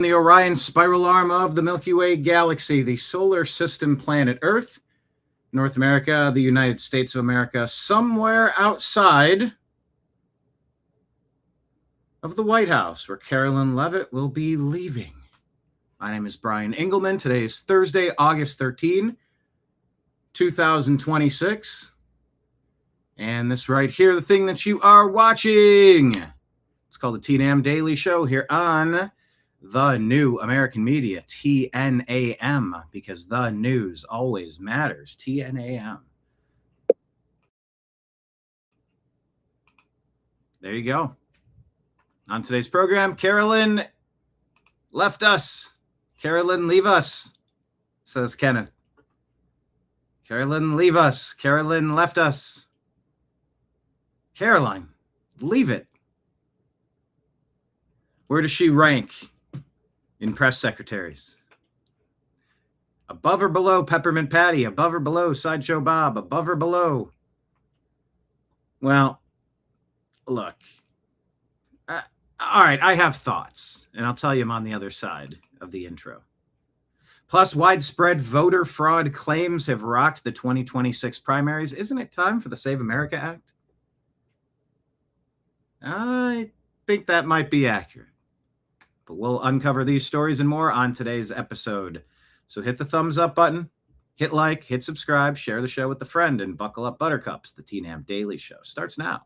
The Orion spiral arm of the Milky Way galaxy, the solar system planet Earth, North America, the United States of America, somewhere outside of the White House, where Karoline Leavitt will be leaving. My name is Brian Engelman. Today is Thursday, August 13, 2026. And this right here, the thing that you are watching, it's called the TNAM Daily Show here on the New American Media, TNAM, because the news always matters, TNAM. There you go. On today's program, Karoline left us. Karoline, leave us, says Kenneth. Karoline, leave us. Karoline left us. Karoline, leave it. Where does she rank in press secretaries? Above or below Peppermint Patty? Above or below Sideshow Bob? Above or below? Well, look. All right, I have thoughts, and I'll tell you them on the other side of the intro. Plus, widespread voter fraud claims have rocked the 2026 primaries. Isn't it time for the Save America Act? I think that might be accurate. But we'll uncover these stories and more on today's episode. So hit the thumbs up button, hit like, hit subscribe, share the show with a friend, and buckle up buttercups. The TNAM Daily Show starts now.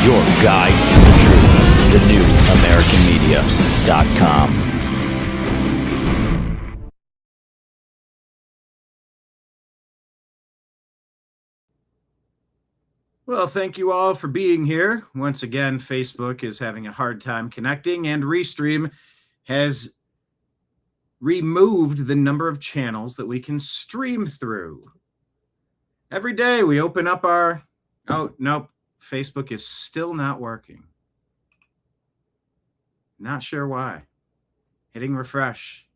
Your guide to the truth, thenewamericanmedia.com. Well, thank you all for being here. Once again, Facebook is having a hard time connecting, and Restream has removed the number of channels that we can stream through. Every day we open up our... Oh, nope. Facebook is still not working. Not sure why. Hitting refresh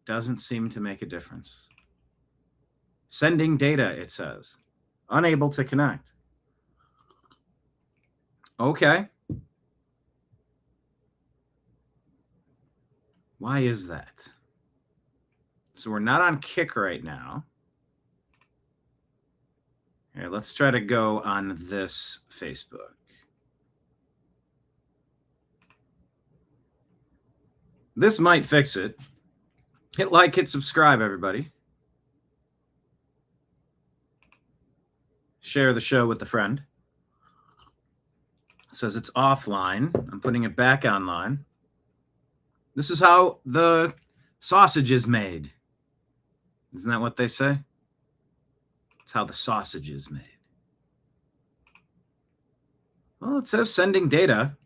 doesn't seem to make a difference. Sending data, it says. Unable to connect. Okay. Why is that? So we're not on Kick right now. Here, let's try to go on this Facebook. This might fix it. Hit like, hit subscribe, everybody. Share the show with a friend. It says it's offline. I'm putting it back online. This is how the sausage is made. Isn't that what they say? It's how the sausage is made. Well, it says sending data,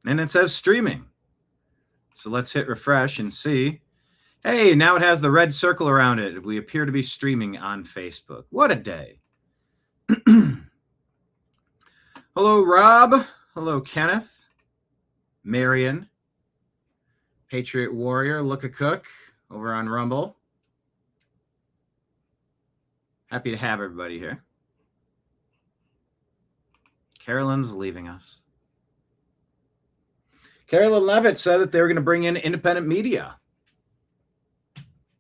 and it says streaming. So let's hit refresh and see. Hey, now it has the red circle around it. We appear to be streaming on Facebook. What a day. Hello, Rob. Hello, Kenneth. Marion. Patriot Warrior. Look a Cook over on Rumble. Happy to have everybody here. Karoline's leaving us. Karoline Leavitt said that they were going to bring in independent media.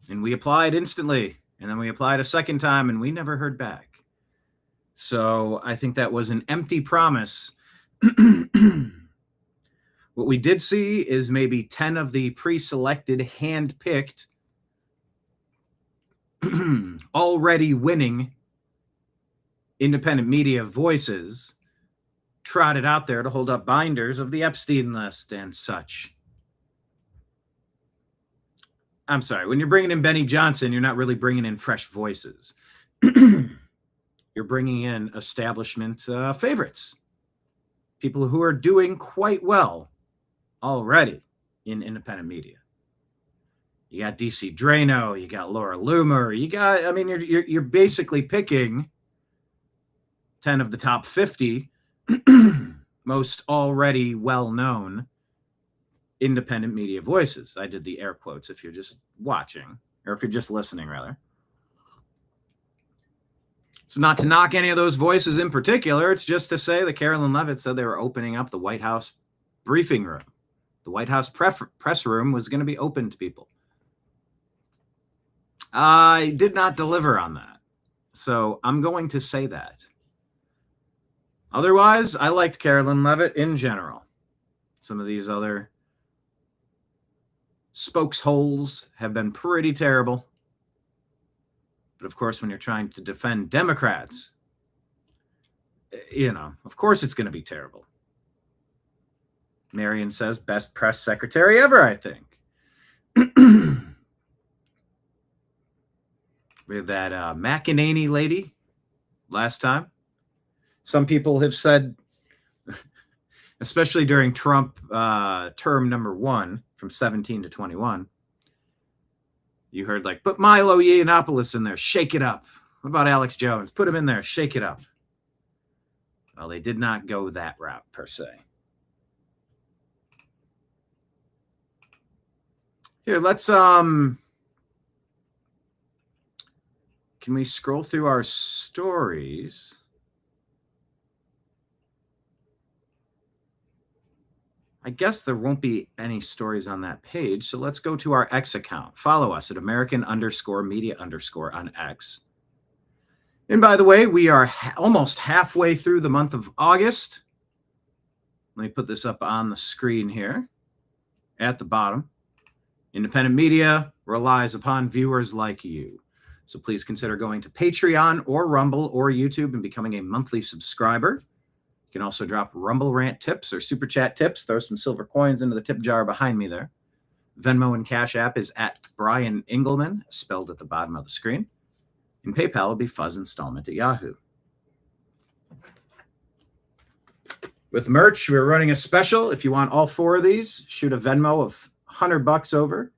And we applied instantly. And then we applied a second time, and we never heard back. So I think that was an empty promise. What we did see is maybe 10 of the pre-selected, hand-picked, already winning independent media voices trotted out there to hold up binders of the Epstein list and such. I'm sorry, when you're bringing in Benny Johnson, you're not really bringing in fresh voices. You're bringing in establishment favorites, people who are doing quite well already in independent media. You got DC Drano, you got Laura Loomer, you're basically picking 10 of the top 50 most already well-known independent media voices. I did the air quotes if you're just watching, or if you're just listening, rather. It's not to knock any of those voices in particular. It's just to say that Karoline Leavitt said they were opening up the White House briefing room. The White House press room was going to be open to people. I did not deliver on that. So I'm going to say that. Otherwise, I liked Karoline Leavitt in general. Some of these other spokesholes have been pretty terrible. But of course, when you're trying to defend Democrats, of course it's going to be terrible. Marion says, best press secretary ever, I think. We have that McEnany lady last time. Some people have said, especially during Trump term number 1 from 17 to 21, you heard put Milo Yiannopoulos in there, shake it up. What about Alex Jones? Put him in there, shake it up. Well, they did not go that route per se. Here, let's can we scroll through our stories? I guess there won't be any stories on that page, so let's go to our X account. Follow us at American_media_ on X. And by the way, we are almost halfway through the month of August. Let me put this up on the screen here at the bottom. Independent media relies upon viewers like you. So please consider going to Patreon or Rumble or YouTube and becoming a monthly subscriber. You can also drop Rumble rant tips or super chat tips. Throw some silver coins into the tip jar behind me there. Venmo and Cash App is at Brian Engelman, spelled at the bottom of the screen. And PayPal will be fuzzinstallment at Yahoo. With merch, we're running a special. If you want all 4 of these, shoot a Venmo of $100 over,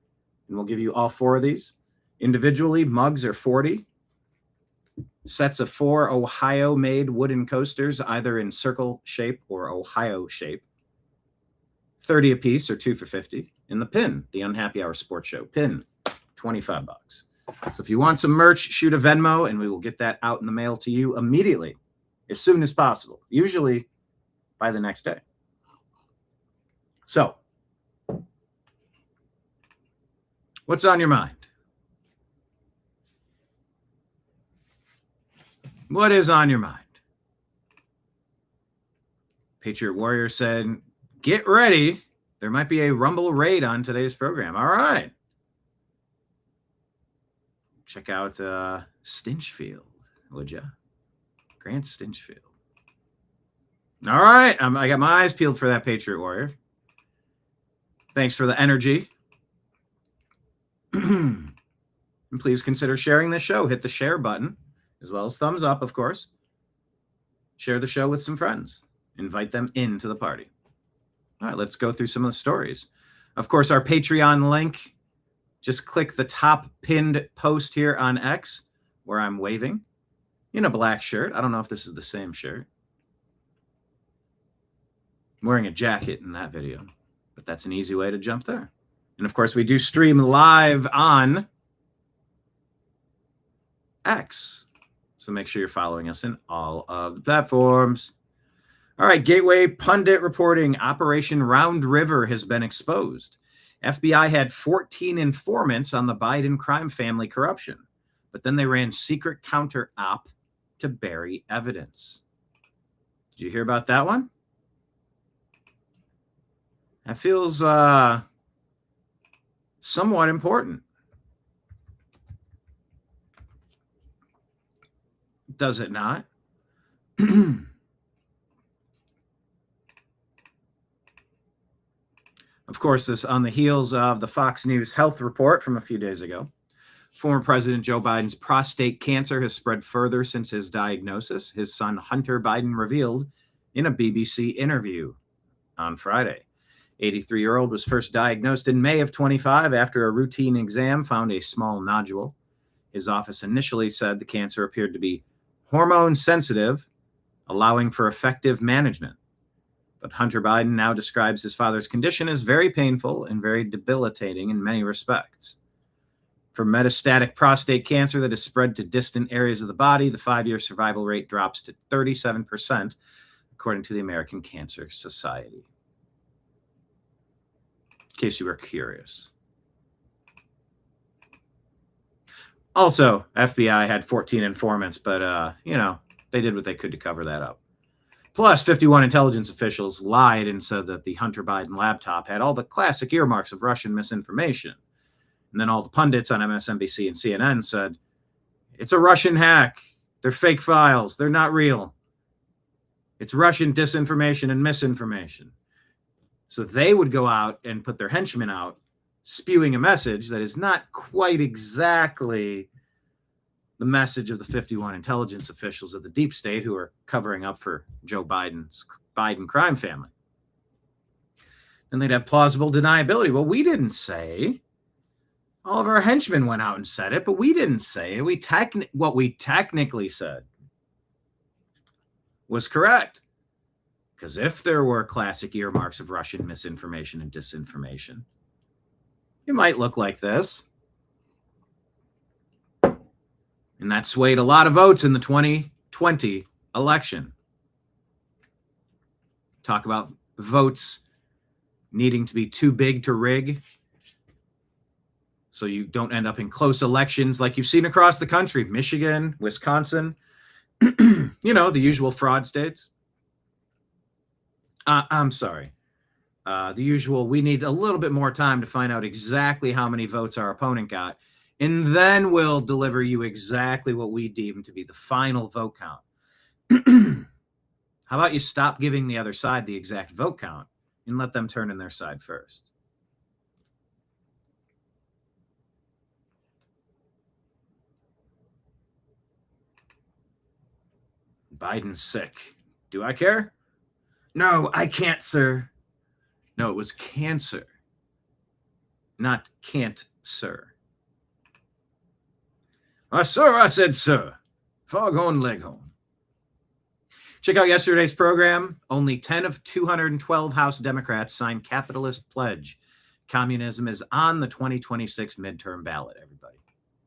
and we'll give you all 4 of these. Individually, mugs are $40. Sets of 4 Ohio-made wooden coasters, either in circle shape or Ohio shape. $30 a piece or 2 for $50. And the pin, the Unhappy Hour Sports Show pin, $25. So if you want some merch, shoot a Venmo, and we will get that out in the mail to you immediately, as soon as possible, usually by the next day. So, what's on your mind? What is on your mind? Patriot Warrior said, get ready. There might be a Rumble raid on today's program. All right. Check out Stinchfield, would ya? Grant Stinchfield. All right. I got my eyes peeled for that Patriot Warrior. Thanks for the energy. And please consider sharing this show. Hit the share button, as well as thumbs up, of course. Share the show with some friends. Invite them into the party. All right, let's go through some of the stories. Of course, our Patreon link. Just click the top pinned post here on X, where I'm waving in a black shirt. I don't know if this is the same shirt. I'm wearing a jacket in that video, but that's an easy way to jump there. And of course, we do stream live on X. So make sure you're following us in all of the platforms. All right, Gateway Pundit reporting Operation Round River has been exposed. FBI had 14 informants on the Biden crime family corruption, but then they ran secret counter op to bury evidence. Did you hear about that one? That feels somewhat important. Does it not? Of course, this on the heels of the Fox News health report from a few days ago. Former President Joe Biden's prostate cancer has spread further since his diagnosis, his son Hunter Biden revealed in a BBC interview on Friday. 83-year-old was first diagnosed in May of 25 after a routine exam found a small nodule. His office initially said the cancer appeared to be hormone sensitive, allowing for effective management. But Hunter Biden now describes his father's condition as very painful and very debilitating in many respects. For metastatic prostate cancer that has spread to distant areas of the body, the 5-year survival rate drops to 37%, according to the American Cancer Society. In case you were curious. Also, FBI had 14 informants, but, they did what they could to cover that up. Plus, 51 intelligence officials lied and said that the Hunter Biden laptop had all the classic earmarks of Russian misinformation. And then all the pundits on MSNBC and CNN said, it's a Russian hack. They're fake files. They're not real. It's Russian disinformation and misinformation. So they would go out and put their henchmen out, spewing a message that is not quite exactly the message of the 51 intelligence officials of the deep state who are covering up for Joe Biden's Biden crime family. And they'd have plausible deniability. Well, we didn't say. All of our henchmen went out and said it, but we didn't say it. What we technically said was correct. Because if there were classic earmarks of Russian misinformation and disinformation, it might look like this. And that swayed a lot of votes in the 2020 election. Talk about votes needing to be too big to rig, so you don't end up in close elections like you've seen across the country. Michigan, Wisconsin, the usual fraud states. I'm sorry. The usual, we need a little bit more time to find out exactly how many votes our opponent got. And then we'll deliver you exactly what we deem to be the final vote count. How about you stop giving the other side the exact vote count and let them turn in their side first? Biden's sick. Do I care? No, I can't, sir. No, it was cancer, not can't, sir. Sir, I said, sir. Foghorn Leghorn. Check out yesterday's program. Only 10 of 212 House Democrats signed capitalist pledge. Communism is on the 2026 midterm ballot, everybody.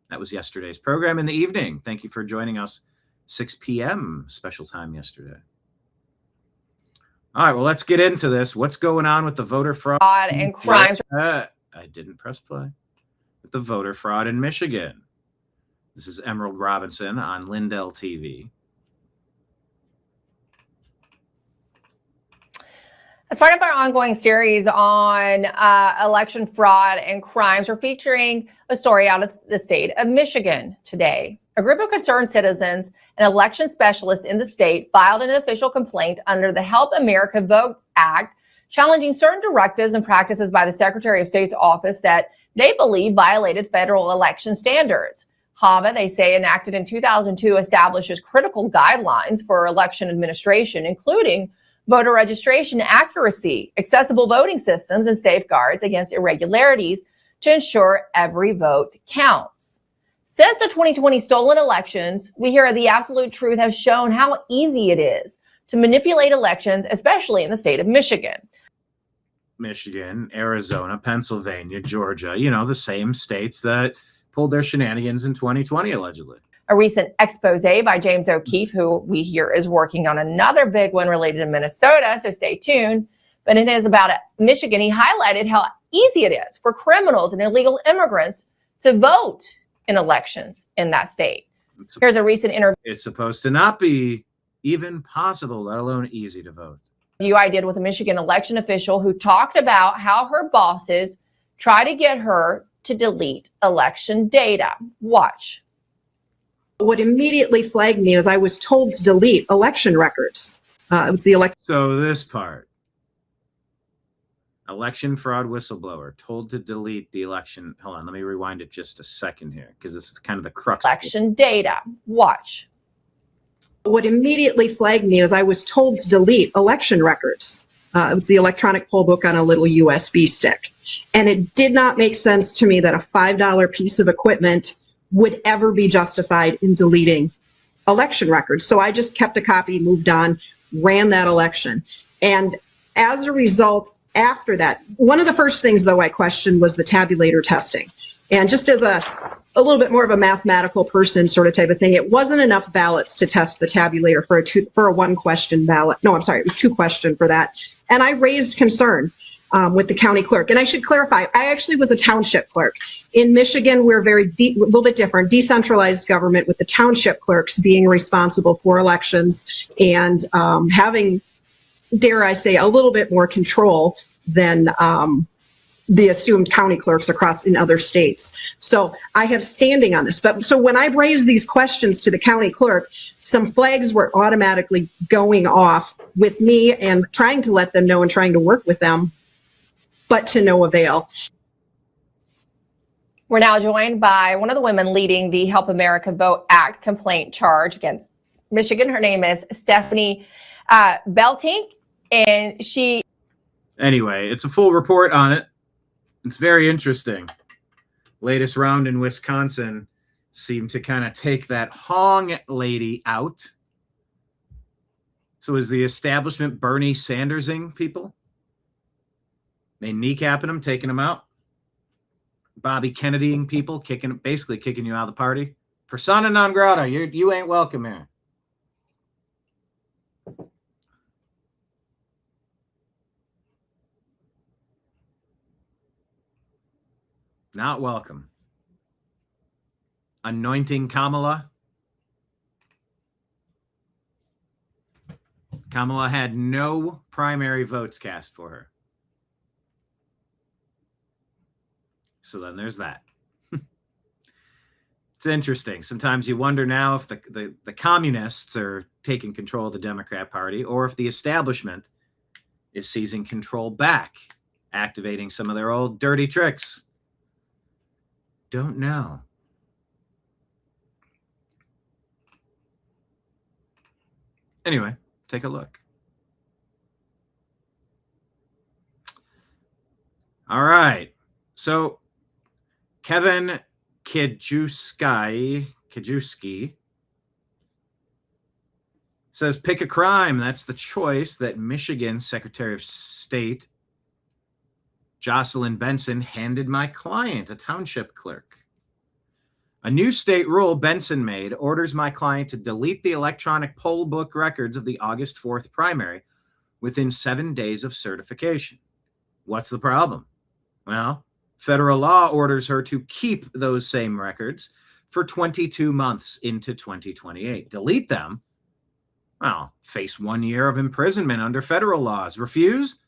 That was yesterday's program in the evening. Thank you for joining us. 6 p.m. special time yesterday. All right, well, let's get into this. What's going on with the voter fraud and crimes? I didn't press play. With the voter fraud in Michigan. This is Emerald Robinson on Lindell TV. As part of our ongoing series on election fraud and crimes, we're featuring a story out of the state of Michigan today. A group of concerned citizens and election specialists in the state filed an official complaint under the Help America Vote Act, challenging certain directives and practices by the Secretary of State's office that they believe violated federal election standards. HAVA, they say, enacted in 2002, establishes critical guidelines for election administration, including voter registration accuracy, accessible voting systems, and safeguards against irregularities to ensure every vote counts. Since the 2020 stolen elections, we hear the absolute truth has shown how easy it is to manipulate elections, especially in the state of Michigan. Michigan, Arizona, Pennsylvania, Georgia, the same states that pulled their shenanigans in 2020, allegedly. A recent expose by James O'Keefe, who we hear is working on another big one related to Minnesota, so stay tuned. But it is about Michigan. He highlighted how easy it is for criminals and illegal immigrants to vote in elections in that state. Here's a recent interview It's supposed to not be even possible, let alone easy to vote. I did with a Michigan election official who talked about how her bosses try to get her to delete election data. Watch. What immediately flagged me is I was told to delete election records. It was the So this part, election fraud whistleblower told to delete the election. Hold on, let me rewind it just a second here, because this is kind of the crux. Election data. Watch. What immediately flagged me is I was told to delete election records. It was the electronic poll book on a little USB stick. And it did not make sense to me that a $5 piece of equipment would ever be justified in deleting election records. So I just kept a copy, moved on, ran that election. And as a result, after that, one of the first things, though, I questioned was the tabulator testing. And just as a little bit more of a mathematical person sort of type of thing, it wasn't enough ballots to test the tabulator for a one question ballot. No, I'm sorry, it was 2 question for that. And I raised concern with the county clerk. And I should clarify, I actually was a township clerk. In Michigan, we're a little bit different, decentralized government, with the township clerks being responsible for elections and having, dare I say, a little bit more control than the assumed county clerks across in other states. So I have standing on this. But so when I raised these questions to the county clerk, some flags were automatically going off with me and trying to let them know and trying to work with them, but to no avail. We're now joined by one of the women leading the Help America Vote Act complaint charge against Michigan. Her name is Stephanie Beltink, and she... Anyway, it's a full report on it. It's very interesting. Latest round in Wisconsin seemed to kind of take that Hong lady out. So is the establishment Bernie Sandersing people? They kneecapping them, taking them out. Bobby Kennedying people, basically kicking you out of the party. Persona non grata, you ain't welcome here. Not welcome. Anointing Kamala. Kamala had no primary votes cast for her. So then there's that. It's interesting. Sometimes you wonder now if the communists are taking control of the Democrat Party, or if the establishment is seizing control back, activating some of their old dirty tricks. Don't know. Anyway, take a look. All right. So Kevin Kijewski says, pick a crime. That's the choice that Michigan Secretary of State Jocelyn Benson handed my client, a township clerk. A new state rule Benson made orders my client to delete the electronic poll book records of the August 4th primary within 7 days of certification. What's the problem? Well, federal law orders her to keep those same records for 22 months into 2028. Delete them? Well, face 1 year of imprisonment under federal laws. Refuse?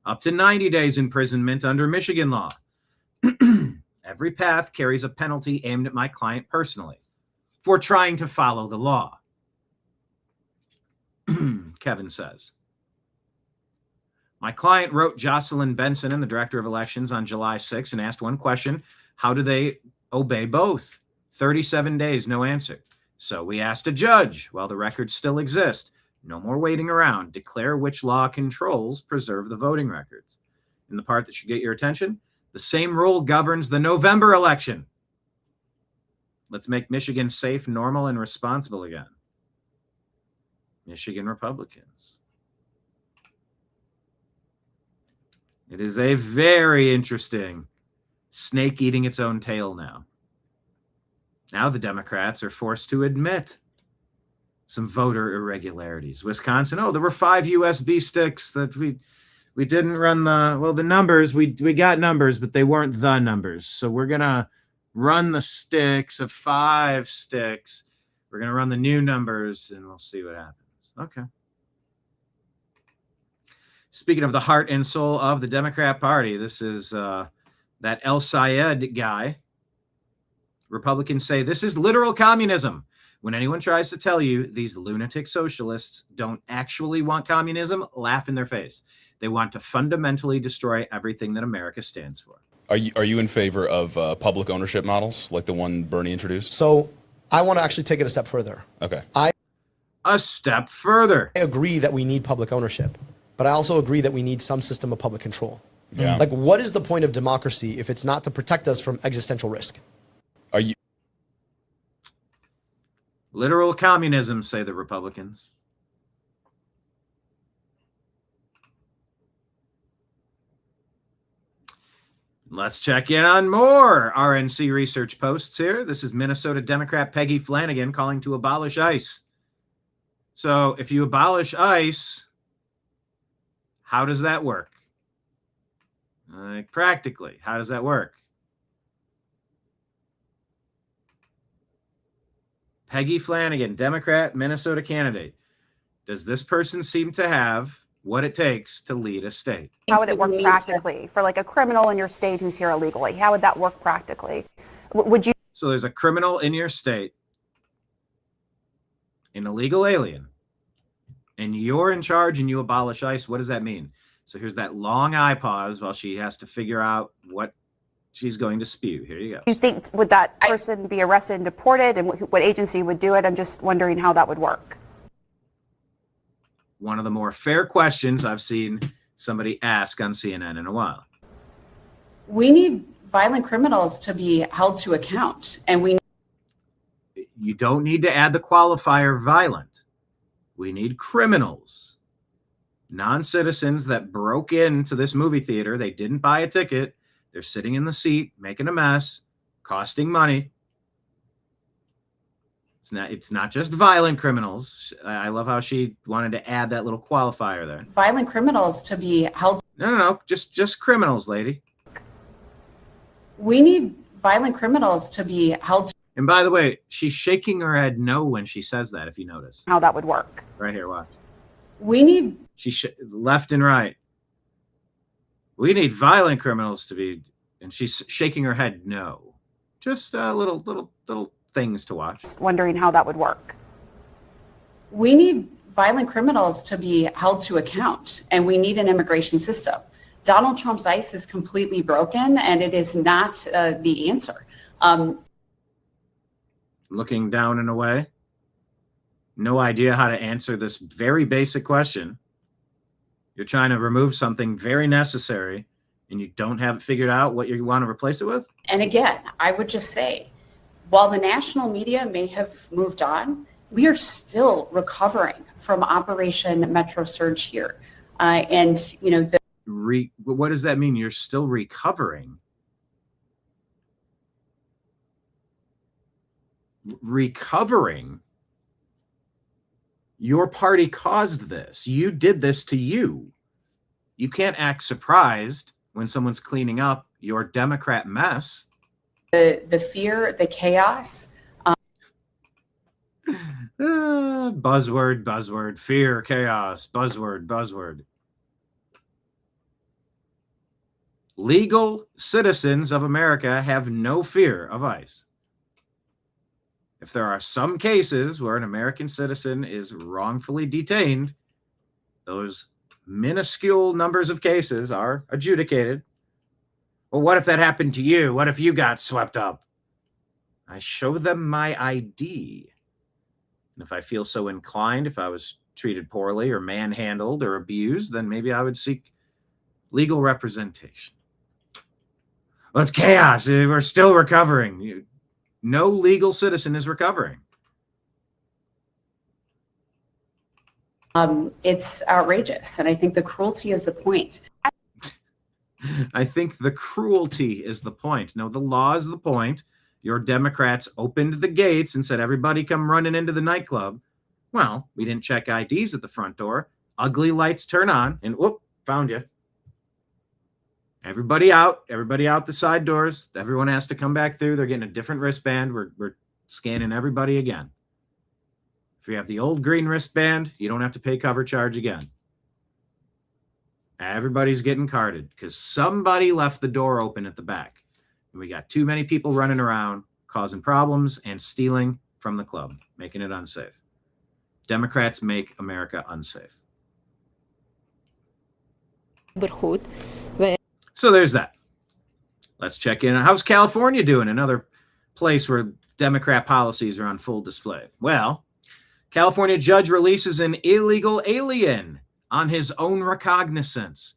Up to 90 days imprisonment under Michigan law. Every path carries a penalty aimed at my client personally for trying to follow the law. Kevin says, my client wrote Jocelyn Benson and the director of elections on July 6 and asked one question: how do they obey both? 37 days, no answer. So we asked a judge, while the records still exist, no more waiting around, declare which law controls, preserve the voting records. In the part that should get your attention, the same rule governs the November election. Let's make Michigan safe, normal, and responsible again. Michigan Republicans. It is a very interesting snake eating its own tail now. Now the Democrats are forced to admit some voter irregularities. Wisconsin, there were 5 USB sticks that we didn't run the numbers. We got numbers, but they weren't the numbers. So we're going to run the sticks of 5 sticks We're going to run the new numbers and we'll see what happens. Okay. Speaking of the heart and soul of the Democrat Party, this is that El Sayed guy. Republicans say this is literal communism. When anyone tries to tell you these lunatic socialists don't actually want communism, laugh in their face. They want to fundamentally destroy everything that America stands for. Are you in favor of public ownership models like the one Bernie introduced? So I want to actually take it a step further. Okay. A step further. I agree that we need public ownership, but I also agree that we need some system of public control. Yeah. Like, what is the point of democracy if it's not to protect us from existential risk? Are you? Literal communism, say the Republicans. Let's check in on more RNC research posts here. This is Minnesota Democrat Peggy Flanagan calling to abolish ICE. So if you abolish ICE, how does that work? Practically, how does that work? Peggy Flanagan, Democrat, Minnesota candidate. Does this person seem to have what it takes to lead a state? How would it work practically for like a criminal in your state who's here illegally? How would that work practically? Would you? So there's a criminal in your state, an illegal alien, and you're in charge and you abolish ICE. What does that mean? So here's that long eye pause while she has to figure out what she's going to spew. Here you go. You think would that person be arrested and deported, and what agency would do it? I'm just wondering how that would work. One of the more fair questions I've seen somebody ask on CNN in a while. We need violent criminals to be held to account, and you don't need to add the qualifier violent. We need criminals, non-citizens that broke into this movie theater. They didn't buy a ticket. They're sitting in the seat, making a mess, costing money. It's not just violent criminals. I love how she wanted to add that little qualifier there. Violent criminals to be held. No. Just criminals, lady. We need violent criminals to be held. And by the way, she's shaking her head no when she says that, if you notice. How that would work. Right here, watch. We need. Left and right. We need violent criminals to be, and she's shaking her head no. Just little things to watch. Just wondering how that would work. We need violent criminals to be held to account, and we need an immigration system. Donald Trump's ICE is completely broken, and it is not the answer. Looking down and away. No idea how to answer this very basic question. You're trying to remove something very necessary, and you don't have it figured out what you want to replace it with? And again, I would just say, while the national media may have moved on, we are still recovering from Operation Metro Surge here. And, you know, what does that mean? You're still recovering? Recovering? Your party caused this. You did this to you. You can't act surprised when someone's cleaning up your Democrat mess. The fear, the chaos. Buzzword, fear, chaos, buzzword. Legal citizens of America have no fear of ICE. If there are some cases where an American citizen is wrongfully detained, those minuscule numbers of cases are adjudicated. Well, what if that happened to you? What if you got swept up? I show them my ID. And if I feel so inclined, if I was treated poorly or manhandled or abused, then maybe I would seek legal representation. Well, it's chaos. We're still recovering. No legal citizen is recovering. It's outrageous. And I think the cruelty is the point. I think the cruelty is the point. No, the law is the point. Your Democrats opened the gates and said, everybody come running into the nightclub. Well, we didn't check IDs at the front door. Ugly lights turn on and whoop, found you. Everybody out the side doors. Everyone has to come back through. They're getting a different wristband. We're scanning everybody again. If you have the old green wristband, you don't have to pay cover charge again. Everybody's getting carded because somebody left the door open at the back. And we got too many people running around causing problems and stealing from the club, making it unsafe. Democrats make America unsafe. So there's that. Let's check in. How's California doing? Another place where Democrat policies are on full display. Well, California judge releases an illegal alien on his own recognizance.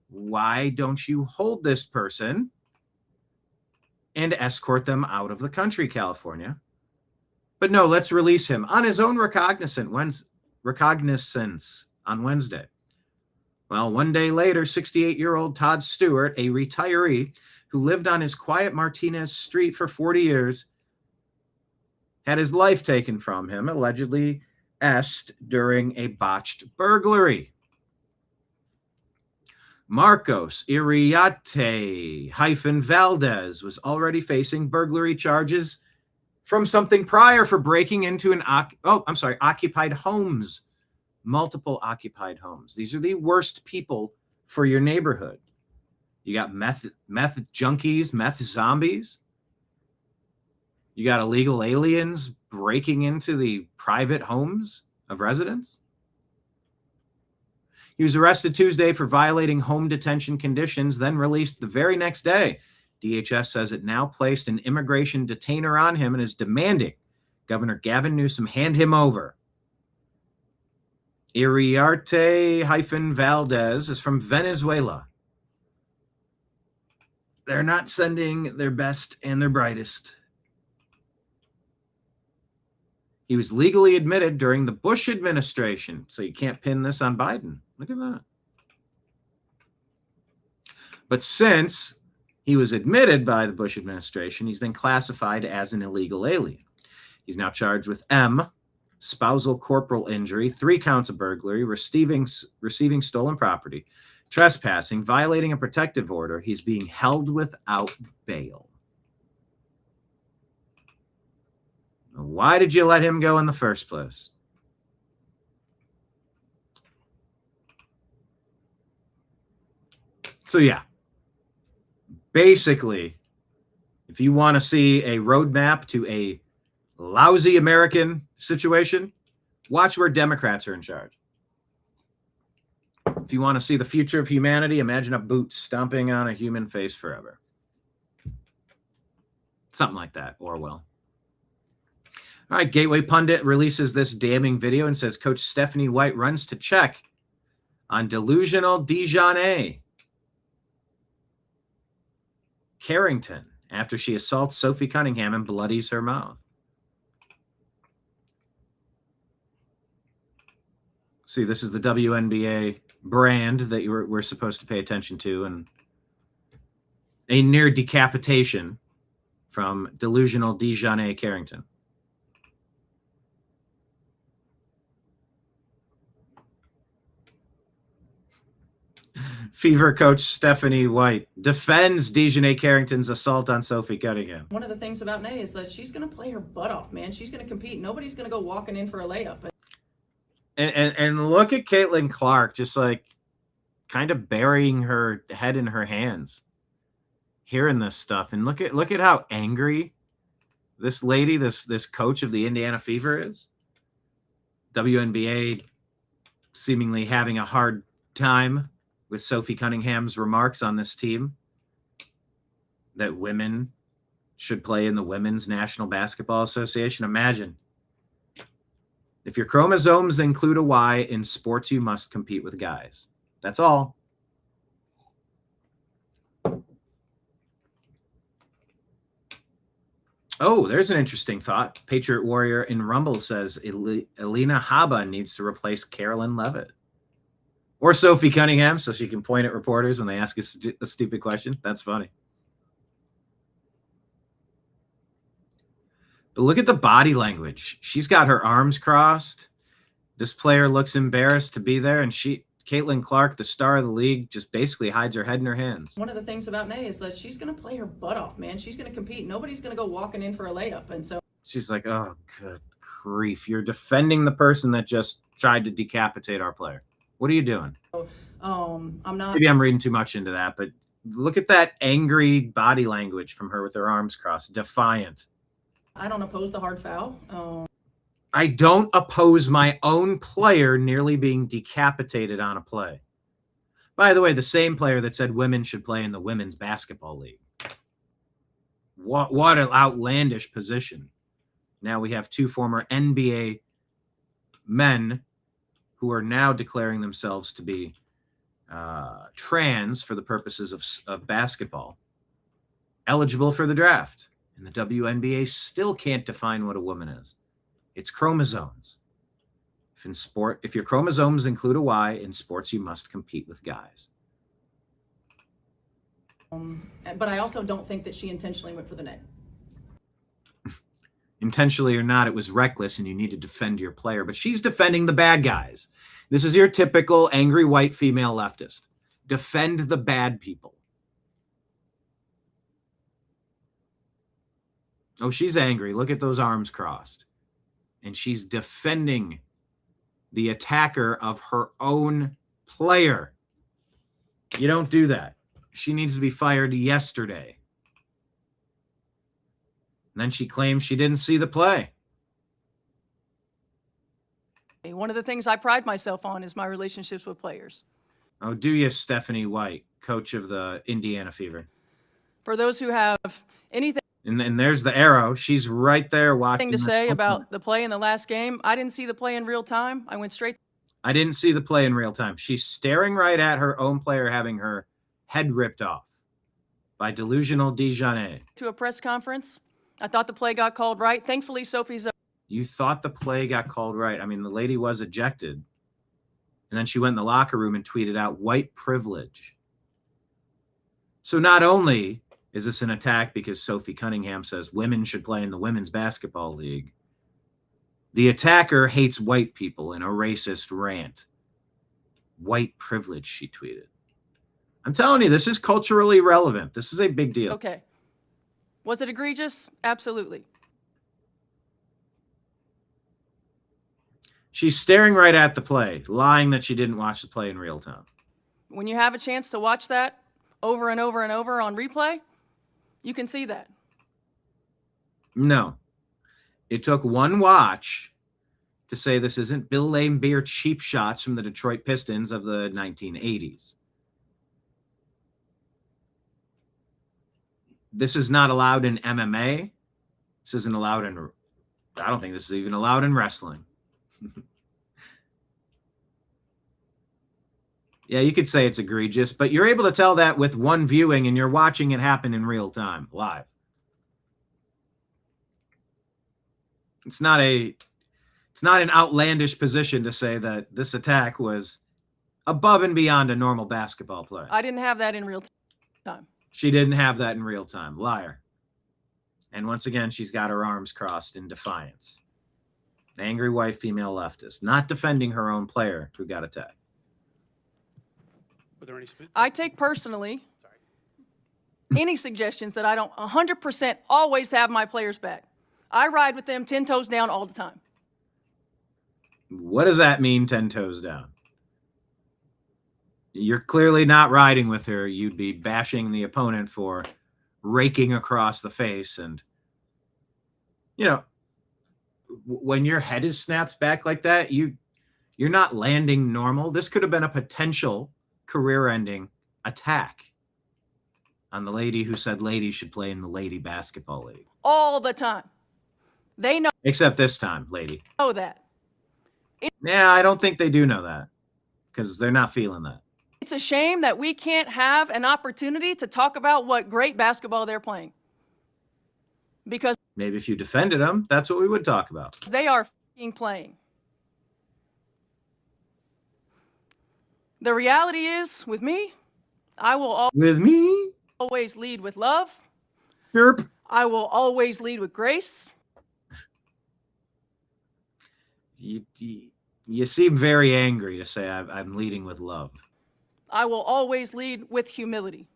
Why don't you hold this person and escort them out of the country, California? But no, let's release him on his own recognizance on Wednesday. Well, one day later, 68-year-old Todd Stewart, a retiree who lived on his quiet Martinez Street for 40 years, had his life taken from him, allegedly during a botched burglary. Marcos Iriarte-Valdez was already facing burglary charges from something prior for breaking into occupied homes, multiple occupied homes. These are the worst people for your neighborhood. You got meth junkies, meth zombies. You got illegal aliens breaking into the private homes of residents. He was arrested Tuesday for violating home detention conditions, then released the very next day. DHS says it now placed an immigration detainer on him and is demanding Governor Gavin Newsom hand him over. Iriarte-Valdez is from Venezuela. They're not sending their best and their brightest. He was legally admitted during the Bush administration, so you can't pin this on Biden. Look at that. But since he was admitted by the Bush administration, he's been classified as an illegal alien. He's now charged with spousal corporal injury, 3 counts of burglary, receiving stolen property, trespassing, violating a protective order. He's being held without bail. Why did you let him go in the first place? So yeah, basically, if you want to see a roadmap to a lousy American situation, watch where Democrats are in charge. If you want to see the future of humanity, imagine a boot stomping on a human face forever. Something like that, Orwell. All right, Gateway Pundit releases this damning video and says Coach Stephanie White runs to check on delusional Dijonay Carrington after she assaults Sophie Cunningham and bloodies her mouth. See, this is the WNBA brand that we're supposed to pay attention to, and a near decapitation from delusional Dijonay Carrington. Fever coach Stephanie White defends Dijonay Carrington's assault on Sophie Cunningham. One of the things about Nay is that she's going to play her butt off, man. She's going to compete. Nobody's going to go walking in for a layup. And look at Caitlin Clark just like kind of burying her head in her hands, hearing this stuff. And look at how angry this lady, this coach of the Indiana Fever is. WNBA seemingly having a hard time with Sophie Cunningham's remarks on this team that women should play in the Women's National Basketball Association. Imagine if your chromosomes include a Y in sports, you must compete with guys. That's all. Oh, there's an interesting thought. Patriot Warrior in Rumble says Elena Haba needs to replace Karoline Leavitt. Or Sophie Cunningham, so she can point at reporters when they ask a stupid question. That's funny. But look at the body language. She's got her arms crossed. This player looks embarrassed to be there, and Caitlin Clark, the star of the league, just basically hides her head in her hands. One of the things about Nay is that she's going to play her butt off, man. She's going to compete. Nobody's going to go walking in for a layup. And so she's like, oh, good grief. You're defending the person that just tried to decapitate our player. What are you doing? I'm not. Maybe I'm reading too much into that, but look at that angry body language from her with her arms crossed, defiant. I don't oppose the hard foul. I don't oppose my own player nearly being decapitated on a play. By the way, the same player that said women should play in the women's basketball league. What an outlandish position. Now we have two former NBA men who are now declaring themselves to be trans for the purposes of basketball, eligible for the draft. And the WNBA still can't define what a woman is. It's chromosomes. If your chromosomes include a Y, in sports you must compete with guys. But I also don't think that she intentionally went for the net. Intentionally or not, it was reckless, and you need to defend your player. But she's defending the bad guys. This is your typical angry white female leftist. Defend the bad people. Oh, she's angry. Look at those arms crossed. And she's defending the attacker of her own player. You don't do that. She needs to be fired yesterday. And then she claims she didn't see the play. One of the things I pride myself on is my relationships with players. Oh, do you, Stephanie White, coach of the Indiana Fever? For those who have anything And there's the arrow. She's right there watching. to say about the play in the last game, I didn't see the play in real time. I went straight. I didn't see the play in real time. She's staring right at her own player having her head ripped off by delusional Dijonais. To a press conference. I thought the play got called right. Thankfully, Sophie's. You thought the play got called right. I mean, the lady was ejected. And then she went in the locker room and tweeted out white privilege. So not only is this an attack because Sophie Cunningham says women should play in the women's basketball league, the attacker hates white people in a racist rant. White privilege, she tweeted. I'm telling you, this is culturally relevant. This is a big deal. Okay. Was it egregious? Absolutely. She's staring right at the play, lying that she didn't watch the play in real time. When you have a chance to watch that over and over and over on replay, you can see that. No. It took one watch to say this isn't Bill Laimbeer cheap shots from the Detroit Pistons of the 1980s. This is not allowed in MMA. This isn't allowed in, I don't think this is even allowed in wrestling. Yeah, you could say it's egregious, but you're able to tell that with one viewing and you're watching it happen in real time, live. It's not an outlandish position to say that this attack was above and beyond a normal basketball play. I didn't have that in real time. She didn't have that in real time. Liar. And once again, she's got her arms crossed in defiance. Angry white female leftist, not defending her own player who got attacked. Were there any I take personally any suggestions that I don't 100% always have my players back. I ride with them 10 toes down all the time. What does that mean, 10 toes down? You're clearly not riding with her. You'd be bashing the opponent for raking across the face. And, you know, when your head is snapped back like that, you're not landing normal. This could have been a potential career-ending attack on the lady who said ladies should play in the lady basketball league. All the time. They know Except this time, lady. that. Yeah, I don't think they do know that because they're not feeling that. It's a shame that we can't have an opportunity to talk about what great basketball they're playing. Because Maybe if you defended them, that's what we would talk about. they are f***ing playing. The reality is, with me, I will With me? always lead with love. Derp. I will always lead with grace. You seem very angry to say I'm leading with love. I will always lead with humility.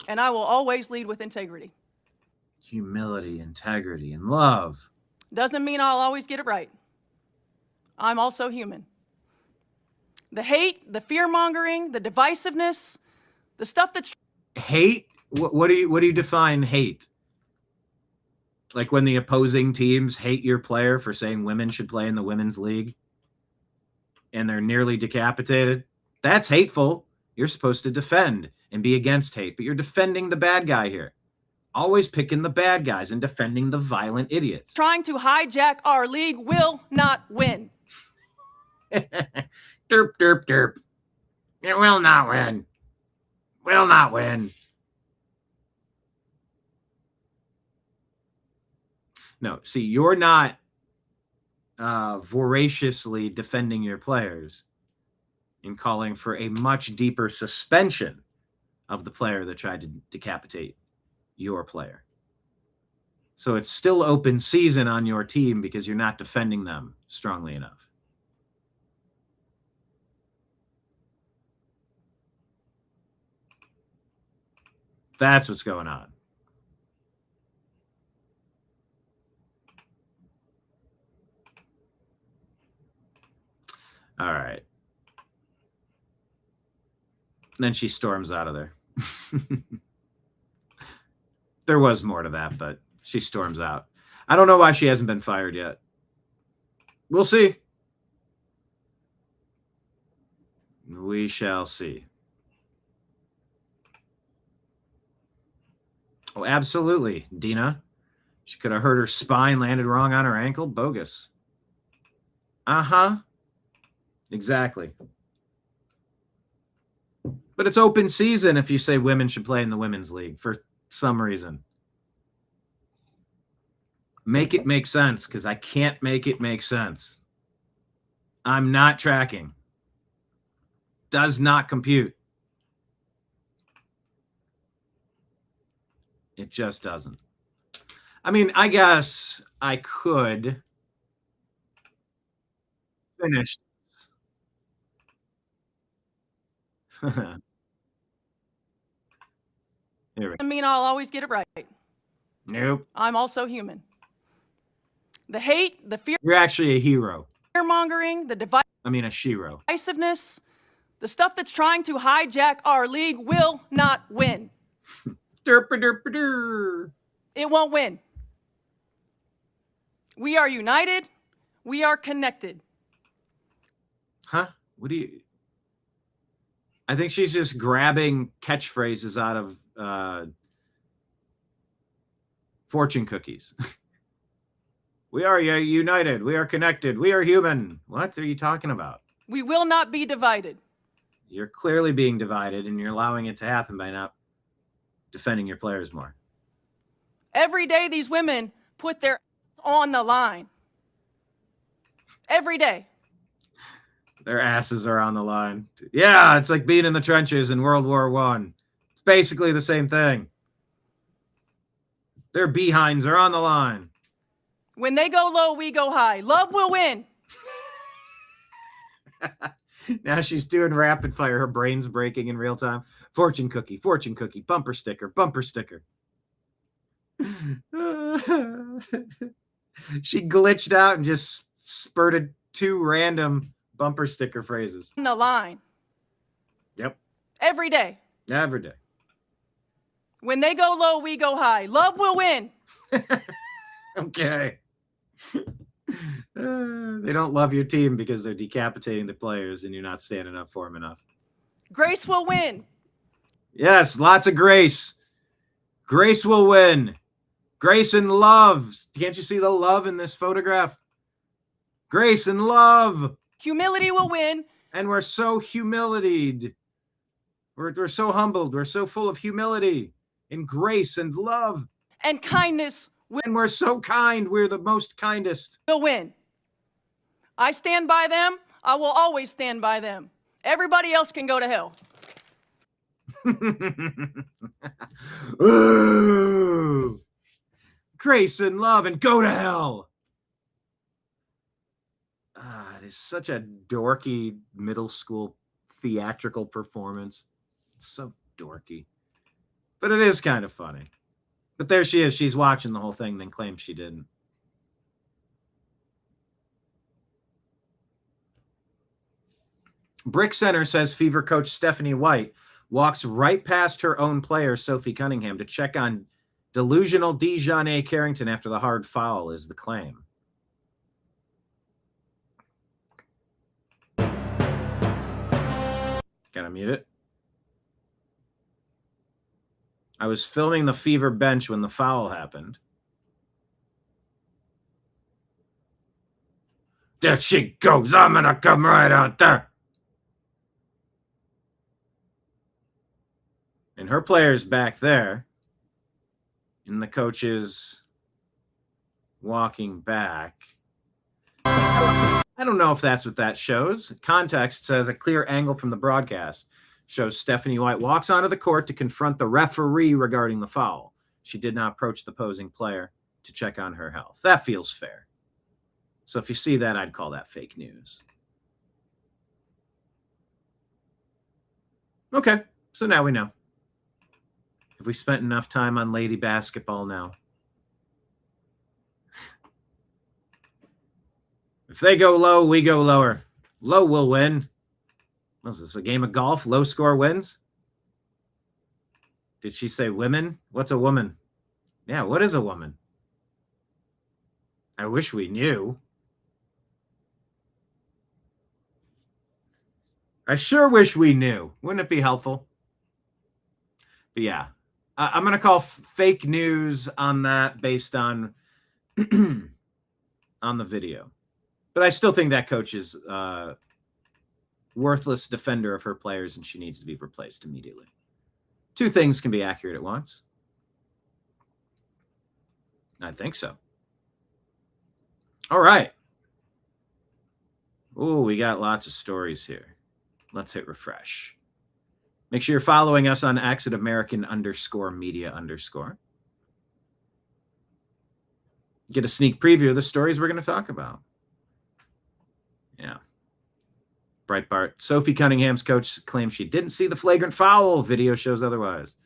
And I will always lead with integrity. Humility, integrity, and love. Doesn't mean I'll always get it right. I'm also human. The hate, the fear-mongering, the divisiveness, the stuff that's... Hate? What do you define hate? Like when the opposing teams hate your player for saying women should play in the women's league and they're nearly decapitated? That's hateful. You're supposed to defend and be against hate, but you're defending the bad guy here. Always picking the bad guys and defending the violent idiots. Trying to hijack our league will not win. Derp, derp, derp. It will not win. Will not win. No, see, you're not voraciously defending your players and calling for a much deeper suspension of the player that tried to decapitate your player. So it's still open season on your team because you're not defending them strongly enough. That's what's going on. All right. Then she storms out of there. There was more to that, but she storms out. I don't know why she hasn't been fired yet. We'll see. We shall see. Oh, absolutely, Dina. She could have hurt her spine, landed wrong on her ankle. Bogus. Uh-huh. Exactly. But it's open season if you say women should play in the women's league for some reason. Make it make sense, because I can't make it make sense. I'm not tracking. Does not compute. It just doesn't. I mean, I guess I could finish. Here we go. I mean, I'll always get it right. Nope. I'm also human. The hate, the fear... You're actually a hero. Fear-mongering, the a shiro. divisiveness, the stuff that's trying to hijack our league will not win. Derp-a-derp-a-der. It won't win. We are united. We are connected. Huh? What do you... I think she's just grabbing catchphrases out of fortune cookies. We are united. We are connected. We are human. What are you talking about? We will not be divided. You're clearly being divided, and you're allowing it to happen by not defending your players more. Every day, these women put their on the line. Every day. Their asses are on the line. Yeah, it's like being in the trenches in World War I. It's basically the same thing. Their behinds are on the line. When they go low, we go high. Love will win. Now she's doing rapid fire. Her brain's breaking in real time. Fortune cookie, bumper sticker, bumper sticker. She glitched out and just spurted 2 random bumper sticker phrases. On the line. Yep. Every day. Every day. When they go low, we go high. Love will win. Okay. They don't love your team because they're decapitating the players and you're not standing up for them enough. Grace will win. Yes, lots of grace. Grace will win. Grace and love. Can't you see the love in this photograph? Grace and love. Humility will win. And we're so humiliated. We're so humbled. We're so full of humility and grace and love. And kindness will And we're so kind. We're the most kindest. win. I stand by them. I will always stand by them. Everybody else can go to hell. Ooh. Grace and love and go to hell. It is such a dorky middle school theatrical performance. It's so dorky. But it is kind of funny. But there she is. She's watching the whole thing, then claims she didn't. Brick Center says Fever coach Stephanie White walks right past her own player, Sophie Cunningham, to check on delusional Dejanay Carrington after the hard foul, is the claim. Gotta mute it. I was filming the Fever bench when the foul happened. There she goes. I'm gonna come right out there. And her player's back there. And the coach is walking back. I don't know if that's what that shows. Context says a clear angle from the broadcast shows Stephanie White walks onto the court to confront the referee regarding the foul. She did not approach the opposing player to check on her health. That feels fair. So if you see that, I'd call that fake news. Okay, so now we know. Have we spent enough time on lady basketball now? If they go low, we go lower. Low will win. Was this a game of golf? Low score wins? Did she say women? What's a woman? Yeah, what is a woman? I wish we knew. I sure wish we knew. Wouldn't it be helpful? But yeah, I'm going to call fake news on that based on on the video. But I still think that coach is worthless defender of her players, and she needs to be replaced immediately. Two things can be accurate at once. I think so. All right. Oh, we got lots of stories here. Let's hit refresh. Make sure you're following us on X at American_media_. Get a sneak preview of the stories we're going to talk about. Yeah. Breitbart. Sophie Cunningham's coach claims she didn't see the flagrant foul. Video shows otherwise.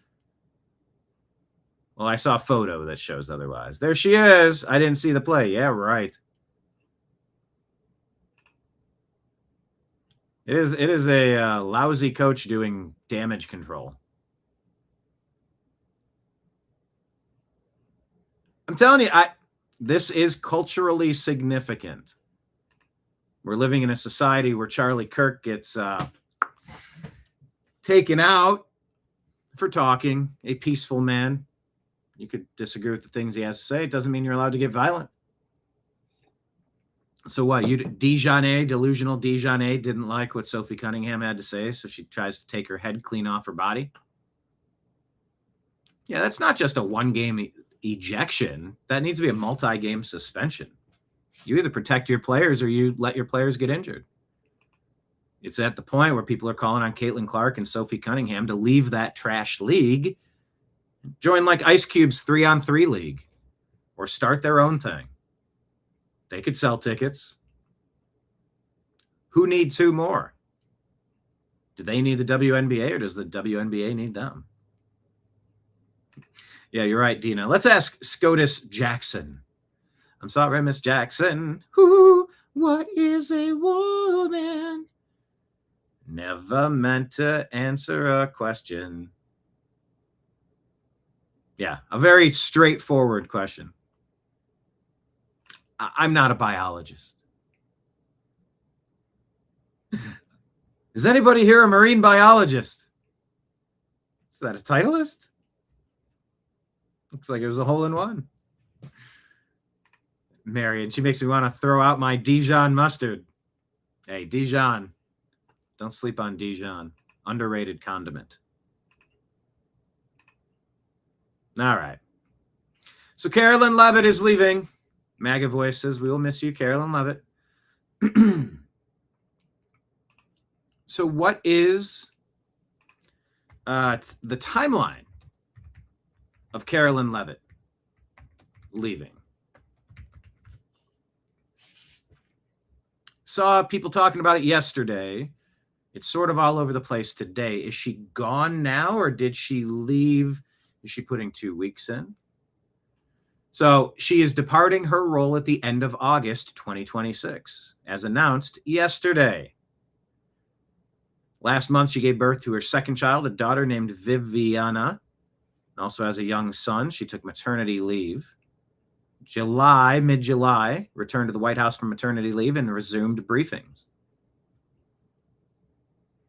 Well, I saw a photo that shows otherwise. There she is. I didn't see the play. Yeah, right. It is a lousy coach doing damage control. I'm telling you, this is culturally significant. We're living in a society where Charlie Kirk gets taken out for talking, a peaceful man. You could disagree with the things he has to say. It doesn't mean you're allowed to get violent. So what? Delusional Dejanay didn't like what Sophie Cunningham had to say, so she tries to take her head clean off her body. Yeah, that's not just a one-game ejection. That needs to be a multi-game suspension. You either protect your players or you let your players get injured. It's at the point where people are calling on Caitlin Clark and Sophie Cunningham to leave that trash league, join like Ice Cube's 3-on-3 league, or start their own thing. They could sell tickets. Who needs who more? Do they need the WNBA or does the WNBA need them? Yeah, you're right, Dina. Let's ask SCOTUS Jackson. I'm sorry, Miss Jackson. Who? What is a woman? Never meant to answer a question. Yeah, a very straightforward question. I'm not a biologist. Is anybody here a marine biologist? Is that a titleist? Looks like it was a hole in one. Marion, she makes me want to throw out my Dijon mustard. Hey, Dijon. Don't sleep on Dijon. Underrated condiment. All right. So Karoline Leavitt is leaving. MAGA voice says, we will miss you, Karoline Leavitt. So what is the timeline of Karoline Leavitt leaving? Saw people talking about it yesterday. It's sort of all over the place today. Is she gone now or did she leave? Is she putting 2 weeks in? So she is departing her role at the end of August 2026, as announced yesterday. Last month, she gave birth to her second child, a daughter named Viviana, and also has a young son. She took maternity leave. Mid-July, returned to the White House from maternity leave and resumed briefings.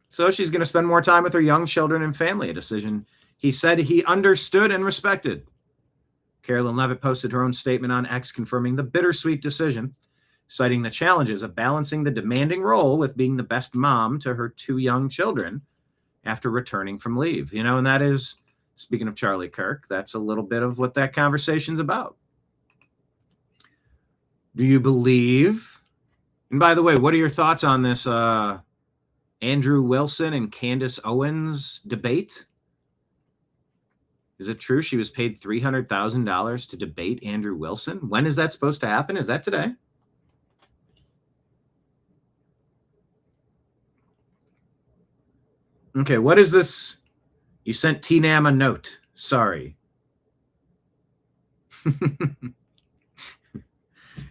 So she's going to spend more time with her young children and family, a decision he said he understood and respected. Karoline Leavitt posted her own statement on X confirming the bittersweet decision, citing the challenges of balancing the demanding role with being the best mom to her two young children after returning from leave. You know, and that is, speaking of Charlie Kirk, that's a little bit of what that conversation's about. Do you believe? And by the way, what are your thoughts on this Andrew Wilson and Candace Owens debate? Is it true she was paid $300,000 to debate Andrew Wilson? When is that supposed to happen? Is that today? Okay, what is this? You sent TNAM a note. Sorry.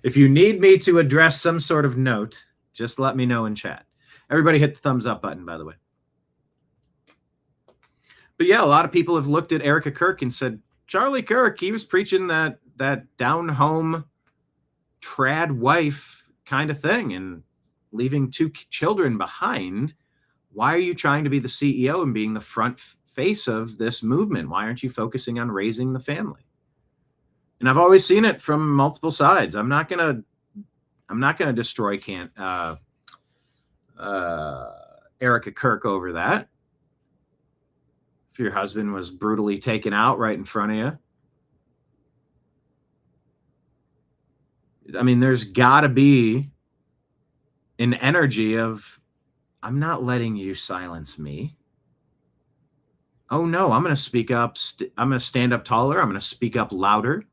If you need me to address some sort of note, just let me know in chat. Everybody hit the thumbs up button, by the way. But yeah, a lot of people have looked at Erica Kirk and said, Charlie Kirk, he was preaching that down-home trad wife kind of thing and leaving two children behind. Why are you trying to be the CEO and being the front face of this movement? Why aren't you focusing on raising the family? And I've always seen it from multiple sides. I'm not gonna destroy Erica Kirk over that. If your husband was brutally taken out right in front of you, I mean, there's got to be an energy of, I'm not letting you silence me. Oh no, I'm going to speak up. I'm going to stand up taller. I'm going to speak up louder.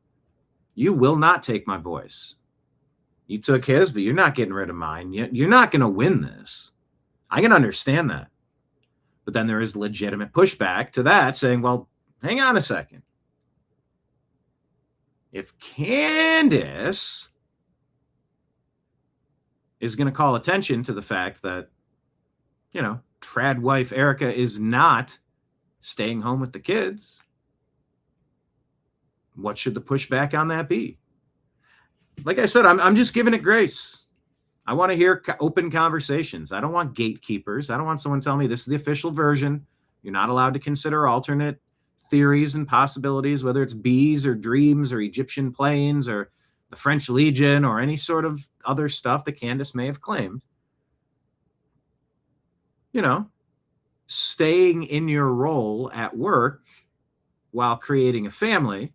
You will not take my voice. You took his, but you're not getting rid of mine. You're not going to win this. I can understand that. But then there is legitimate pushback to that saying, well, hang on a second. If Candace is going to call attention to the fact that, you know, trad wife Erica is not staying home with the kids, what should the pushback on that be? Like I said, I'm just giving it grace. I want to hear open conversations. I don't want gatekeepers. I don't want someone telling me this is the official version. You're not allowed to consider alternate theories and possibilities, whether it's bees or dreams or Egyptian planes or the French Legion or any sort of other stuff that Candace may have claimed. You know, staying in your role at work while creating a family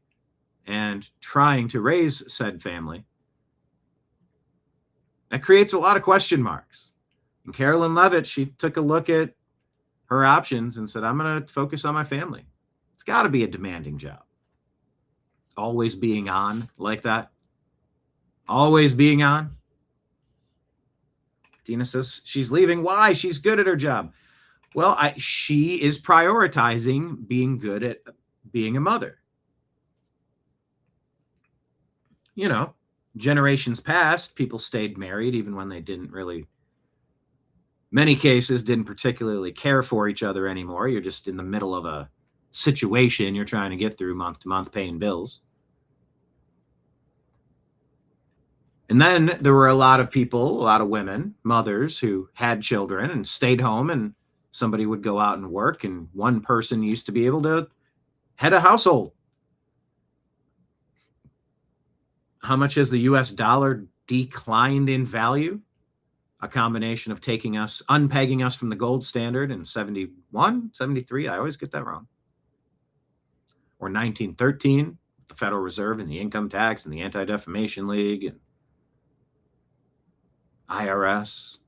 and trying to raise said family, that creates a lot of question marks. And Karoline Leavitt, she took a look at her options and said, I'm going to focus on my family. It's got to be a demanding job. Always being on like that. Always being on. Tina says she's leaving. Why? She's good at her job. Well, she is prioritizing being good at being a mother. You know, generations past, people stayed married even when they didn't really, many cases, didn't particularly care for each other anymore. You're just in the middle of a situation you're trying to get through month to month, paying bills. And then there were a lot of people, a lot of women, mothers who had children and stayed home, and somebody would go out and work, and one person used to be able to head a household. How much has the US dollar declined in value? A combination of unpegging us from the gold standard in 71, 73, I always get that wrong. Or 1913, the Federal Reserve and the income tax and the Anti-Defamation League and IRS.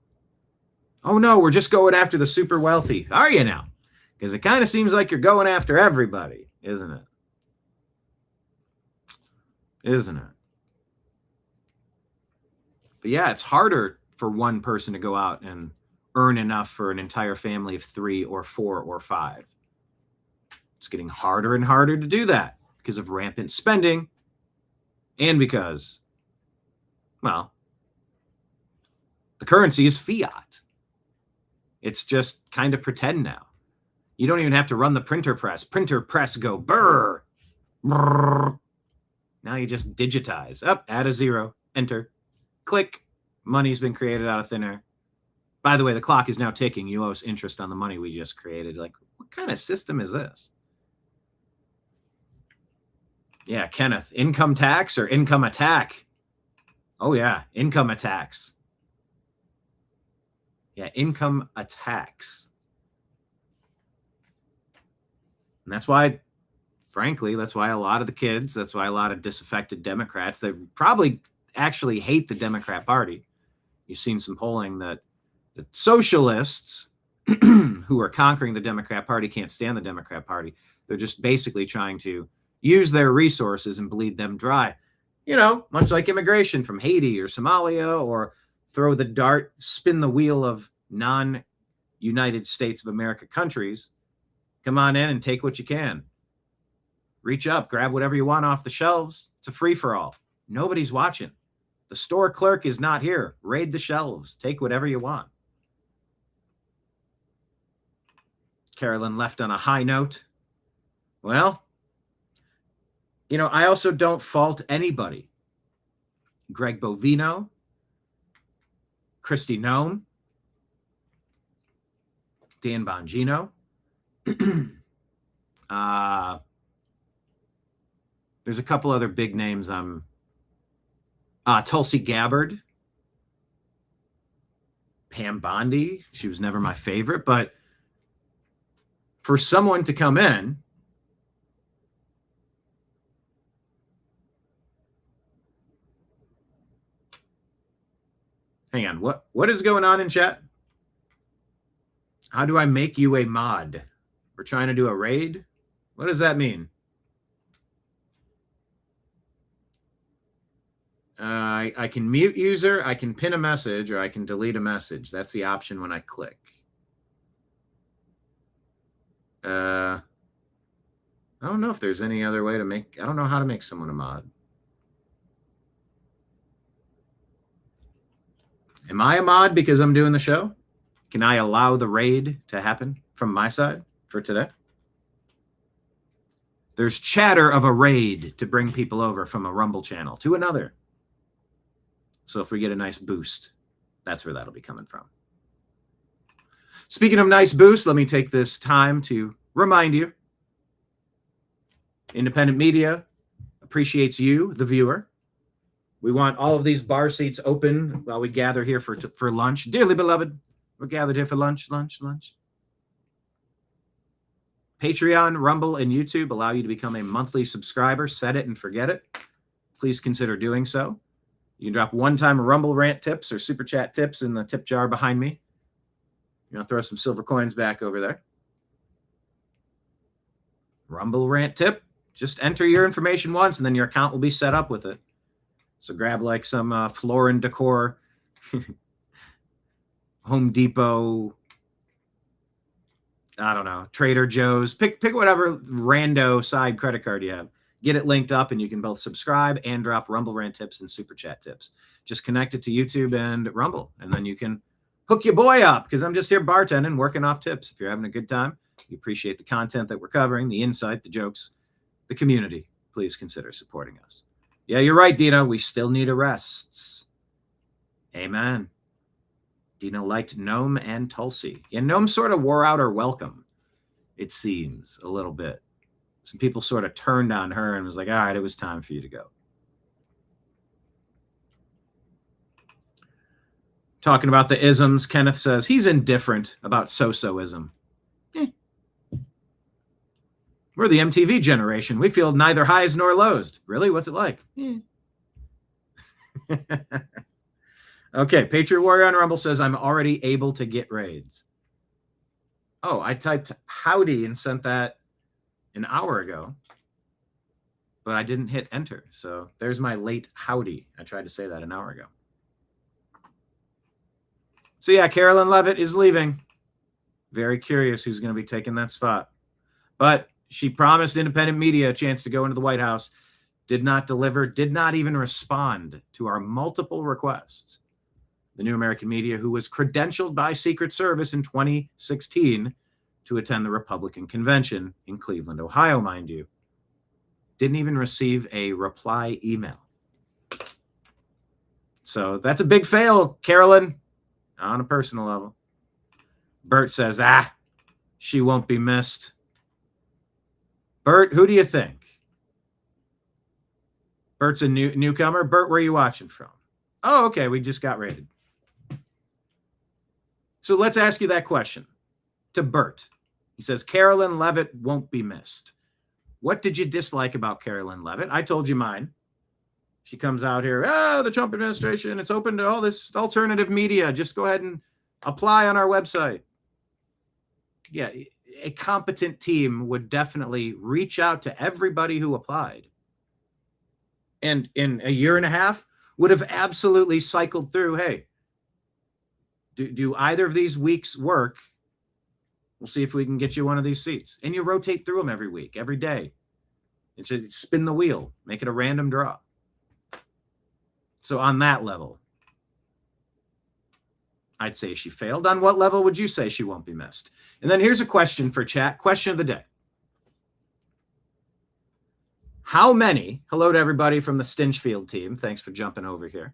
Oh no, we're just going after the super wealthy. Are you now? Because it kind of seems like you're going after everybody, isn't it? Isn't it? But yeah, it's harder for one person to go out and earn enough for an entire family of 3 or 4 or 5. It's getting harder and harder to do that because of rampant spending and because, well, the currency is fiat. It's just kind of pretend now. You don't even have to run the printer press. Printer press go brr. Brr. Now you just digitize. Up, add a 0, enter, click. Money's been created out of thin air. By the way, the clock is now ticking. You owe us interest on the money we just created. Like, what kind of system is this? Yeah, Kenneth, income tax or income attack? Oh, yeah, income attacks. Yeah, income attacks. And that's why, frankly, that's why a lot of the kids, that's why a lot of disaffected Democrats, they probably actually hate the Democrat Party. You've seen some polling that the socialists who are conquering the Democrat Party can't stand the Democrat Party. They're just basically trying to use their resources and bleed them dry. You know, much like immigration from Haiti or Somalia, or throw the dart, spin the wheel of non-United States of America countries. Come on in and take what you can. Reach up, grab whatever you want off the shelves. It's a free-for-all. Nobody's watching. The store clerk is not here. Raid the shelves. Take whatever you want. Carolyn left on a high note. Well, you know, I also don't fault anybody. Greg Bovino, Kristi Noem, Dan Bongino. There's a couple other big names. Tulsi Gabbard, Pam Bondi. She was never my favorite, but for someone to come in hang on, what is going on in chat? How do I make you a mod? We're trying to do a raid? What does that mean? I can mute user, I can pin a message, or I can delete a message. That's the option when I click. I don't know if there's any other way to make, I don't know how to make someone a mod. Am I a mod because I'm doing the show? Can I allow the raid to happen from my side for today? There's chatter of a raid to bring people over from a Rumble channel to another. So if we get a nice boost, that's where that'll be coming from. Speaking of nice boost, let me take this time to remind you, independent media appreciates you, the viewer. We want all of these bar seats open while we gather here for lunch. Dearly beloved, we're gathered here for lunch. Patreon, Rumble, and YouTube allow you to become a monthly subscriber. Set it and forget it. Please consider doing so. You can drop one-time Rumble rant tips or super chat tips in the tip jar behind me. You know, throw some silver coins back over there. Rumble rant tip. Just enter your information once, and then your account will be set up with it. So grab like some Florin Decor, Home Depot, I don't know, Trader Joe's. Pick whatever rando side credit card you have. Get it linked up, and you can both subscribe and drop Rumble rant tips and super chat tips. Just connect it to YouTube and Rumble, and then you can hook your boy up, because I'm just here bartending, working off tips. If you're having a good time, you appreciate the content that we're covering, the insight, the jokes, the community, please consider supporting us. Yeah, you're right, Dina. We still need arrests. Amen. Dina liked Noem and Tulsi. Yeah, Noem sort of wore out her welcome, it seems, a little bit. Some people sort of turned on her and was like, all right, it was time for you to go. Talking about the isms, Kenneth says he's indifferent about so-so-ism. We're the MTV generation. We feel neither highs nor lows. Really? What's it like? Okay, Patriot Warrior on Rumble says, I'm already able to get raids. Oh, I typed howdy and sent that an hour ago, but I didn't hit enter. So there's my late howdy. I tried to say that an hour ago. So yeah, Karoline Leavitt is leaving. Very curious who's going to be taking that spot. But she promised independent media a chance to go into the White House, did not deliver, did not even respond to our multiple requests. the New American Media, who was credentialed by Secret Service in 2016 to attend the Republican convention in Cleveland, Ohio, mind you. Didn't even receive a reply email. So that's a big fail, Carolyn, on a personal level. Bert says, she won't be missed. Bert, who do you think? Bert's a newcomer. Bert, where are you watching from? Oh, okay, we just got rated. So let's ask you that question to Bert. He says, Karoline Leavitt won't be missed. What did you dislike about Karoline Leavitt? I told you mine. She comes out here, the Trump administration, it's open to all this alternative media. Just go ahead and apply on our website. Yeah, a competent team would definitely reach out to everybody who applied. And in a year and a half, would have absolutely cycled through, hey, do either of these weeks work? We'll see if we can get you one of these seats. And you rotate through them every week, every day. It's a spin the wheel, make it a random draw. So on that level, I'd say she failed. On what level would you say she won't be missed? And then here's a question for chat. Question of the day. How many, hello to everybody from the Stinchfield team. Thanks for jumping over here.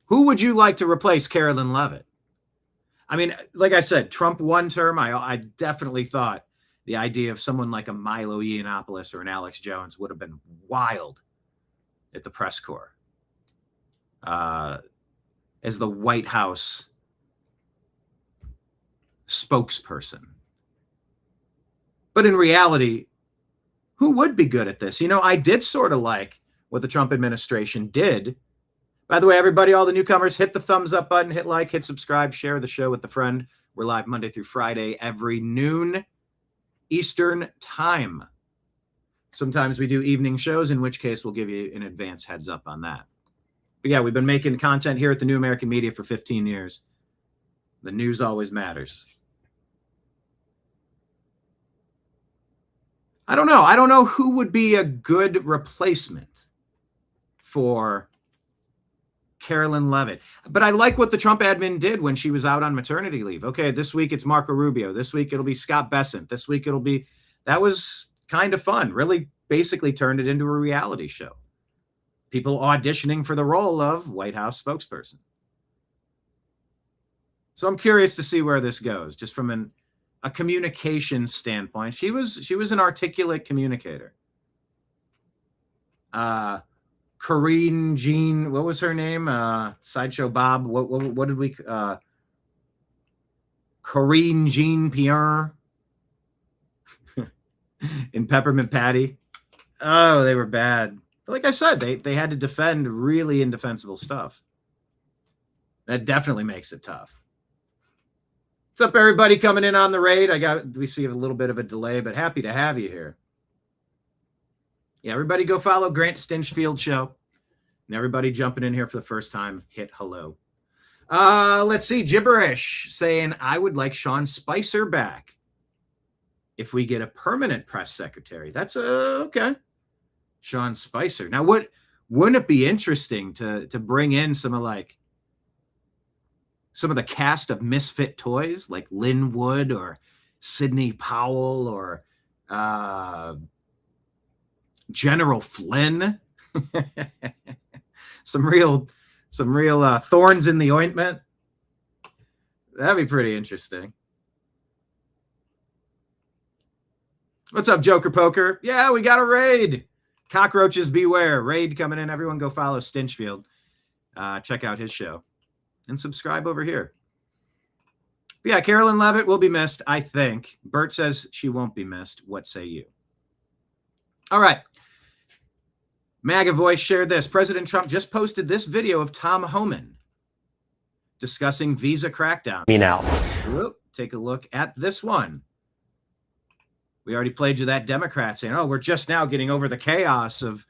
Who would you like to replace Karoline Leavitt? I mean, like I said, Trump one term, I definitely thought the idea of someone like a Milo Yiannopoulos or an Alex Jones would have been wild at the press corps as the White House spokesperson. But in reality, who would be good at this? You know, I did sort of like what the Trump administration did. By the way, everybody, all the newcomers, hit the thumbs up button, hit like, hit subscribe, share the show with a friend. We're live Monday through Friday, every noon Eastern time. Sometimes we do evening shows, in which case we'll give you an advance heads up on that. But yeah, we've been making content here at the New American Media for 15 years. The news always matters. I don't know. I don't know who would be a good replacement for Karoline Leavitt. But I like what the Trump admin did when she was out on maternity leave. Okay, this week it's Marco Rubio. This week it'll be Scott Bessent. This week it'll be... That was kind of fun. Really basically turned it into a reality show. People auditioning for the role of White House spokesperson. So I'm curious to see where this goes, just from a communication standpoint. She was an articulate communicator. Corinne Jean, what was her name? Sideshow Bob. What did we? Corinne Jean Pierre in Peppermint Patty. Oh, they were bad. But like I said, they had to defend really indefensible stuff. That definitely makes it tough. What's up, everybody coming in on the raid? We see a little bit of a delay, but happy to have you here. Yeah, everybody go follow Grant Stinchfield Show. And everybody jumping in here for the first time, hit hello. Let's see, Gibberish saying, I would like Sean Spicer back if we get a permanent press secretary. That's okay. Sean Spicer. Now, wouldn't it be interesting to bring in some of the cast of Misfit Toys, like Lynn Wood or Sidney Powell or General Flynn? some real thorns in the ointment. That'd be pretty interesting. What's up, Joker Poker? Yeah, we got a raid. Cockroaches beware. Raid coming in. Everyone go follow Stinchfield. Check out his show. And subscribe over here. But yeah, Karoline Leavitt will be missed, I think. Bert says she won't be missed. What say you? All right. MAGA Voice shared this. President Trump just posted this video of Tom Homan discussing visa crackdown. Me now. Take a look at this one. We already played you that Democrat saying, oh, we're just now getting over the chaos of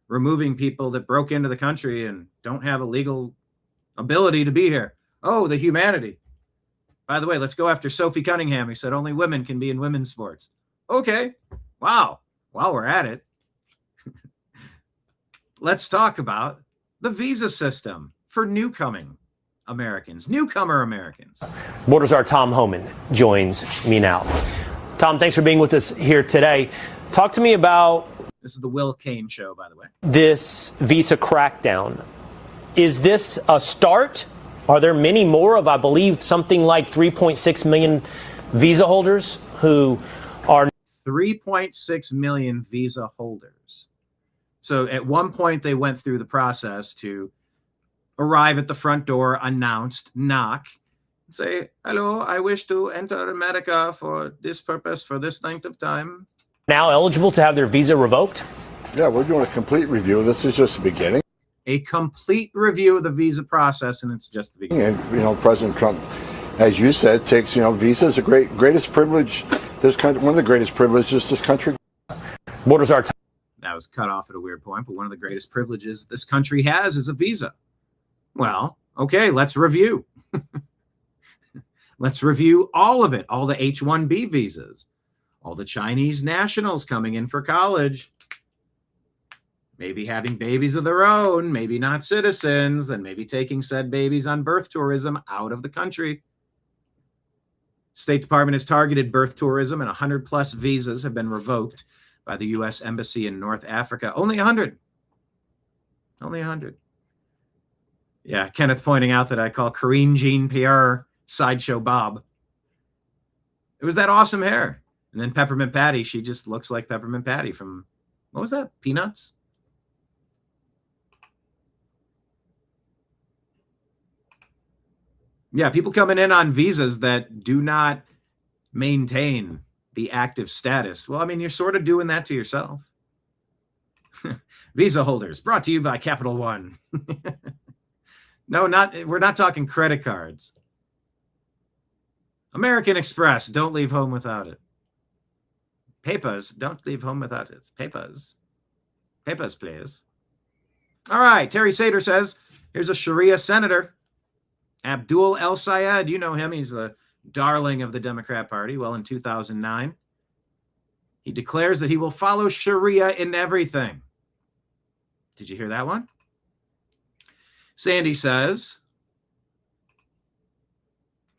removing people that broke into the country and don't have a legal ability to be here. Oh, the humanity. By the way, let's go after Sophie Cunningham, who said only women can be in women's sports. Okay. Wow. While we're at it, let's talk about the visa system for newcomer Americans. Border Czar Tom Homan joins me now. Tom, thanks for being with us here today. Talk to me about... This is the Will Kane show, by the way. This visa crackdown. Is this a start? Are there many more of, I believe, something like 3.6 million visa holders who are... 3.6 million visa holders. So at one point, they went through the process to arrive at the front door, announced, knock, say, hello, I wish to enter America for this purpose, for this length of time. Now eligible to have their visa revoked? Yeah, we're doing a complete review. This is just the beginning. A complete review of the visa process, and it's just the beginning. And, President Trump, as you said, takes, visa is the greatest privilege this country, one of the greatest privileges this country. Borders are... That was cut off at a weird point, but one of the greatest privileges this country has is a visa. Well, okay, let's review. Let's review all of it, all the H-1B visas, all the Chinese nationals coming in for college, maybe having babies of their own, maybe not citizens, and maybe taking said babies on birth tourism out of the country. State Department has targeted birth tourism, and 100-plus visas have been revoked by the U.S. Embassy in North Africa. Only 100. Only 100. Yeah, Kenneth pointing out that I call Karine Jean-Pierre Sideshow Bob. It was that awesome hair. And then Peppermint Patty, she just looks like Peppermint Patty from, what was that? Peanuts? Yeah, people coming in on visas that do not maintain the active status. Well, I mean, you're sort of doing that to yourself. Visa holders, brought to you by Capital One. No, we're not talking credit cards. American Express, don't leave home without it. Papers, don't leave home without it. Papers. Papers, please. All right, Terry Sater says, here's a Sharia senator. Abdul El Sayed, you know him. He's the darling of the Democrat Party. Well, in 2009, he declares that he will follow Sharia in everything. Did you hear that one? Sandy says,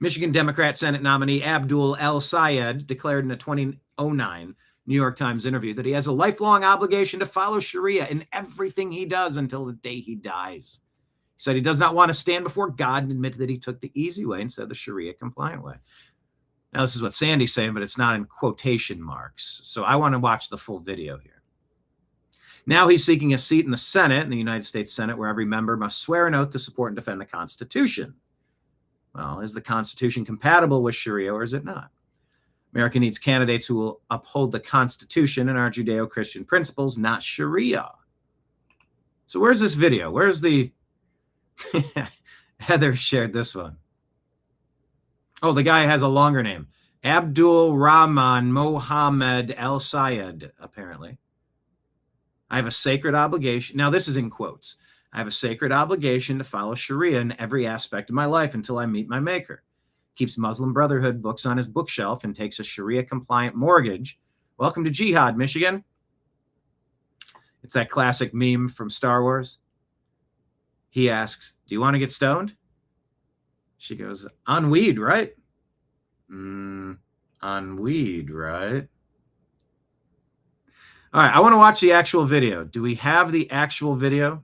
Michigan Democrat Senate nominee Abdul El Sayed declared in a 2009 New York Times interview that he has a lifelong obligation to follow Sharia in everything he does until the day he dies. He said he does not want to stand before God and admit that he took the easy way instead of the Sharia compliant way. Now, this is what Sandy's saying, but it's not in quotation marks. So I want to watch the full video here. Now he's seeking a seat in the Senate, in the United States Senate, where every member must swear an oath to support and defend the Constitution. Well, is the Constitution compatible with Sharia or is it not? America needs candidates who will uphold the Constitution and our Judeo-Christian principles, not Sharia. So where's this video? Where's the... Heather shared this one. Oh, the guy has a longer name. Abdul Rahman Mohammed El Sayed, apparently. I have a sacred obligation. Now, this is in quotes. I have a sacred obligation to follow Sharia in every aspect of my life until I meet my maker. Keeps Muslim Brotherhood books on his bookshelf and takes a Sharia-compliant mortgage. Welcome to Jihad, Michigan. It's that classic meme from Star Wars. He asks, do you want to get stoned? She goes, on weed, right? On weed, right? All right, I want to watch the actual video. Do we have the actual video?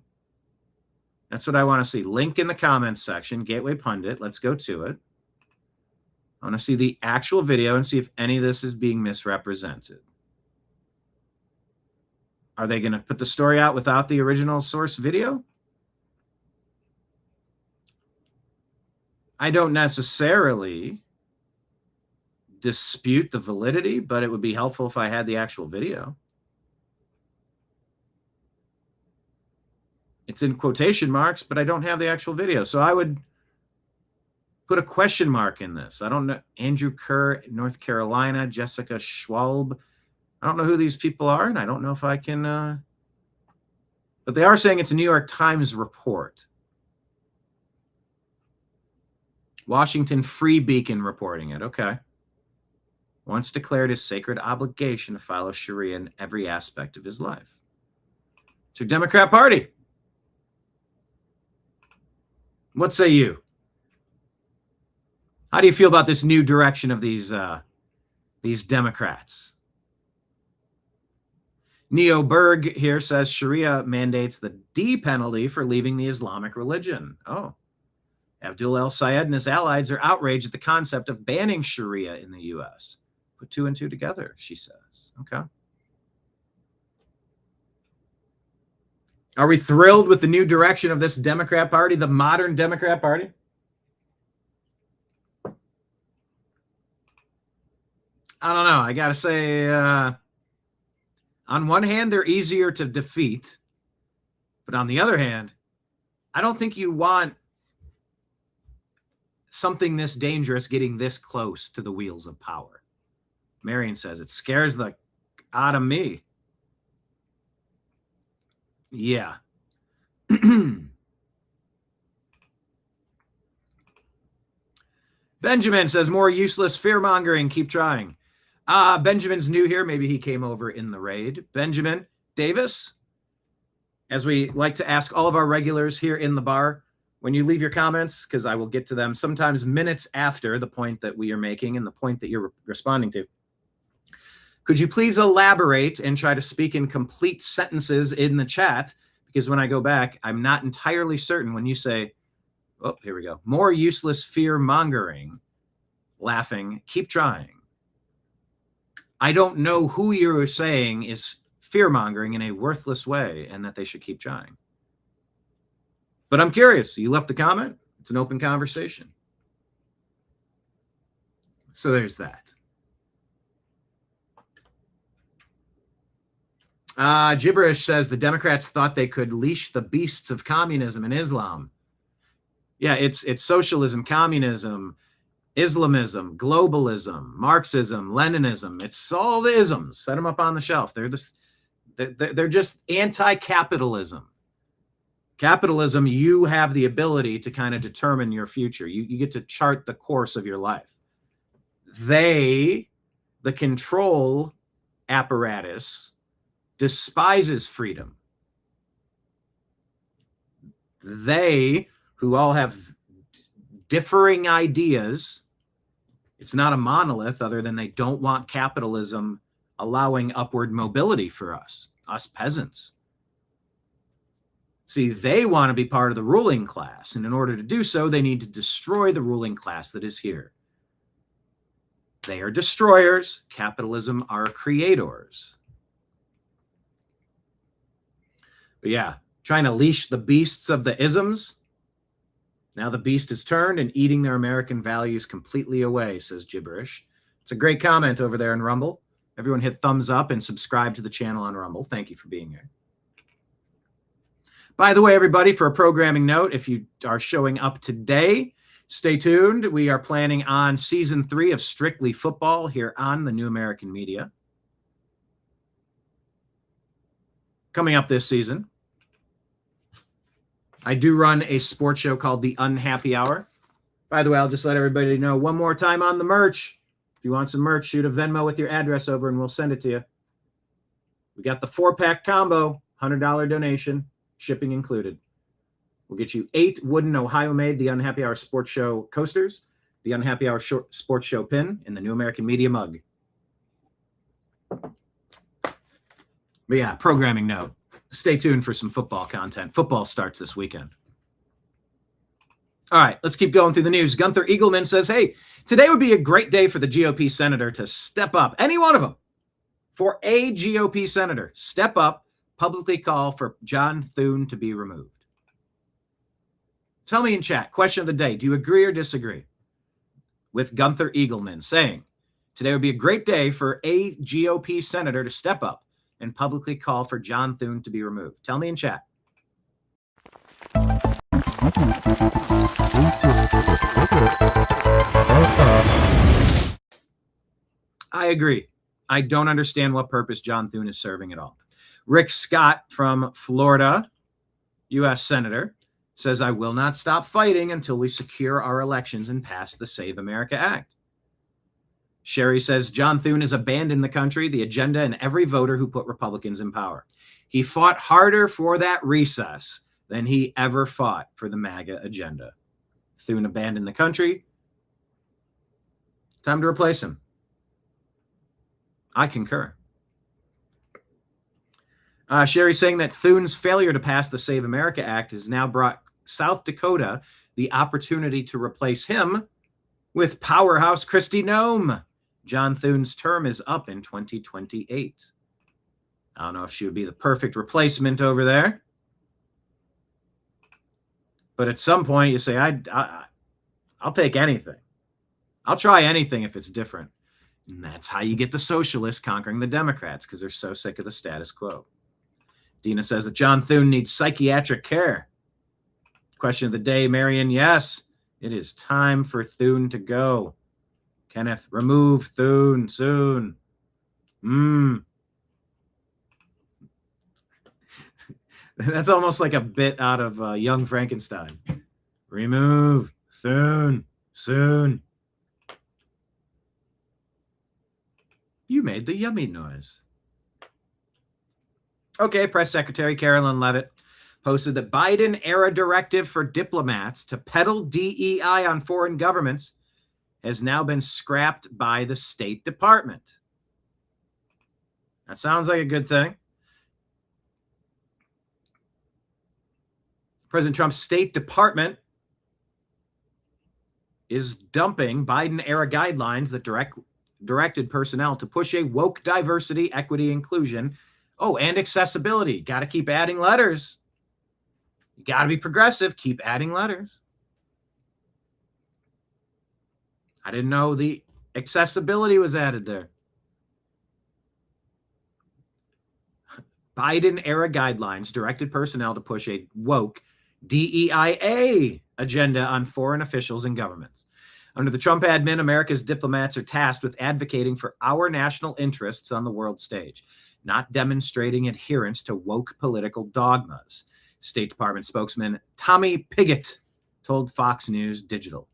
That's what I want to see. Link in the comments section, Gateway Pundit. Let's go to it. I want to see the actual video and see if any of this is being misrepresented. Are they going to put the story out without the original source video? I don't necessarily dispute the validity, but it would be helpful if I had the actual video. It's in quotation marks, but I don't have the actual video. So I would put a question mark in this. I don't know. Andrew Kerr, North Carolina, Jessica Schwalb. I don't know who these people are, and I don't know if I can. But they are saying it's a New York Times report. Washington Free Beacon reporting it. Okay. Once declared his sacred obligation to follow Sharia in every aspect of his life. It's your Democrat Party. What say you? How do you feel about this new direction of these Democrats? Neo Berg here says Sharia mandates the D penalty for leaving the Islamic religion. Oh. Abdul El-Sayed and his allies are outraged at the concept of banning Sharia in the U.S. Put two and two together, she says. Okay. Are we thrilled with the new direction of this Democrat Party, the modern Democrat Party? I don't know. I got to say, on one hand, they're easier to defeat. But on the other hand, I don't think you want something this dangerous getting this close to the wheels of power. Marion says, it scares the out of me. Yeah. Benjamin says, more useless fear-mongering. Keep trying. Benjamin's new here. Maybe he came over in the raid. Benjamin Davis, as we like to ask all of our regulars here in the bar, when you leave your comments, because I will get to them sometimes minutes after the point that we are making and the point that you're responding to, could you please elaborate and try to speak in complete sentences in the chat? Because when I go back, I'm not entirely certain when you say, oh, here we go, more useless fear-mongering, laughing, keep trying. I don't know who you're saying is fear-mongering in a worthless way and that they should keep trying. But I'm curious. You left the comment. It's an open conversation. So there's that. Gibberish says the Democrats thought they could leash the beasts of communism and Islam. Yeah, it's socialism, communism, Islamism, globalism, Marxism, Leninism. It's all the isms. Set them up on the shelf. They're just anti-capitalism. Capitalism, you have the ability to kind of determine your future. You get to chart the course of your life. The control apparatus, despises freedom. They, who all have differing ideas, it's not a monolith other than they don't want capitalism allowing upward mobility for us peasants. See, they want to be part of the ruling class, and in order to do so, they need to destroy the ruling class that is here. They are destroyers. Capitalism are creators. But yeah, trying to leash the beasts of the isms. Now the beast is turned and eating their American values completely away, says Gibberish. It's a great comment over there in Rumble. Everyone hit thumbs up and subscribe to the channel on Rumble. Thank you for being here. By the way, everybody, for a programming note, if you are showing up today, stay tuned. We are planning on season 3 of Strictly Football here on the New American Media. Coming up this season. I do run a sports show called The Unhappy Hour. By the way, I'll just let everybody know one more time on the merch. If you want some merch, shoot a Venmo with your address over and we'll send it to you. We got the 4-pack combo, $100 donation, shipping included. We'll get you 8 wooden Ohio-made The Unhappy Hour Sports Show coasters, The Unhappy Hour Sports Show pin, and the New American Media mug. But yeah, programming note. Stay tuned for some football content. Football starts this weekend. All right, let's keep going through the news. Gunther Eagleman says, hey, today would be a great day for the GOP senator to step up, any one of them, for a GOP senator, step up, publicly call for John Thune to be removed. Tell me in chat, question of the day, do you agree or disagree with Gunther Eagleman saying, today would be a great day for a GOP senator to step up and publicly call for John Thune to be removed? Tell me in chat. I agree. I don't understand what purpose John Thune is serving at all. Rick Scott from Florida, U.S. Senator, says, I will not stop fighting until we secure our elections and pass the Save America Act. Sherry says, John Thune has abandoned the country, the agenda, and every voter who put Republicans in power. He fought harder for that recess than he ever fought for the MAGA agenda. Thune abandoned the country. Time to replace him. I concur. Sherry's saying that Thune's failure to pass the Save America Act has now brought South Dakota the opportunity to replace him with powerhouse Kristi Noem. John Thune's term is up in 2028. I don't know if she would be the perfect replacement over there. But at some point you say, I'll take anything. I'll try anything if it's different. And that's how you get the socialists conquering the Democrats, because they're so sick of the status quo. Dina says that John Thune needs psychiatric care. Question of the day, Marion. Yes, it is time for Thune to go. Kenneth, remove Thune soon. That's almost like a bit out of Young Frankenstein. Remove Thune soon. You made the yummy noise. Okay, Press Secretary Karoline Leavitt posted that Biden-era directive for diplomats to peddle DEI on foreign governments has now been scrapped by the State Department. That sounds like a good thing. President Trump's State Department is dumping Biden-era guidelines that directed personnel to push a woke diversity, equity, inclusion, and accessibility. Got to keep adding letters. You got to be progressive. Keep adding letters. I didn't know the accessibility was added there. Biden-era guidelines directed personnel to push a woke DEIA agenda on foreign officials and governments. Under the Trump admin, America's diplomats are tasked with advocating for our national interests on the world stage, not demonstrating adherence to woke political dogmas. State Department spokesman Tommy Pigott told Fox News Digital.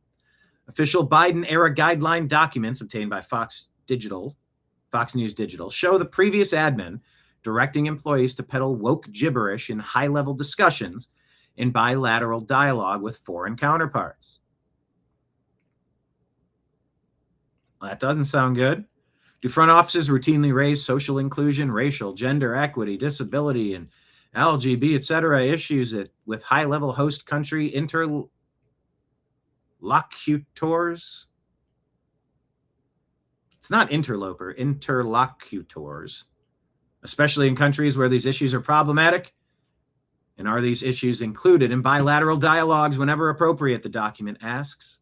Official Biden-era guideline documents obtained by Fox News Digital, show the previous admin directing employees to peddle woke gibberish in high-level discussions in bilateral dialogue with foreign counterparts. Well, that doesn't sound good. Do front offices routinely raise social inclusion, racial, gender equity, disability, and LGBT, etc. issues with high-level host country interlocutors? It's not interloper, interlocutors, especially in countries where these issues are problematic? And are these issues included in bilateral dialogues whenever appropriate, the document asks.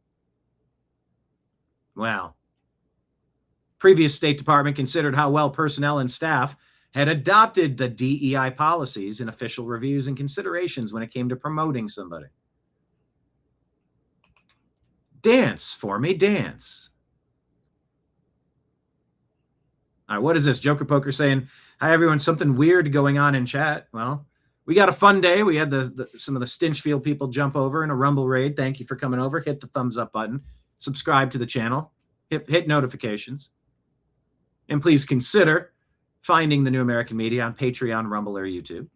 Well, previous State Department considered how well personnel and staff had adopted the DEI policies in official reviews and considerations when it came to promoting somebody. Dance for me, dance. All right, what is this? Joker Poker saying, hi, everyone, something weird going on in chat. Well, we got a fun day. We had some of the Stinchfield people jump over in a Rumble raid. Thank you for coming over. Hit the thumbs up button. Subscribe to the channel. Hit notifications. And please consider finding the New American Media on Patreon, Rumble, or YouTube.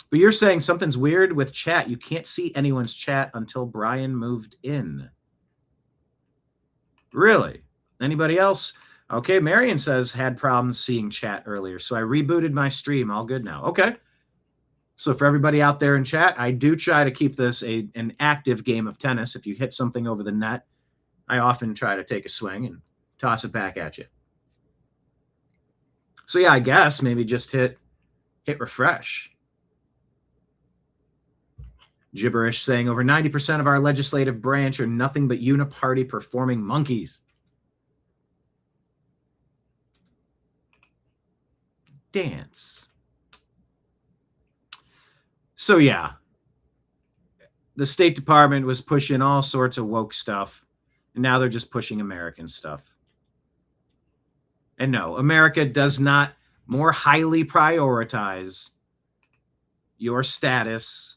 But you're saying something's weird with chat. You can't see anyone's chat until Brian moved in. Really? Anybody else? Okay, Marion says had problems seeing chat earlier, so I rebooted my stream. All good now. Okay. So for everybody out there in chat, I do try to keep this an active game of tennis. If you hit something over the net, I often try to take a swing and toss it back at you. So yeah, I guess maybe just hit refresh. Gibberish saying over 90% of our legislative branch are nothing but uniparty performing monkeys. Dance. So yeah, the State Department was pushing all sorts of woke stuff, and now they're just pushing American stuff. And no, America does not more highly prioritize your status,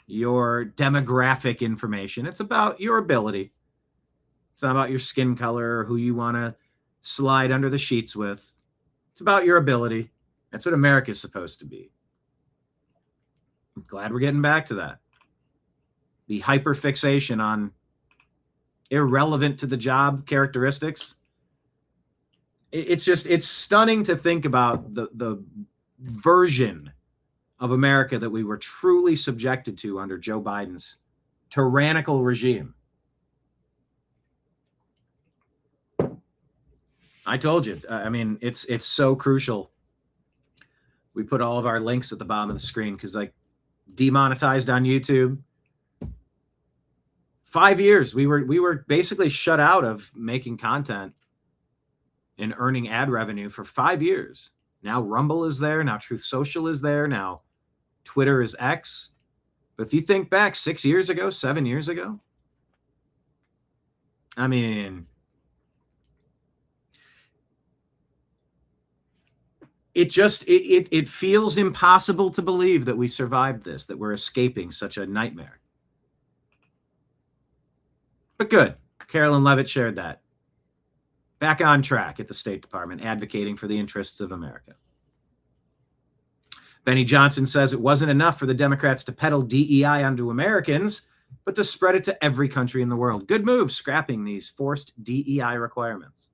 your demographic information. It's about your ability. It's not about your skin color or who you want to slide under the sheets with. It's about your ability. That's what America is supposed to be. I'm glad we're getting back to that. the hyperfixation on irrelevant to the job characteristics. It's stunning to think about the version of America that we were truly subjected to under Joe Biden's tyrannical regime. I told you. I mean, it's so crucial. We put all of our links at the bottom of the screen because, like, demonetized on YouTube. 5 years we were basically shut out of making content and earning ad revenue for 5 years. Now Rumble is there. Now Truth Social is there. Now Twitter is X. But if you think back 6 years ago, 7 years ago, I mean, it feels impossible to believe that we survived this, that we're escaping such a nightmare. But good. Karoline Leavitt shared that. Back on track at the State Department, advocating for the interests of America. Benny Johnson says it wasn't enough for the Democrats to peddle DEI onto Americans, but to spread it to every country in the world. Good move, scrapping these forced DEI requirements.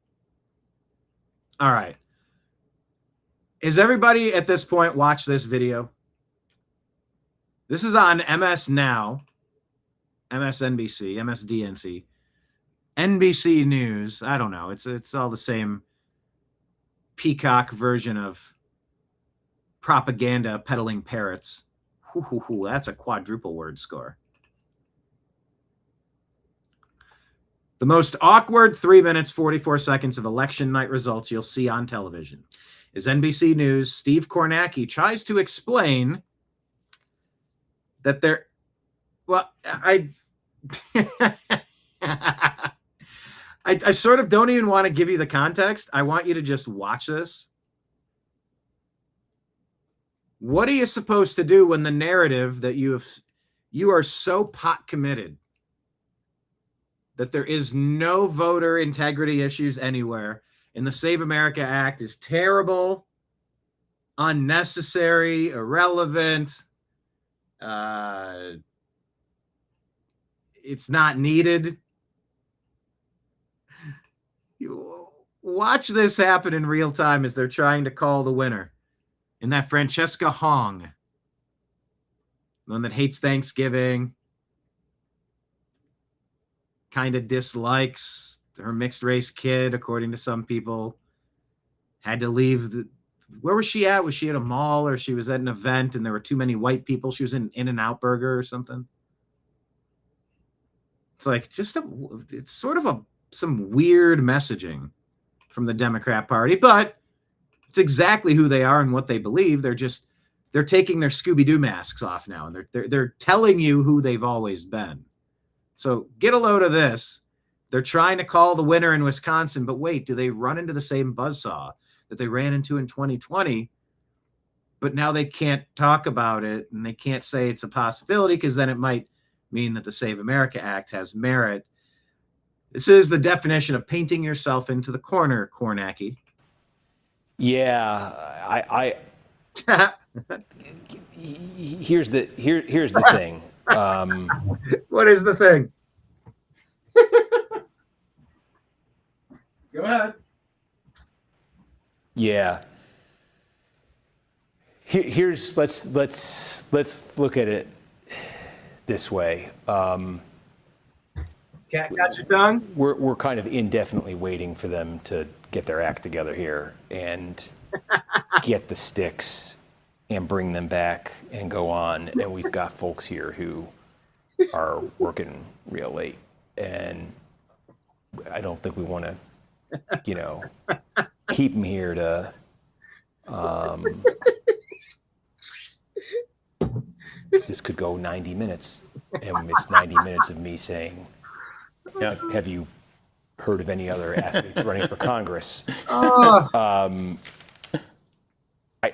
All right. Has everybody at this point watched this video? This is on MS Now, MSNBC, MSDNC, NBC News. I don't know. It's all the same peacock version of propaganda peddling parrots. That's a quadruple word score. The most awkward 3 minutes, 44 seconds of election night results you'll see on television is NBC News. Steve Kornacki tries to explain that there, well, I sort of don't even want to give you the context. I want you to just watch this. What are you supposed to do when the narrative that you are so pot committed that there is no voter integrity issues anywhere, and the Save America Act is terrible, unnecessary, irrelevant, it's not needed. You watch this happen in real time as they're trying to call the winner. And that Francesca Hong, the one that hates Thanksgiving, kind of dislikes her mixed race kid, according to some people, had to leave. Where was she at? Was she at a mall, or she was at an event and there were too many white people? She was in In-N-Out Burger or something. It's like it's sort of some weird messaging from the Democrat Party, but it's exactly who they are and what they believe. They're taking their Scooby-Doo masks off now, and they're telling you who they've always been. So get a load of this. They're trying to call the winner in Wisconsin, but wait, do they run into the same buzzsaw that they ran into in 2020? But now they can't talk about it, and they can't say it's a possibility because then it might mean that the Save America Act has merit. This is the definition of painting yourself into the corner, Kornacki. Yeah, I here's the thing. What is the thing? Go ahead. Yeah. Here's let's look at it this way. Cat got your tongue? We're kind of indefinitely waiting for them to get their act together here and get the sticks and bring them back and go on. And we've got folks here who are working real late, and I don't think we want to, keep them here to. This could go 90 minutes, and it's 90 minutes of me saying, have you heard of any other athletes running for Congress?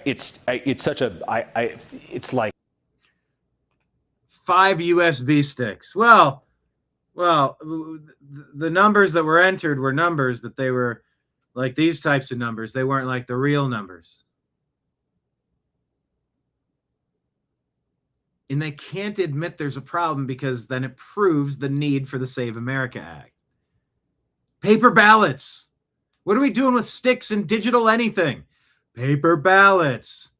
It's like 5 USB sticks. Well, the numbers that were entered were numbers, but they were like these types of numbers. They weren't like the real numbers. And they can't admit there's a problem because then it proves the need for the Save America Act. Paper ballots. What are we doing with sticks and digital anything? Paper ballots.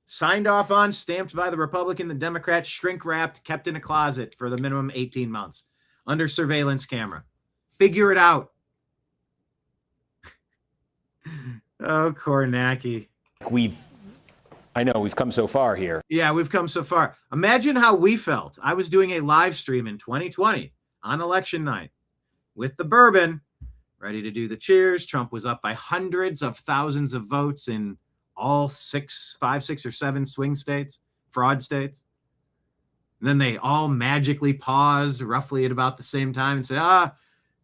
Signed off on, stamped by the Republican, the Democrat, shrink-wrapped, kept in a closet for the minimum 18 months under surveillance camera. Figure it out. Oh, Kornacki. I know we've come so far here. Yeah, we've come so far. Imagine how we felt. I was doing a live stream in 2020 on election night with the bourbon, ready to do the cheers. Trump was up by hundreds of thousands of votes in all 5, 6, or 7 swing states, fraud states. And then they all magically paused roughly at about the same time and said,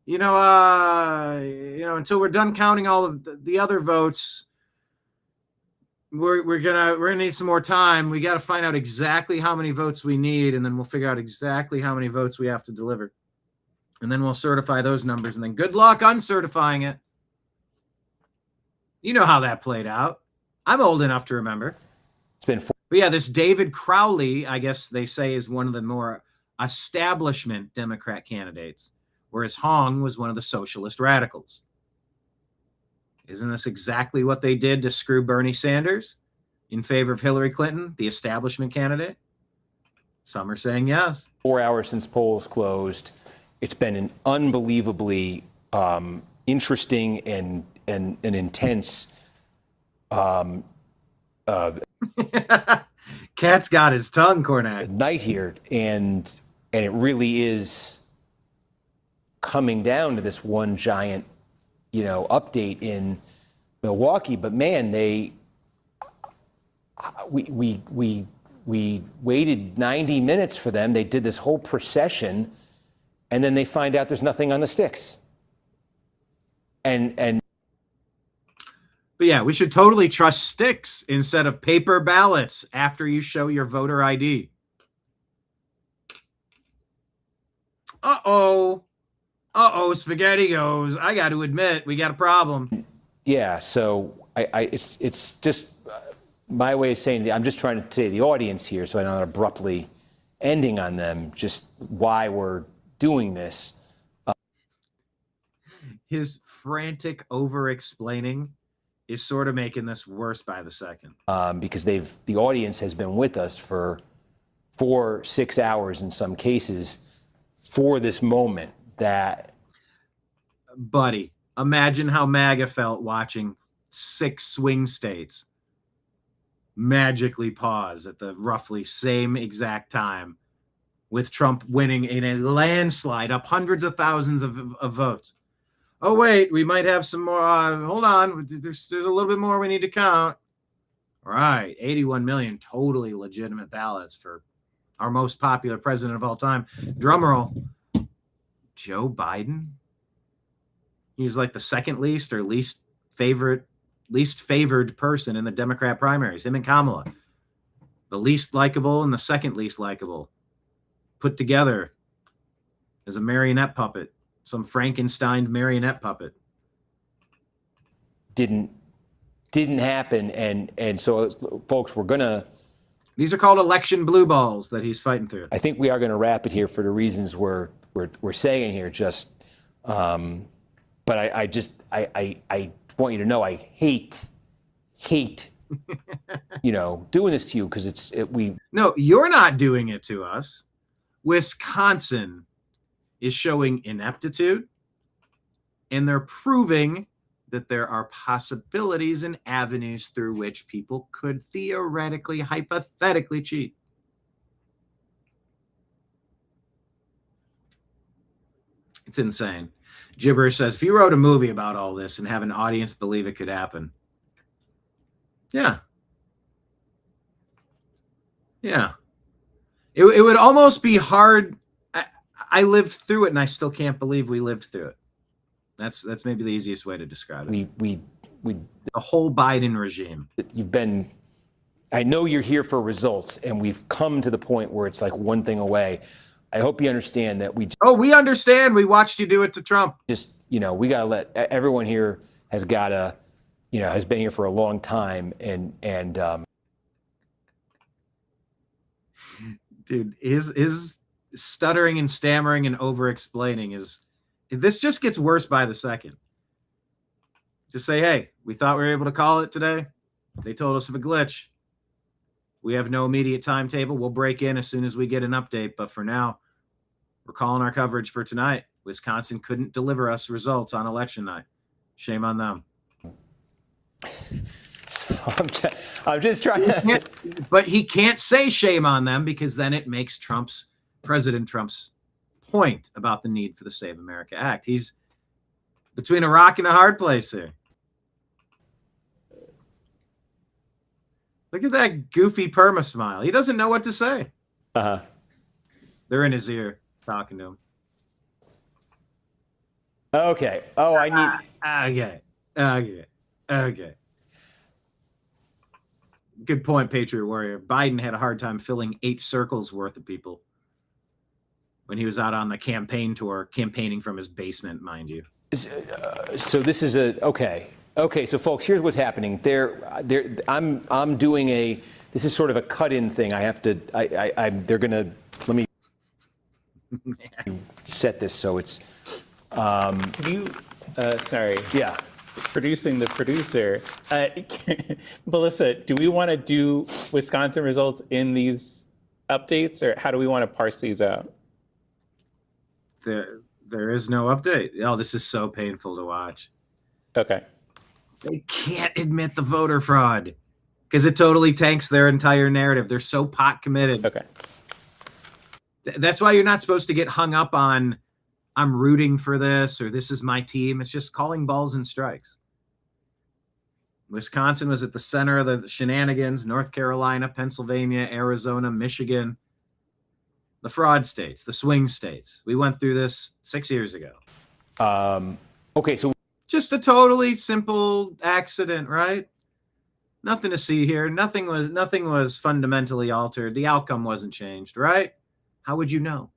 until we're done counting all of the other votes, we're gonna need some more time. We got to find out exactly how many votes we need, and then we'll figure out exactly how many votes we have to deliver. And then we'll certify those numbers, and then good luck uncertifying it. You know how that played out. I'm old enough to remember. It's been But yeah, this David Crowley, I guess they say, is one of the more establishment Democrat candidates, whereas Hong was one of the socialist radicals. Isn't this exactly what they did to screw Bernie Sanders in favor of Hillary Clinton, the establishment candidate? Some are saying yes. 4 hours since polls closed. It's been an unbelievably interesting and intense. Cat's got his tongue, Cornack. Night here, and it really is coming down to this one giant, update in Milwaukee. But man, we waited 90 minutes for them. They did this whole procession, and then they find out there's nothing on the sticks. But yeah, we should totally trust sticks instead of paper ballots after you show your voter ID. Uh-oh, spaghetti goes. I got to admit, we got a problem. Yeah, so it's just my way of saying I'm just trying to say to the audience here, so I'm not abruptly ending on them, just why we're doing this. His frantic over-explaining is sort of making this worse by the second. Because the audience has been with us for 4-6 hours in some cases for this moment that. Buddy, imagine how MAGA felt watching 6 swing states magically pause at the roughly same exact time, with Trump winning in a landslide up hundreds of thousands of votes. Oh, wait, we might have some more. Hold on. There's a little bit more we need to count. All right. 81 million totally legitimate ballots for our most popular president of all time. Drum roll. Joe Biden. He's like the second least or least favored person in the Democrat primaries. Him and Kamala. The least likable and the second least likable. Put together as a marionette puppet. Some Frankenstein marionette puppet. Didn't happen, and so folks, these are called election blue balls that he's fighting through. I think we are gonna wrap it here for the reasons we're saying here. Just, but I want you to know I hate, doing this to you because No, you're not doing it to us. Wisconsin is showing ineptitude, and they're proving that there are possibilities and avenues through which people could theoretically, hypothetically cheat. It's insane. Gibberish says, if you wrote a movie about all this and have an audience believe it could happen. Yeah. Yeah. It would almost be hard. I lived through it, and I still can't believe we lived through it. That's maybe the easiest way to describe it. We the whole Biden regime. I know you're here for results, and we've come to the point where it's like one thing away. I hope you understand that we understand. We watched you do it to Trump. Just, we got to let everyone here has been here for a long time, and Dude, his stuttering and stammering and over-explaining this just gets worse by the second. Just say, hey, we thought we were able to call it today. They told us of a glitch. We have no immediate timetable. We'll break in as soon as we get an update. But for now, we're calling our coverage for tonight. Wisconsin couldn't deliver us results on election night. Shame on them. I'm just trying to. But he can't say shame on them because then it makes President Trump's point about the need for the Save America Act. He's between a rock and a hard place here. Look at that goofy perma smile. He doesn't know what to say. They're in his ear talking to him. Okay. Oh, I need. Okay. Good point, Patriot Warrior. Biden had a hard time filling 8 circles worth of people when he was out on the campaign tour, campaigning from his basement, mind you. So this is okay. So folks, here's what's happening. I'm doing this is sort of a cut-in thing. I have to. They're gonna let me set this so it's. Can you? Sorry. Yeah. Producing the producer. Melissa, do we want to do Wisconsin results in these updates, or how do we want to parse these out? There is no update. Oh, this is so painful to watch. Okay. They can't admit the voter fraud because it totally tanks their entire narrative. They're so pot committed. Okay. That's why you're not supposed to get hung up on I'm rooting for this or this is my team. It's just calling balls and strikes. Wisconsin was at the center of the shenanigans. North Carolina, Pennsylvania, Arizona, Michigan, the fraud states, the swing states. We went through this 6 years ago. Okay, so just a totally simple accident, right? Nothing to see here. Nothing was fundamentally altered. The outcome wasn't changed, right? How would you know?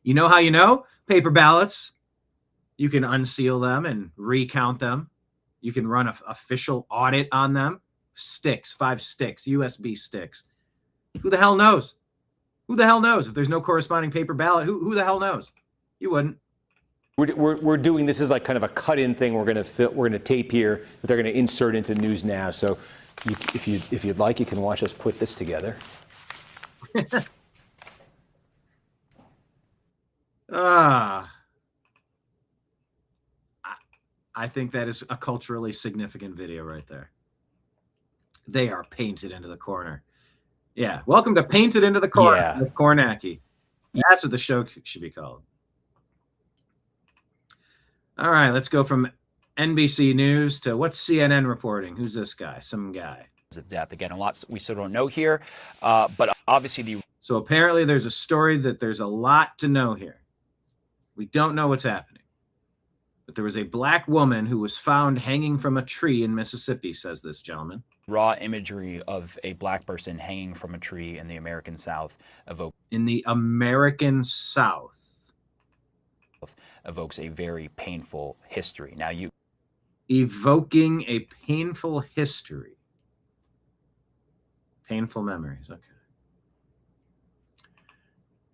You know how you know? Paper ballots. You can unseal them and recount them. You can run an official audit on them. Sticks, 5 sticks, USB sticks. Who the hell knows? Who the hell knows? If there's no corresponding paper ballot, who the hell knows? You wouldn't. We're doing this is like kind of a cut-in thing. We're gonna tape here that they're gonna insert into news now. So if you'd like, you can watch us put this together. I think that is a culturally significant video right there. They are painted into the corner. Yeah, welcome to Painted into the Corner with Kornacki. That's what the show should be called. All right, let's go from NBC News to what's CNN reporting? Who's this guy? Some guy. Of death again, a lot we still don't know here, but obviously So apparently there's a story that there's a lot to know here. We don't know what's happening, but there was a black woman who was found hanging from a tree in Mississippi, says this gentleman. raw imagery of a black person hanging from a tree in the American South evokes a very painful history. Now evoking a painful history. Painful memories. Okay.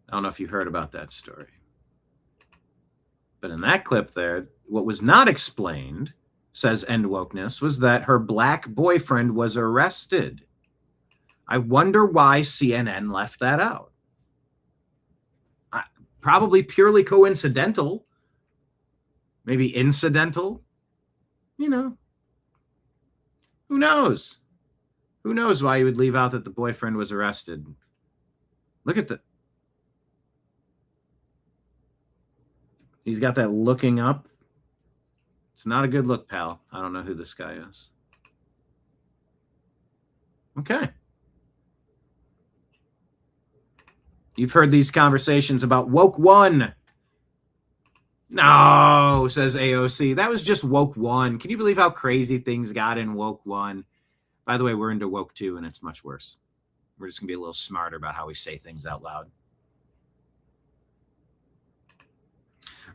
I don't know if you heard about that story. But in that clip there, what was not explained, says End Wokeness, was that her black boyfriend was arrested. I wonder why CNN left that out. Probably purely coincidental. Maybe incidental. You know. Who knows? Who knows why you would leave out that the boyfriend was arrested? Look at he's got that looking up. It's not a good look, pal. I don't know who this guy is. Okay. You've heard these conversations about woke one. No, says AOC. That was just woke one. Can you believe how crazy things got in woke one? By the way, we're into woke two, and it's much worse. We're just going to be a little smarter about how we say things out loud.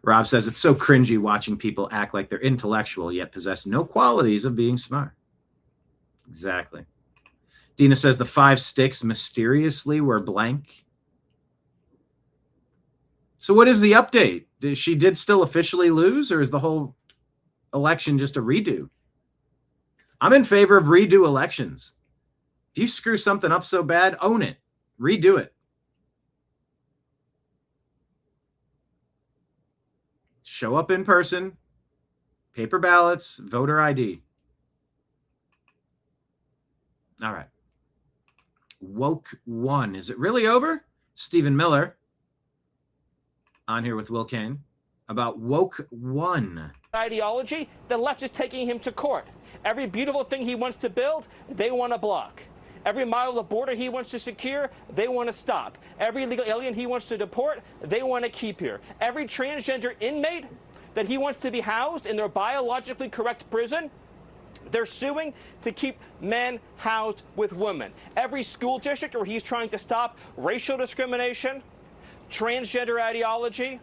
Rob says, it's so cringy watching people act like they're intellectual, yet possess no qualities of being smart. Exactly. Dina says the 5 sticks mysteriously were blank. So what is the update? She did still officially lose, or is the whole election just a redo? I'm in favor of redo elections. If you screw something up so bad, own it. Redo it. Show up in person, paper ballots, voter ID. All right. Woke one. Is it really over? Stephen Miller on here with Will Kane about woke one. Ideology, the left is taking him to court. Every beautiful thing he wants to build, they want to block. Every mile of the border he wants to secure, they want to stop. Every illegal alien he wants to deport, they want to keep here. Every transgender inmate that he wants to be housed in their biologically correct prison, they're suing to keep men housed with women. Every school district where he's trying to stop racial discrimination, transgender ideology,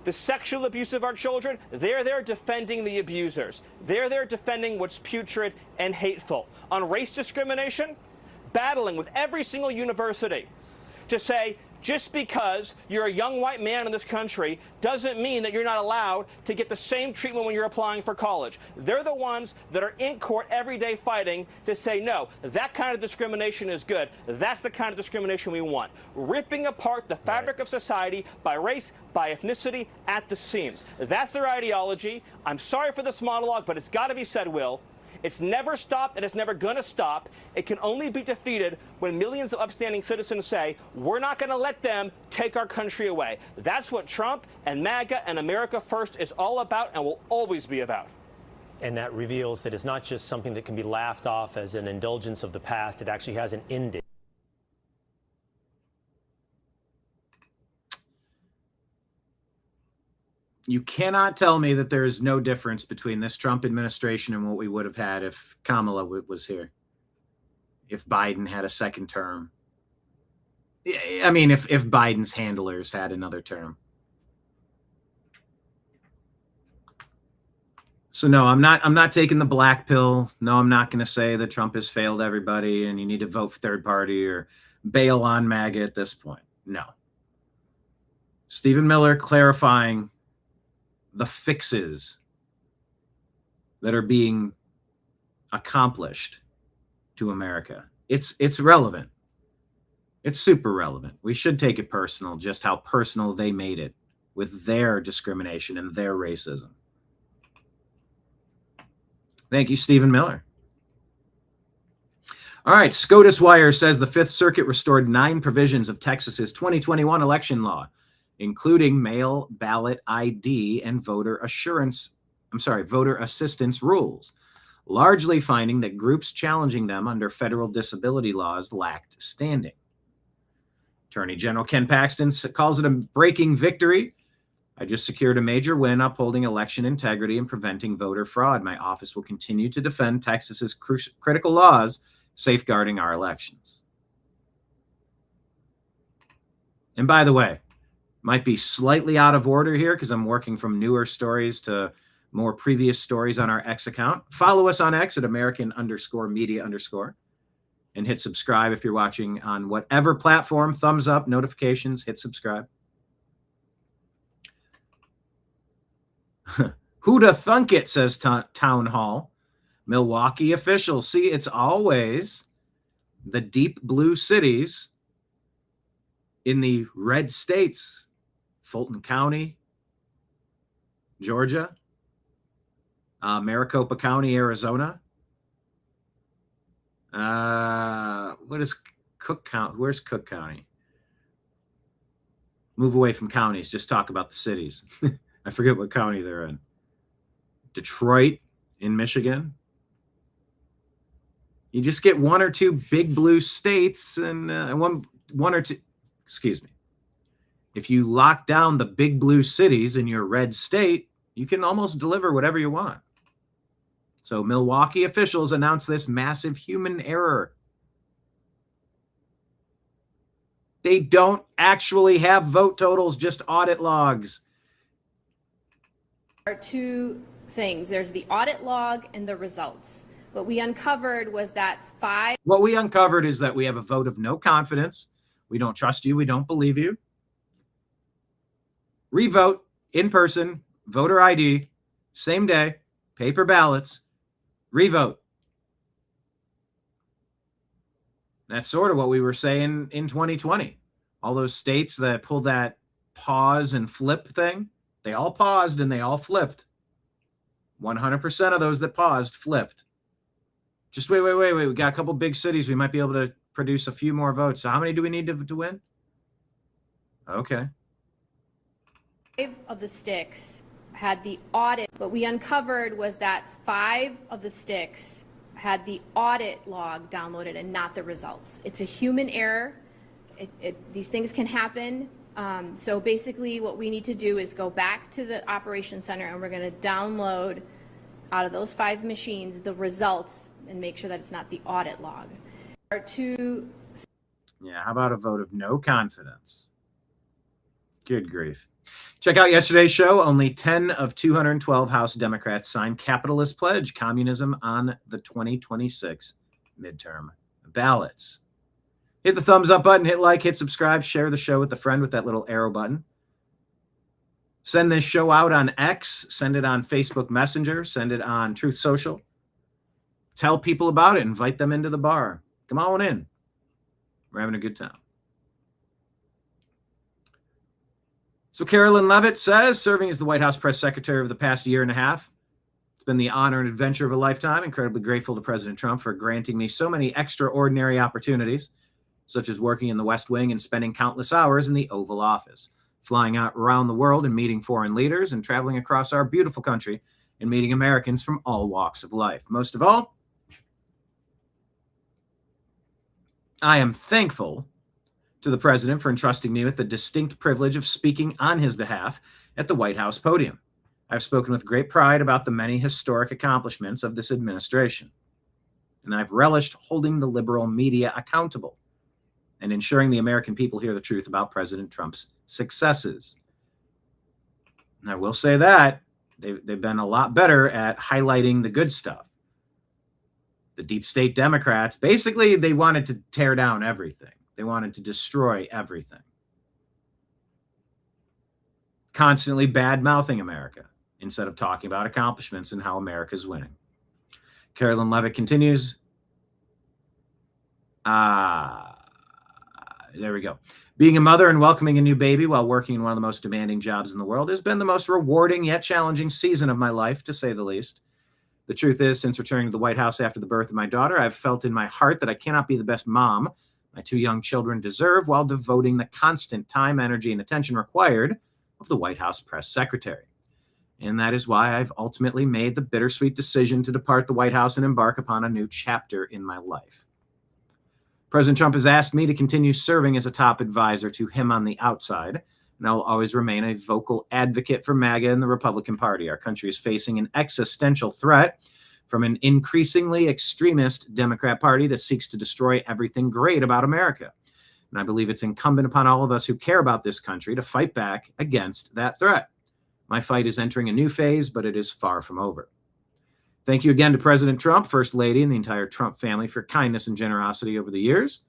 the sexual abuse of our children, they're there defending the abusers. They're there defending what's putrid and hateful. On race discrimination, battling with every single university to say, just because you're a young white man in this country doesn't mean that you're not allowed to get the same treatment when you're applying for college. They're the ones that are in court every day fighting to say, no, that kind of discrimination is good. That's the kind of discrimination we want. Ripping apart the fabric of society by race, by ethnicity at the seams. That's their ideology. I'm sorry for this monologue, but it's got to be said, Will. It's never stopped, and it's never going to stop. It can only be defeated when millions of upstanding citizens say, we're not going to let them take our country away. That's what Trump and MAGA and America First is all about and will always be about. And that reveals that it's not just something that can be laughed off as an indulgence of the past. It actually has an end date. You cannot tell me that there is no difference between this Trump administration and what we would have had if Kamala was here, if Biden had a second term. I mean, if Biden's handlers had another term. So no, I'm not taking the black pill. No, I'm not going to say that Trump has failed everybody and you need to vote for third party or bail on MAGA at this point. No. Stephen Miller clarifying the fixes that are being accomplished to America. It's relevant. It's super relevant. We should take it personal, just how personal they made it with their discrimination and their racism. Thank you, Stephen Miller. All right, SCOTUS Wire says the Fifth Circuit restored 9 provisions of Texas's 2021 election law, including mail ballot ID and voter assistance rules, largely finding that groups challenging them under federal disability laws lacked standing. Attorney General Ken Paxton calls it a breaking victory. I just secured a major win upholding election integrity and preventing voter fraud. My office will continue to defend Texas's critical laws safeguarding our elections. And by the way, might be slightly out of order here because I'm working from newer stories to more previous stories on our X account. Follow us on X at American_media_ and hit subscribe if you're watching on whatever platform. Thumbs up, notifications, hit subscribe. Who'da thunk it, says Town Hall. Milwaukee officials. See, it's always the deep blue cities in the red states. Fulton County, Georgia, Maricopa County, Arizona. What is Cook County? Where's Cook County? Move away from counties. Just talk about the cities. I forget what county they're in. Detroit in Michigan. You just get 1 or 2 big blue states and one or two. Excuse me. If you lock down the big blue cities in your red state, you can almost deliver whatever you want. So Milwaukee officials announced this massive human error. They don't actually have vote totals, just audit logs. There are 2 things. There's the audit log and the results. What we uncovered was that What we uncovered is that we have a vote of no confidence. We don't trust you. We don't believe you. Revote in person, voter ID, same day, paper ballots, revote. That's sort of what we were saying in 2020. All those states that pulled that pause and flip thing, they all paused and they all flipped. 100% of those that paused flipped. Just wait. We got a couple big cities. We might be able to produce a few more votes. So how many do we need to win? Okay. 5 of the sticks had the audit. What we uncovered was that 5 of the sticks had the audit log downloaded and not the results. It's a human error. These things can happen. So basically what we need to do is go back to the operations center and we're going to download out of those 5 machines the results and make sure that it's not the audit log. Yeah, how about a vote of no confidence? Good grief. Check out yesterday's show. Only 10 of 212 House Democrats signed Capitalist Pledge, communism on the 2026 midterm ballots. Hit the thumbs up button, hit like, hit subscribe, share the show with a friend with that little arrow button. Send this show out on X, send it on Facebook Messenger, send it on Truth Social. Tell people about it, invite them into the bar. Come on in. We're having a good time. So Karoline Leavitt says, serving as the White House press secretary over the past year and a half, it's been the honor and adventure of a lifetime. Incredibly grateful to President Trump for granting me so many extraordinary opportunities, such as working in the West Wing and spending countless hours in the Oval Office, flying out around the world and meeting foreign leaders and traveling across our beautiful country and meeting Americans from all walks of life. Most of all, I am thankful to the president for entrusting me with the distinct privilege of speaking on his behalf at the White House podium. I've spoken with great pride about the many historic accomplishments of this administration, and I've relished holding the liberal media accountable and ensuring the American people hear the truth about President Trump's successes. And I will say that they've been a lot better at highlighting the good stuff. The deep state Democrats, basically, they wanted to tear down everything. They wanted to destroy everything. Constantly bad-mouthing America instead of talking about accomplishments and how America's winning. Karoline Leavitt continues. There we go. Being a mother and welcoming a new baby while working in one of the most demanding jobs in the world has been the most rewarding yet challenging season of my life, to say the least. The truth is, since returning to the White House after the birth of my daughter, I've felt in my heart that I cannot be the best mom my 2 young children deserve while devoting the constant time, energy, and attention required of the White House press secretary. And that is why I've ultimately made the bittersweet decision to depart the White House and embark upon a new chapter in my life. President Trump has asked me to continue serving as a top advisor to him on the outside, and I will always remain a vocal advocate for MAGA and the Republican Party. Our country is facing an existential threat from an increasingly extremist Democrat Party that seeks to destroy everything great about America. And I believe it's incumbent upon all of us who care about this country to fight back against that threat. My fight is entering a new phase, but it is far from over. Thank you again to President Trump, First Lady, and the entire Trump family for kindness and generosity over the years.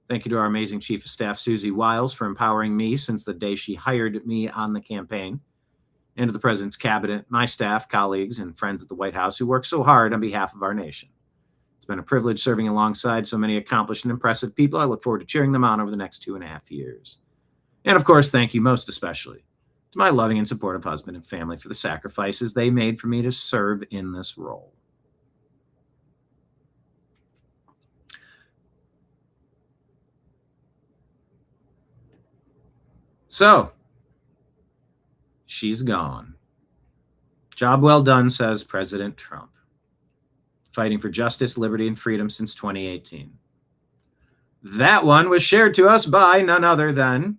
Thank you to our amazing Chief of Staff, Susie Wiles, for empowering me since the day she hired me on the campaign. And to the President's cabinet, my staff, colleagues, and friends at the White House who work so hard on behalf of our nation. It's been a privilege serving alongside so many accomplished and impressive people. I look forward to cheering them on over the next 2.5 years. And of course, thank you most especially to my loving and supportive husband and family for the sacrifices they made for me to serve in this role. So, she's gone. Job well done, says President Trump. Fighting for justice, liberty, and freedom since 2018. That one was shared to us by none other than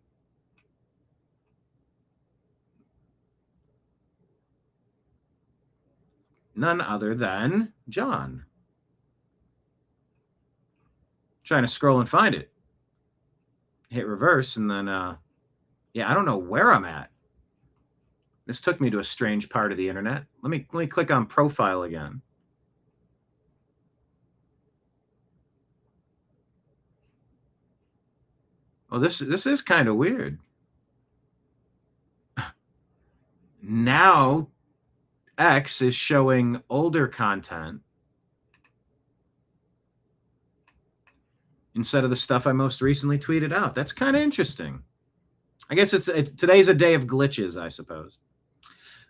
John. Trying to scroll and find it. Hit reverse and then, yeah, I don't know where I'm at. This took me to a strange part of the internet. Let me click on profile again. Well, this is kind of weird. Now X is showing older content instead of the stuff I most recently tweeted out. That's kind of interesting. I guess it's today's a day of glitches, I suppose.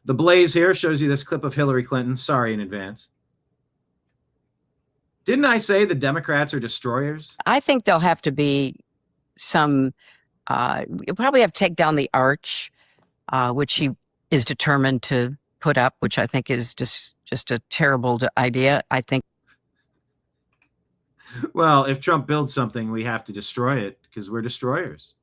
The Blaze here shows you this clip of Hillary Clinton. Sorry in advance. Didn't I say the Democrats are destroyers? I think there'll have to be some, you'll probably have to take down the arch, which he is determined to put up, which I think is just a terrible idea. I think. Well, if Trump builds something, we have to destroy it because we're destroyers.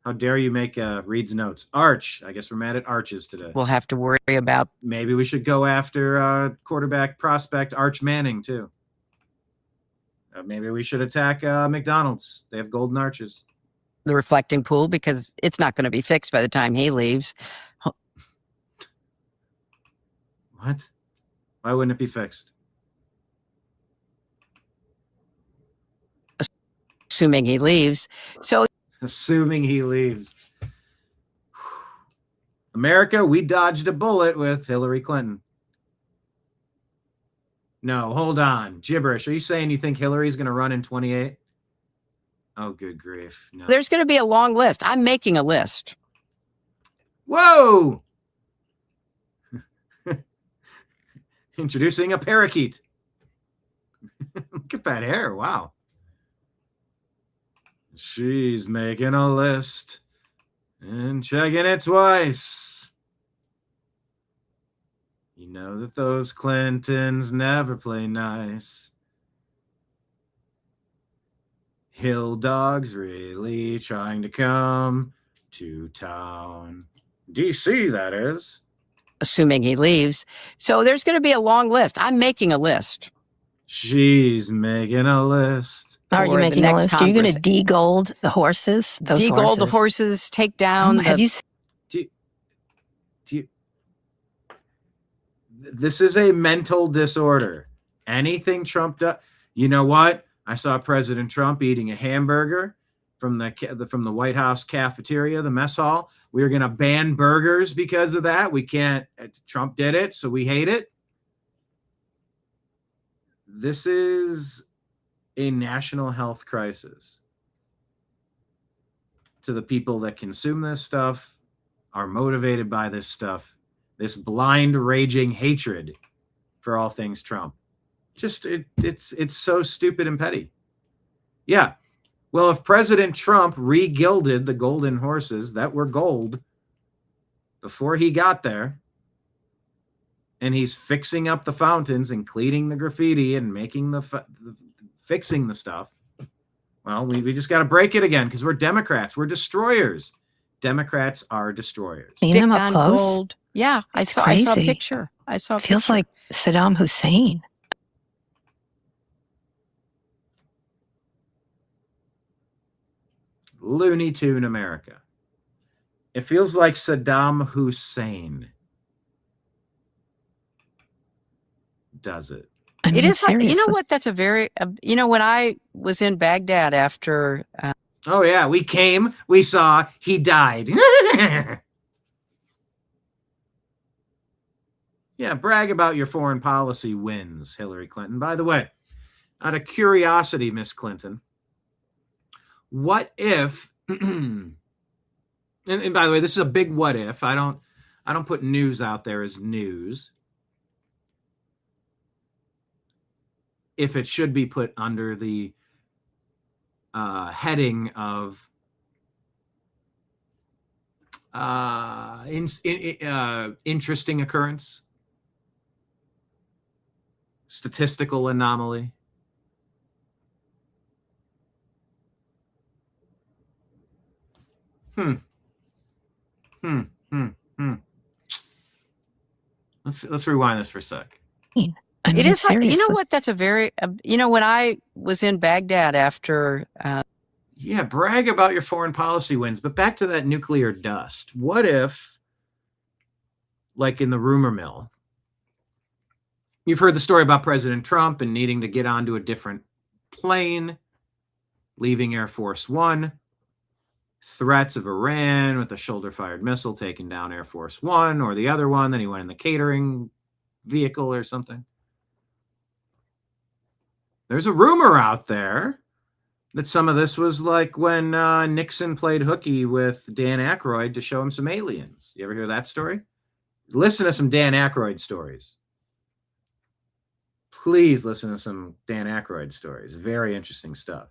How dare you make Reed's notes? Arch. I guess we're mad at arches today. We'll have to worry about. Maybe we should go after quarterback prospect Arch Manning, too. Maybe we should attack McDonald's. They have golden arches. The reflecting pool, because it's not going to be fixed by the time he leaves. What? Why wouldn't it be fixed? Assuming he leaves. So. Assuming he leaves. America, we dodged a bullet with Hillary Clinton. No, hold on. Gibberish. Are you saying you think Hillary's going to run in 28? Oh, good grief. No. There's going to be a long list. I'm making a list. Whoa! Introducing a parakeet. Look at that hair. Wow. She's making a list and checking it twice. You know that those Clintons never play nice. Hill dogs really trying to come to town. DC, that is. Assuming he leaves. So there's going to be a long list. I'm making a list. She's making a list. Are you making a list? Are you going to de-gold the horses? De-gold the horses, take down. Have you This is a mental disorder. Anything Trump does. You know what? I saw President Trump eating a hamburger from the White House cafeteria, the mess hall. We are going to ban burgers because of that. We can't. Trump did it, so we hate it. This is a national health crisis. To the people that consume this stuff, are motivated by this stuff, this blind, raging hatred for all things Trump. Just it's so stupid and petty. Yeah. Well, if President Trump re-gilded the golden horses that were gold before he got there, and he's fixing up the fountains and cleaning the graffiti and making fixing the stuff, well, we just got to break it again because we're Democrats. We're destroyers. Democrats are destroyers. Seen them up close? Gold. Yeah, I saw a picture. Feels like Saddam Hussein. Looney Tune America. It feels like Saddam Hussein. Does it? I mean, it is. seriously. You know what? That's a very. When I was in Baghdad after. Oh yeah, we came. We saw. He died. Yeah, brag about your foreign policy wins, Hillary Clinton. By the way, out of curiosity, Miss Clinton, what if? and by the way, this is a big what if. I don't put news out there as news. If it should be put under the heading of interesting occurrence, statistical anomaly. Let's rewind this for a sec. I mean, it is. seriously. You know what? That's a very. When I was in Baghdad after. Yeah, brag about your foreign policy wins, but back to that nuclear dust. What if, like in the rumor mill, you've heard the story about President Trump and needing to get onto a different plane, leaving Air Force One, threats of Iran with a shoulder-fired missile taking down Air Force One or the other one. Then he went in the catering vehicle or something. There's a rumor out there that some of this was like when Nixon played hooky with Dan Aykroyd to show him some aliens. You ever hear that story? Listen to some Dan Aykroyd stories. Please listen to some Dan Aykroyd stories. Very interesting stuff.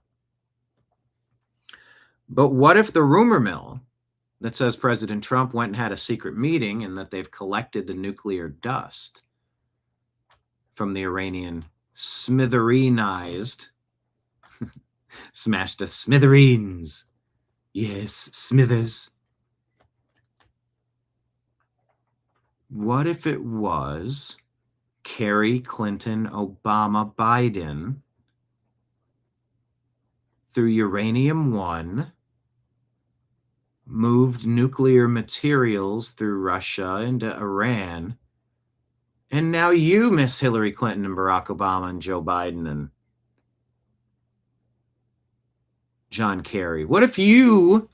But what if the rumor mill that says President Trump went and had a secret meeting and that they've collected the nuclear dust from the Iranian smithereenized, smashed to smithereens. Yes, Smithers. What if it was Kerry, Clinton, Obama, Biden through Uranium One moved nuclear materials through Russia into Iran, and now you miss Hillary Clinton and Barack Obama and Joe Biden and John Kerry? What if you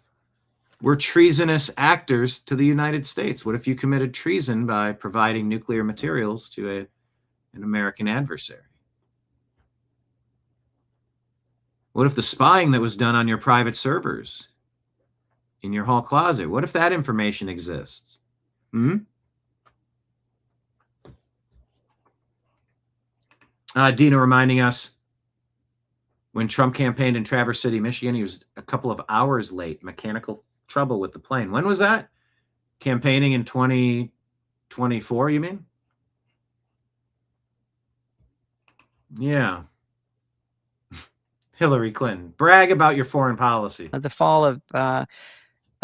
were treasonous actors to the United States? What if you committed treason by providing nuclear materials to an American adversary? What if the spying that was done on your private servers in your hall closet, what if that information exists? Dina reminding us, when Trump campaigned in Traverse City, Michigan, he was a couple of hours late, mechanical trouble with the plane. When was that? Campaigning in 2024, you mean? Yeah. Hillary Clinton, brag about your foreign policy. At the fall of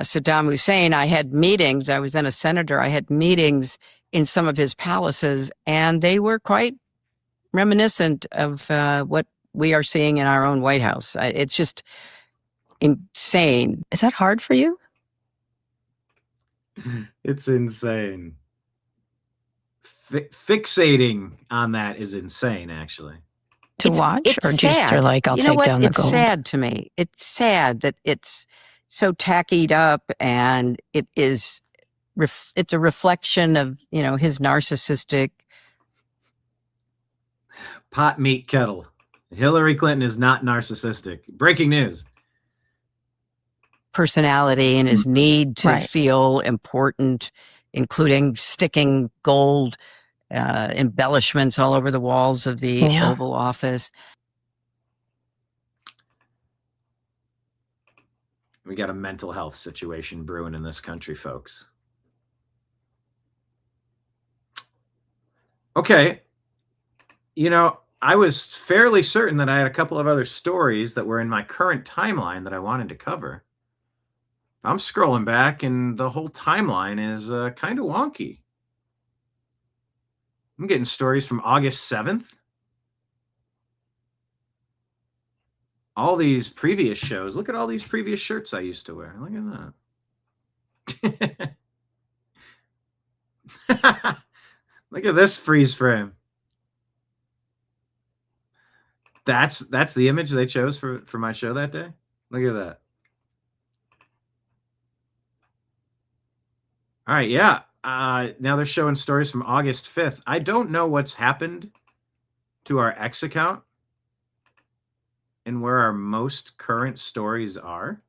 Saddam Hussein, I had meetings. I was then a senator. I had meetings in some of his palaces, and they were quite reminiscent of what we are seeing in our own White House. It's just insane. Is that hard for you? It's insane. Fixating on that is insane, actually. To watch, or just sad. to like, I'll You know take what? down the It's gold? sad to me. It's sad that it's so tackied up, and it is. It's a reflection of his narcissistic Pot meat kettle. Hillary Clinton is not narcissistic. Breaking news. personality and his need to Right. feel important, including sticking gold embellishments all over the walls of the Yeah. Oval Office. We got a mental health situation brewing in this country, folks. Okay. I was fairly certain that I had a couple of other stories that were in my current timeline that I wanted to cover. I'm scrolling back, and the whole timeline is kind of wonky. I'm getting stories from August 7th. All these previous shows. Look at all these previous shirts I used to wear. Look at that. Look at this freeze frame. That's the image they chose for my show that day. Look at that. All right, yeah. Now they're showing stories from August 5th. I don't know what's happened to our X account and where our most current stories are.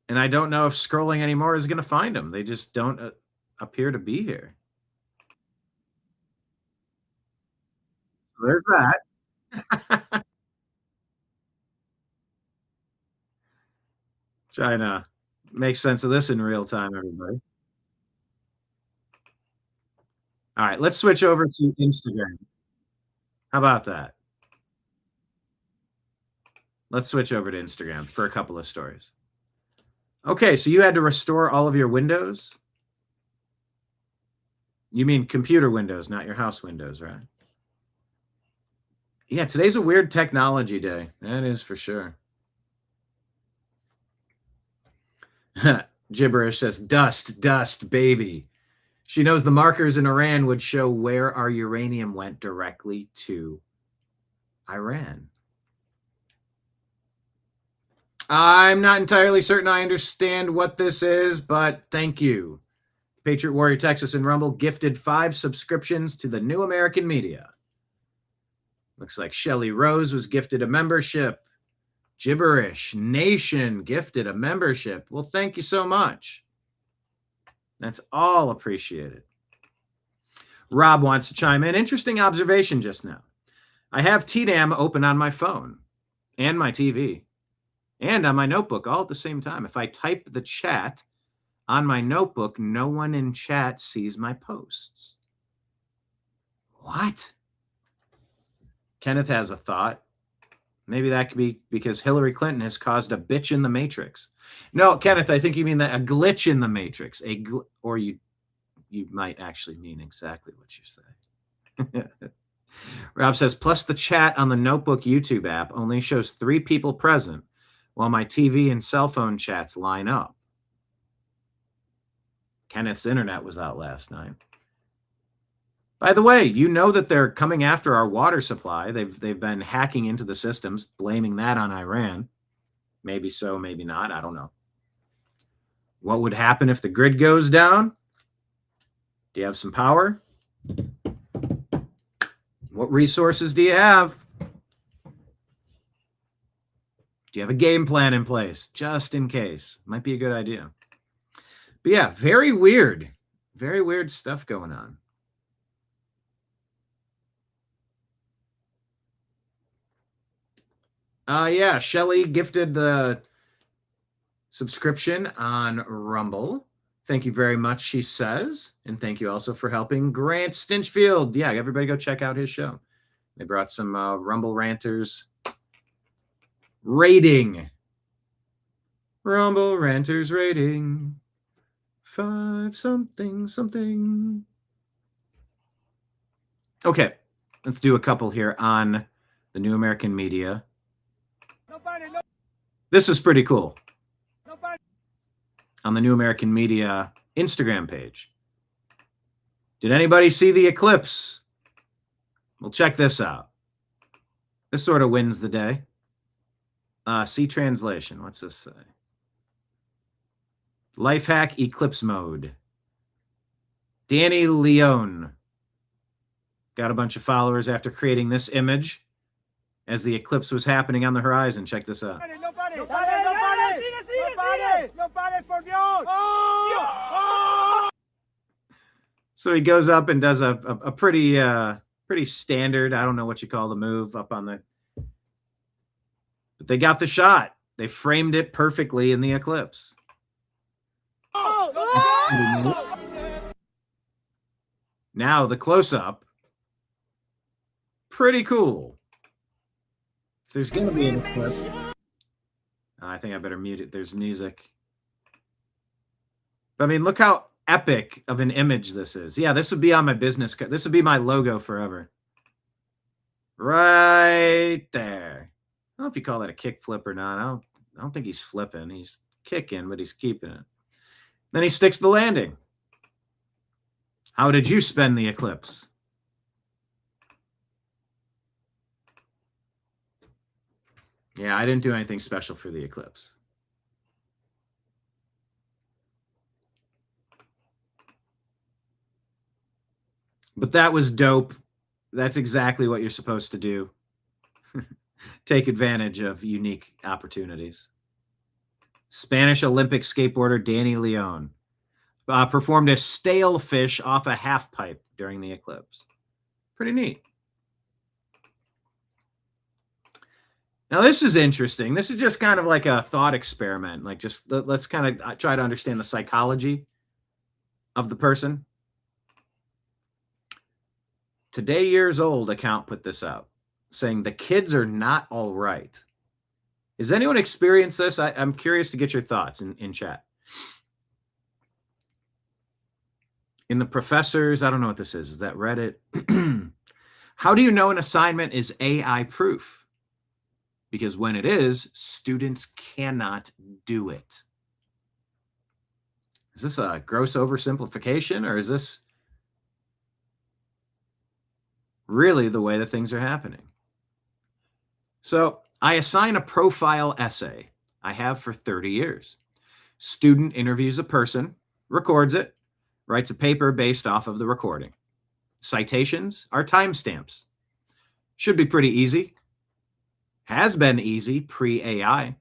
And I don't know if scrolling anymore is going to find them. They just don't appear to be here. There's that. Trying to make sense of this in real time, everybody. All right, let's switch over to Instagram. How about that? Let's switch over to Instagram for a couple of stories. Okay, so you had to restore all of your windows? You mean computer windows, not your house windows, right? Yeah, today's a weird technology day. That is for sure. Gibberish says, dust, dust, baby. She knows the markers in Iran would show where our uranium went directly to Iran. I'm not entirely certain I understand what this is, but thank you. Patriot Warrior Texas and Rumble gifted 5 subscriptions to the New American Media. Looks like Shelly Rose was gifted a membership. Gibberish Nation gifted a membership. Well, thank you so much. That's all appreciated. Rob wants to chime in. Interesting observation just now. I have TNAM open on my phone and my TV and on my notebook all at the same time. If I type the chat on my notebook, no one in chat sees my posts. What? Kenneth has a thought. Maybe that could be because Hillary Clinton has caused a bitch in the matrix. No, Kenneth, I think you mean that a glitch in the matrix. Or you might actually mean exactly what you say. Rob says, plus the chat on the Notebook YouTube app only shows 3 people present, while my TV and cell phone chats line up. Kenneth's internet was out last night. By the way, you know that they're coming after our water supply. They've been hacking into the systems, blaming that on Iran. Maybe so, maybe not. I don't know. What would happen if the grid goes down? Do you have some power? What resources do you have? Do you have a game plan in place just in case? Might be a good idea. But yeah, very weird stuff going on. Yeah, Shelly gifted the subscription on Rumble. Thank you very much, she says. And thank you also for helping Grant Stinchfield. Yeah, everybody go check out his show. They brought some Rumble Ranters rating. Rumble Ranters rating. 5 something something. Okay, let's do a couple here on the New American Media. This is pretty cool. On the New American Media Instagram page. Did anybody see the eclipse? Well, check this out. This sort of wins the day. See translation. What's this say? Life hack eclipse mode. Danny Leone got a bunch of followers after creating this image as the eclipse was happening on the horizon. Check this out. So he goes up and does a pretty standard, I don't know what you call the move up on the, but they got the shot. They framed it perfectly in the eclipse. Now the close-up, pretty cool. If there's going to be an eclipse, I think I better mute it. There's music. But, I mean, look how epic of an image this is. Yeah, this would be on my business card. This would be my logo forever. Right there. I don't know if you call that a kick flip or not. I don't think he's flipping. He's kicking, but he's keeping it. Then he sticks the landing. How did you spend the eclipse? Yeah, I didn't do anything special for the eclipse. But that was dope. That's exactly what you're supposed to do. Take advantage of unique opportunities. Spanish Olympic skateboarder Danny Leone performed a stale fish off a half pipe during the eclipse. Pretty neat. Now, this is interesting. This is just kind of like a thought experiment. Like, just let's kind of try to understand the psychology of the person. Today Years Old account put this out, saying the kids are not all right. Has anyone experienced this? I'm curious to get your thoughts in chat. In the professors, I don't know what this is. Is that Reddit? How do you know an assignment is AI proof? Because when it is, students cannot do it. Is this a gross oversimplification, or is this really the way that things are happening? So I assign a profile essay. I have for 30 years. Student interviews a person, records it, writes a paper based off of the recording. Citations are timestamps. Should be pretty easy. Has been easy pre-AI.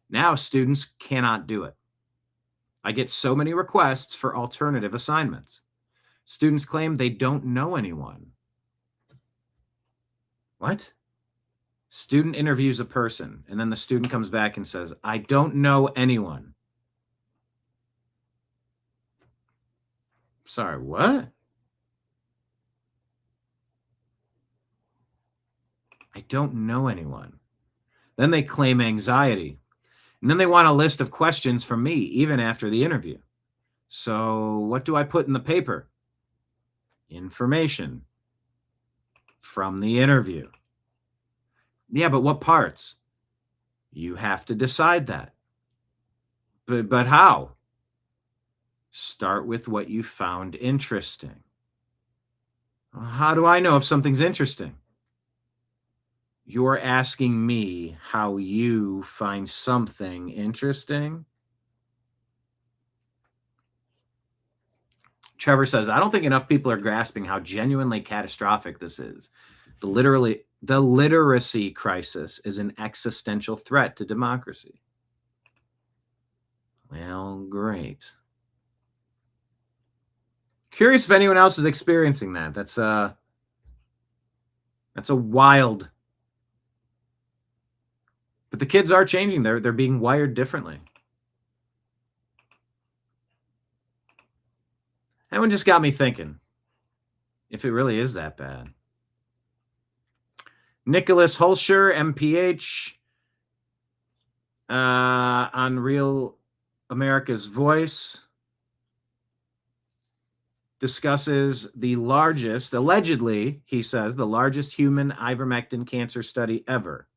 Now students cannot do it. I get so many requests for alternative assignments. Students claim they don't know anyone. What? Student interviews a person, and then the student comes back and says, I don't know anyone. Sorry, what? I don't know anyone. Then they claim anxiety. And then they want a list of questions from me, even after the interview. So what do I put in the paper? Information from the interview. Yeah, but what parts? You have to decide that. But how? Start with what you found interesting. How do I know if something's interesting? You're asking me how you find something interesting? Trevor says, I don't think enough people are grasping how genuinely catastrophic this is. The literacy crisis is an existential threat to democracy. Well, great. Curious if anyone else is experiencing that. That's a wild. But the kids are changing. They're being wired differently. That one just got me thinking, if it really is that bad. Nicholas Hulsher, MPH, on Real America's Voice, discusses the largest, allegedly, he says, the largest human ivermectin cancer study ever.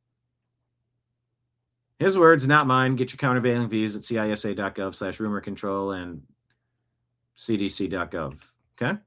His words, not mine. Get your countervailing views at cisa.gov/rumor control and cdc.gov. Okay?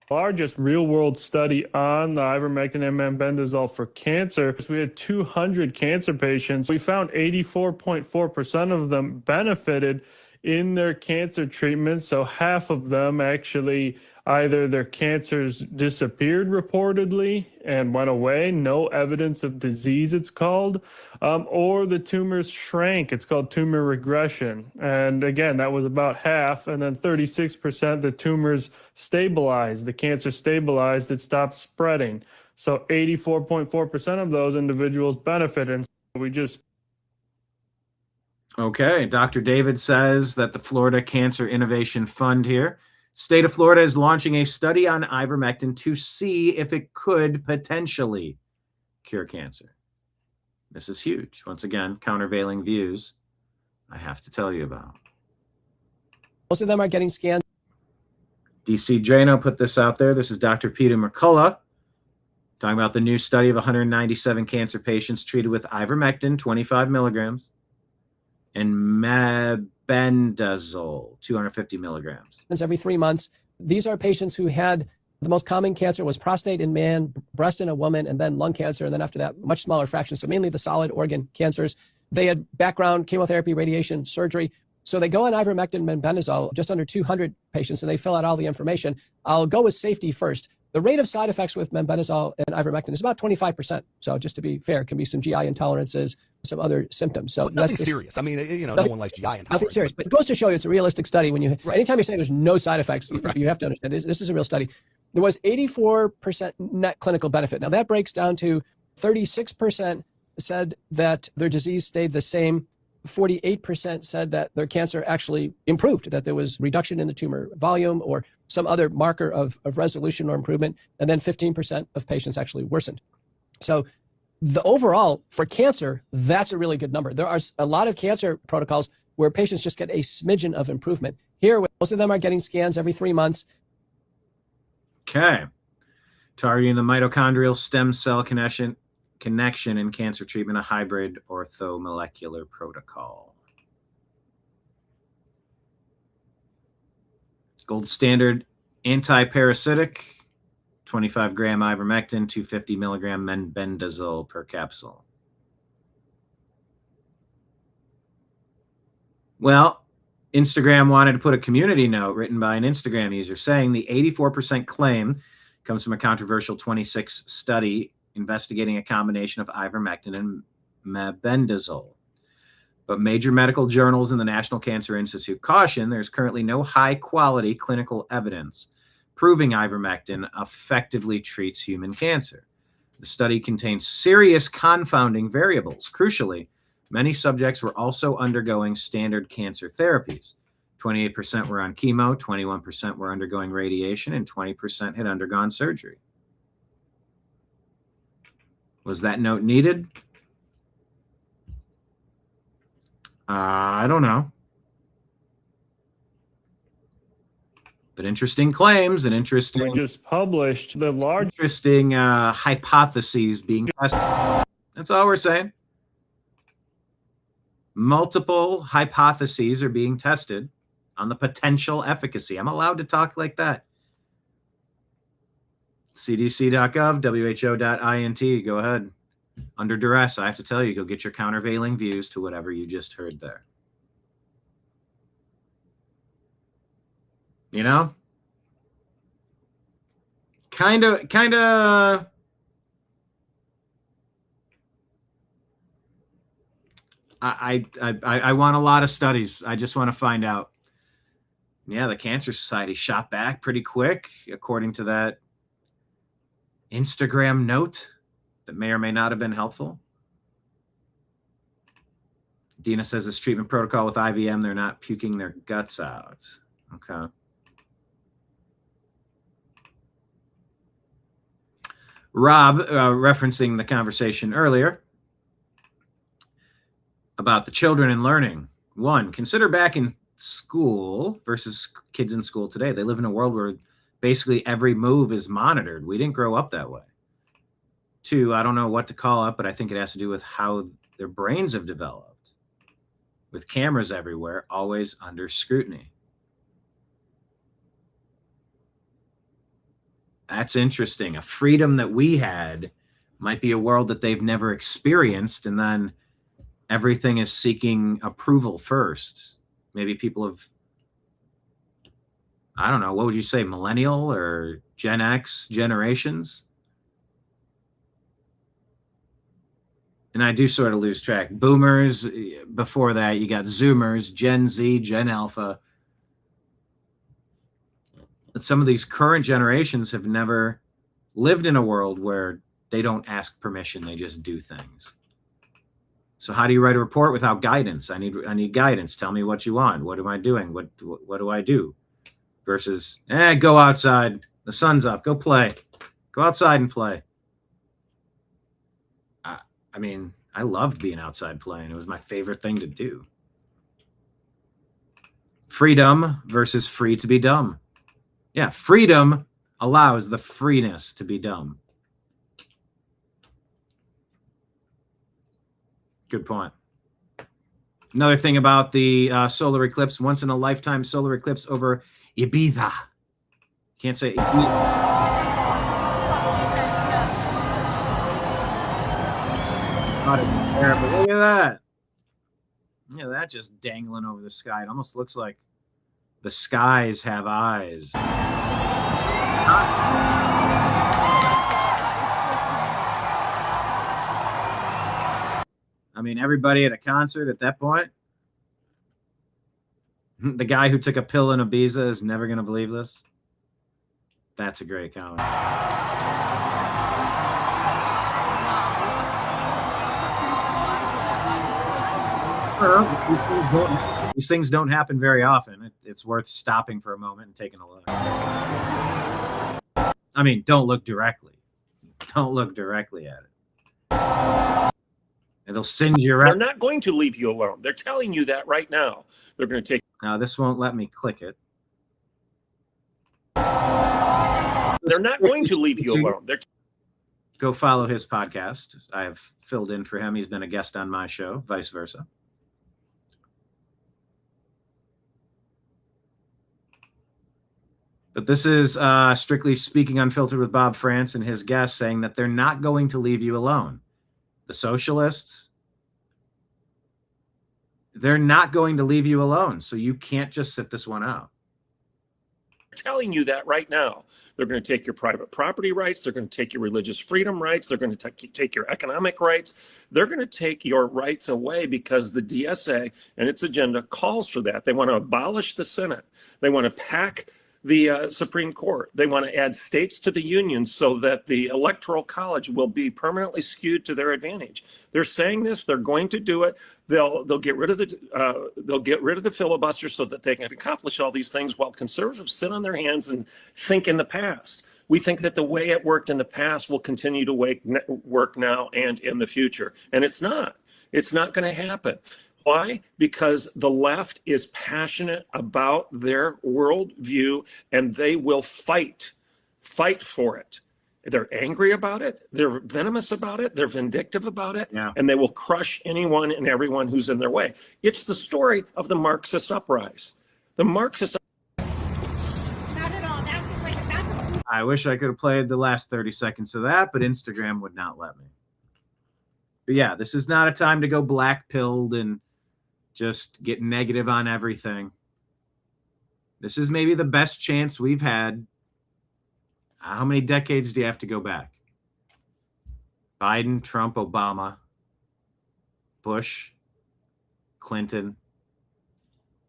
Largest real-world study on the ivermectin and mebendazole for cancer. We had 200 cancer patients. We found 84.4% of them benefited in their cancer treatment. So half of them actually either their cancers disappeared reportedly and went away, no evidence of disease it's called, or the tumors shrank. It's called tumor regression. And again, that was about half. And then 36% the tumors stabilized, the cancer stabilized, it stopped spreading. So 84.4% of those individuals benefited. And we just Okay, Dr. David says that the Florida Cancer Innovation Fund here, state of Florida is launching a study on ivermectin to see if it could potentially cure cancer. This is huge. Once again, countervailing views I have to tell you about. Most of them are getting scanned. DC Drano put this out there. This is Dr. Peter McCullough talking about the new study of 197 cancer patients treated with ivermectin, 25 milligrams, and mebendazole, 250 milligrams. Every 3 months. These are patients who had the most common cancer was prostate in man, breast in a woman, and then lung cancer. And then after that, much smaller fractions. So mainly the solid organ cancers. They had background chemotherapy, radiation, surgery. So they go on ivermectin and mebendazole, just under 200 patients, and they fill out all the information. I'll go with safety first. The rate of side effects with mebendazole and ivermectin is about 25%. So just to be fair, it can be some GI intolerances, some other symptoms. So nothing serious. I mean, no one likes GI intolerance. Nothing serious, but it goes to show you it's a realistic study. When you, anytime you're saying there's no side effects, you have to understand this is a real study. There was 84% net clinical benefit. Now that breaks down to 36% said that their disease stayed the same. 48% said that their cancer actually improved, that there was reduction in the tumor volume or some other marker of resolution or improvement. And then 15% of patients actually worsened. So the overall for cancer, that's a really good number. There are a lot of cancer protocols where patients just get a smidgen of improvement. Here, most of them are getting scans every 3 months. Okay. Targeting the mitochondrial stem cell connection in cancer treatment, a hybrid orthomolecular protocol. Gold standard anti-parasitic, 25 gram ivermectin, 250 milligram mebendazole per capsule. Well, Instagram wanted to put a community note written by an Instagram user saying the 84% claim comes from a controversial 26 study investigating a combination of ivermectin and mebendazole. But major medical journals and the National Cancer Institute caution there's currently no high-quality clinical evidence proving ivermectin effectively treats human cancer. The study contains serious confounding variables. Crucially, many subjects were also undergoing standard cancer therapies. 28% were on chemo, 21% were undergoing radiation, and 20% had undergone surgery. Was that note needed? I don't know. But interesting claims and interesting. We just published the large. Interesting hypotheses being tested. That's all we're saying. Multiple hypotheses are being tested on the potential efficacy. I'm allowed to talk like that. CDC.gov, WHO.int. Go ahead. Under duress, I have to tell you, go get your countervailing views to whatever you just heard there. You know? Kind of. I want a lot of studies. I just want to find out. Yeah, the Cancer Society shot back pretty quick, according to that Instagram note that may or may not have been helpful. Dina says this treatment protocol with IVM, they're not puking their guts out. Okay. Rob, referencing the conversation earlier about the children and learning. One, consider back in school versus kids in school today. They live in a world where basically every move is monitored. We didn't grow up that way. Two, I don't know what to call it, but I think it has to do with how their brains have developed. With cameras everywhere, always under scrutiny. That's interesting. A freedom that we had might be a world that they've never experienced, and then everything is seeking approval first. Maybe people have, I don't know, what would you say, millennial or Gen X generations? And I do sort of lose track. Boomers, before that, you got Zoomers, Gen Z, Gen Alpha. But some of these current generations have never lived in a world where they don't ask permission, they just do things. So how do you write a report without guidance? I need guidance. Tell me what you want. What am I doing? What do I do? Versus, go outside. The sun's up. Go play. Go outside and play. I mean, I loved being outside playing. It was my favorite thing to do. Freedom versus free to be dumb. Yeah, freedom allows the freeness to be dumb. Good point. Another thing about the solar eclipse, once in a lifetime solar eclipse over Ibiza. Can't say Ibiza. Terrible. Look at that. Yeah, that just dangling over the sky. It almost looks like the skies have eyes. I mean, everybody at a concert at that point, the guy who took a pill in Ibiza is never going to believe this. That's a great comment. These things don't happen very often. It's worth stopping for a moment and taking a look. I mean, don't look directly. Don't look directly at it. It'll singe you right. They're not going to leave you alone. They're telling you that right now. They're going to take. Now, this won't let me click it. They're not going to leave you alone. Go follow his podcast. I have filled in for him. He's been a guest on my show, vice versa. But this is Strictly Speaking Unfiltered with Bob France and his guests saying that they're not going to leave you alone. The socialists, they're not going to leave you alone. So you can't just sit this one out. Telling you that right now. They're going to take your private property rights. They're going to take your religious freedom rights. They're going to take your economic rights. They're going to take your rights away because the DSA and its agenda calls for that. They want to abolish the Senate. They want to pack the Supreme Court. They want to add states to the union so that the Electoral College will be permanently skewed to their advantage. They're saying this. They're going to do it. They'll get rid of the filibuster so that they can accomplish all these things while conservatives sit on their hands and think in the past. We think that the way it worked in the past will continue to work now and in the future. And it's not. It's not going to happen. Why? Because the left is passionate about their worldview and they will fight for it. They're angry about it. They're venomous about it. They're vindictive about it. Yeah. And they will crush anyone and everyone who's in their way. It's the story of the Marxist uprising. The Marxist. I wish I could have played the last 30 seconds of that, but Instagram would not let me. But yeah, this is not a time to go black-pilled and just get negative on everything. This is maybe the best chance we've had. How many decades do you have to go back? Biden, Trump, Obama, Bush, Clinton,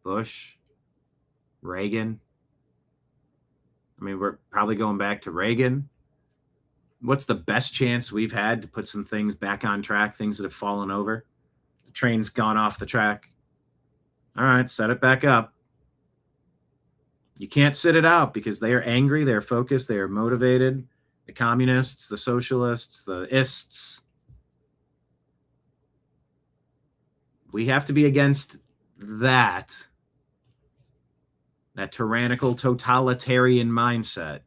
Bush, Reagan. I mean, we're probably going back to Reagan. What's the best chance we've had to put some things back on track, things that have fallen over? The train's gone off the track. All right, set it back up. You can't sit it out because they are angry, they're focused, they are motivated. The communists, the socialists, the ists. We have to be against that tyrannical, totalitarian mindset.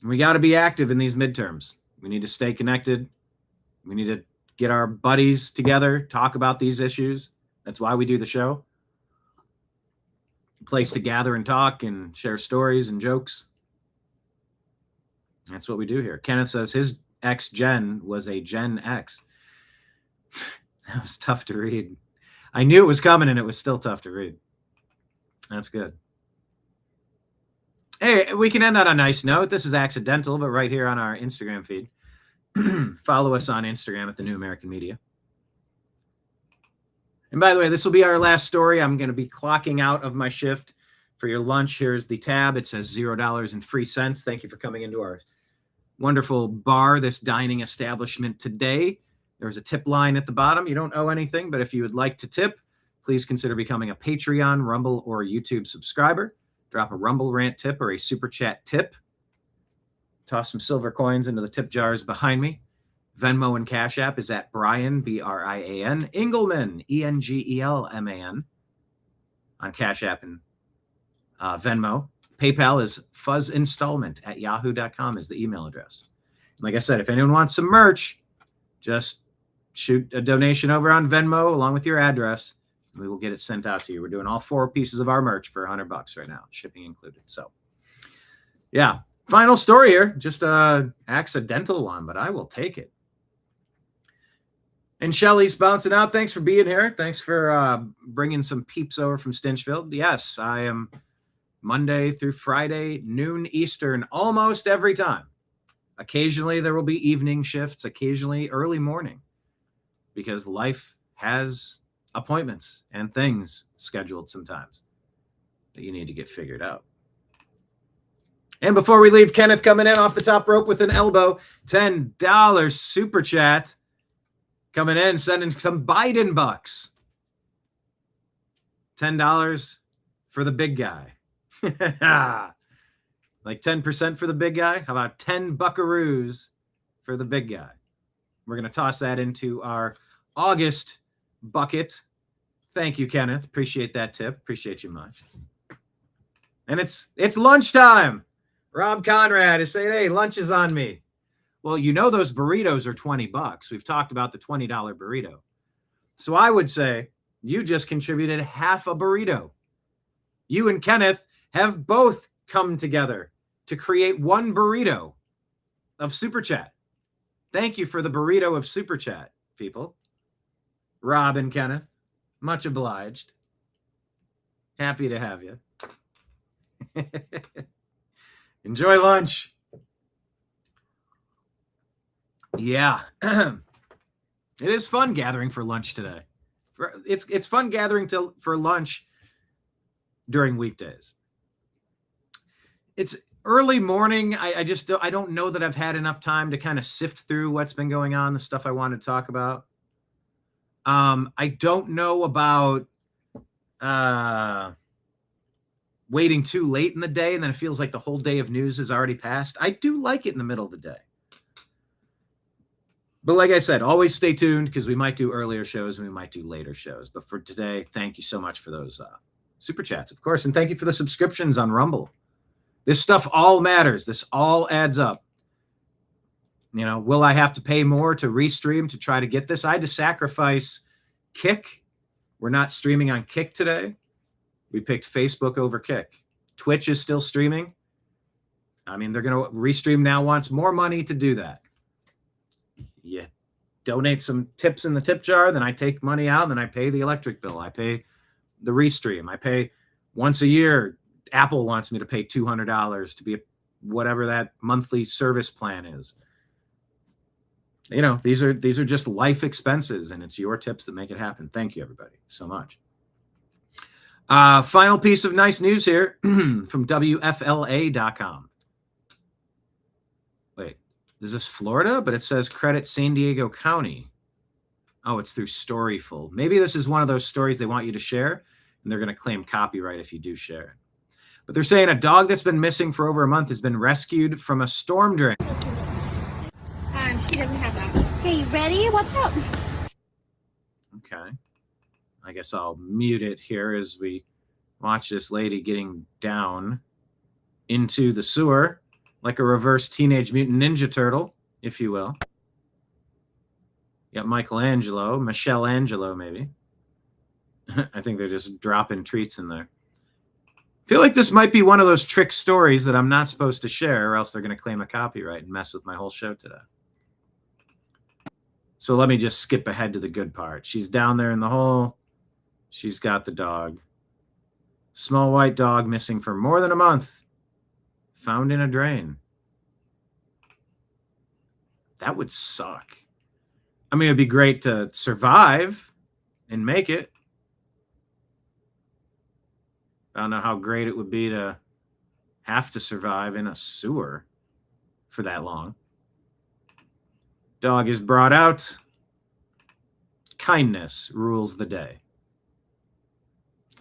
And we got to be active in these midterms. We need to stay connected. We need to get our buddies together, talk about these issues. That's why we do the show. A place to gather and talk and share stories and jokes. That's what we do here. Kenneth says his ex-gen was a Gen X. That was tough to read. I knew it was coming and it was still tough to read. That's good. Hey, we can end on a nice note. This is accidental, but right here on our Instagram feed. Follow us on Instagram at The New American Media. And by the way, this will be our last story. I'm going to be clocking out of my shift for your lunch. Here's the tab. It says $0 and free cents. Thank you for coming into our wonderful bar, this dining establishment today. There's a tip line at the bottom. You don't owe anything, but if you would like to tip, please consider becoming a Patreon, Rumble, or YouTube subscriber. Drop a Rumble rant tip or a Super Chat tip. Toss some silver coins into the tip jars behind me. Venmo and Cash App is at Brian, B-R-I-A-N, Engelman, E-N-G-E-L-M-A-N, on Cash App and Venmo. PayPal is fuzzinstallment@yahoo.com is the email address. And like I said, if anyone wants some merch, just shoot a donation over on Venmo along with your address, and we will get it sent out to you. We're doing all 4 pieces of our merch for $100 right now, shipping included. So, yeah. Final story here, just a accidental one, but I will take it. And Shelly's bouncing out. Thanks for being here. Thanks for bringing some peeps over from Stinchfield. Yes, I am Monday through Friday, noon Eastern, almost every time. Occasionally there will be evening shifts, occasionally early morning, because life has appointments and things scheduled sometimes that you need to get figured out. And before we leave, Kenneth coming in off the top rope with an elbow, $10 super chat coming in, sending some Biden bucks. $10 for the big guy. Like 10% for the big guy? How about 10 buckaroos for the big guy? We're going to toss that into our August bucket. Thank you, Kenneth. Appreciate that tip. Appreciate you much. And it's lunchtime. Rob Conrad is saying, hey, lunch is on me. Well, you know those burritos are $20. We've talked about the $20 burrito. So I would say you just contributed half a burrito You and Kenneth have both come together to create one burrito of Super Chat. Thank you for the burrito of Super Chat, people. Rob and Kenneth, much obliged. Happy to have you. Enjoy lunch. Yeah. It is fun gathering for lunch today. It's fun gathering for lunch during weekdays. It's early morning. I don't know that I've had enough time to kind of sift through what's been going on, the stuff I wanted to talk about. I don't know about waiting too late in the day, and then it feels like the whole day of news has already passed. I do like it in the middle of the day. But like I said, always stay tuned because we might do earlier shows and we might do later shows. But for today, thank you so much for those Super Chats, of course. And thank you for the subscriptions on Rumble. This stuff all matters. This all adds up. You know, will I have to pay more to restream to try to get this? I had to sacrifice Kick. We're not streaming on Kick today. We picked Facebook over Kick. Twitch is still streaming. I mean, they're going to restream now, wants more money to do that. Yeah. Donate some tips in the tip jar, then I take money out, then I pay the electric bill. I pay the restream. I pay once a year. Apple wants me to pay $200 to be whatever that monthly service plan is. You know, these are just life expenses, and it's your tips that make it happen. Thank you, everybody, so much. Final piece of nice news here from WFLA.com. Wait, is this Florida? But it says credit San Diego County. Oh, it's through Storyful. Maybe this is one of those stories they want you to share, and they're going to claim copyright if you do share it. But they're saying a dog that's been missing for over a month has been rescued from a storm drain. She doesn't have that. Okay, you ready? Watch out. Okay. I guess I'll mute it here as we watch this lady getting down into the sewer like a reverse Teenage Mutant Ninja Turtle, if you will. You got Michelangelo, maybe. I think they're just dropping treats in there. I feel like this might be one of those trick stories that I'm not supposed to share, or else they're going to claim a copyright and mess with my whole show today. So let me just skip ahead to the good part. She's down there in the hole. She's got the dog. Small white dog missing for more than a month. Found in a drain. That would suck. I mean, it'd be great to survive and make it. I don't know how great it would be to have to survive in a sewer for that long. Dog is brought out. Kindness rules the day.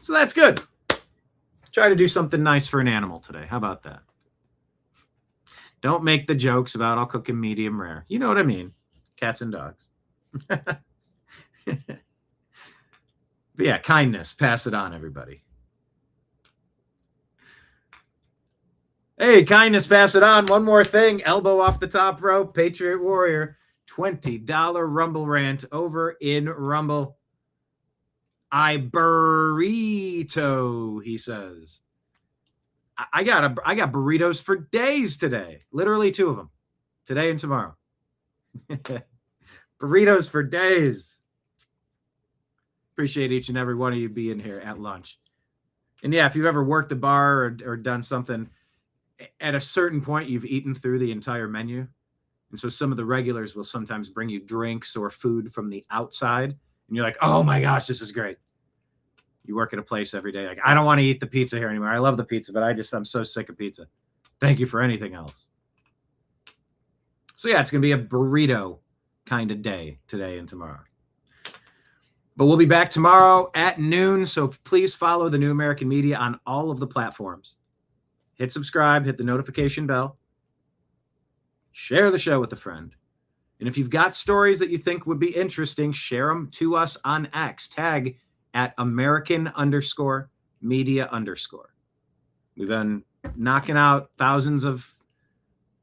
So that's good. Try to do something nice for an animal today. How about that? Don't make the jokes about I'll cook him medium rare. You know what I mean. Cats and dogs. But yeah, kindness. Pass it on, everybody. Hey, kindness, pass it on. One more thing. Elbow off the top rope. Patriot Warrior. $20 Rumble rant over in Rumble. I burrito, he says. I got burritos for days today. Literally 2 of them. Today and tomorrow. Burritos for days. Appreciate each and every one of you being here at lunch. And yeah, if you've ever worked a bar or done something, at a certain point, you've eaten through the entire menu. And so some of the regulars will sometimes bring you drinks or food from the outside. And you're like, oh my gosh, this is great. You work at a place every day. Like, I don't want to eat the pizza here anymore. I love the pizza, but I'm so sick of pizza. Thank you for anything else. So yeah, it's going to be a burrito kind of day today and tomorrow. But we'll be back tomorrow at noon. So please follow the New American Media on all of the platforms. Hit subscribe, hit the notification bell. Share the show with a friend. And if you've got stories that you think would be interesting, share them to us on X. Tag at American_media_. We've been knocking out thousands of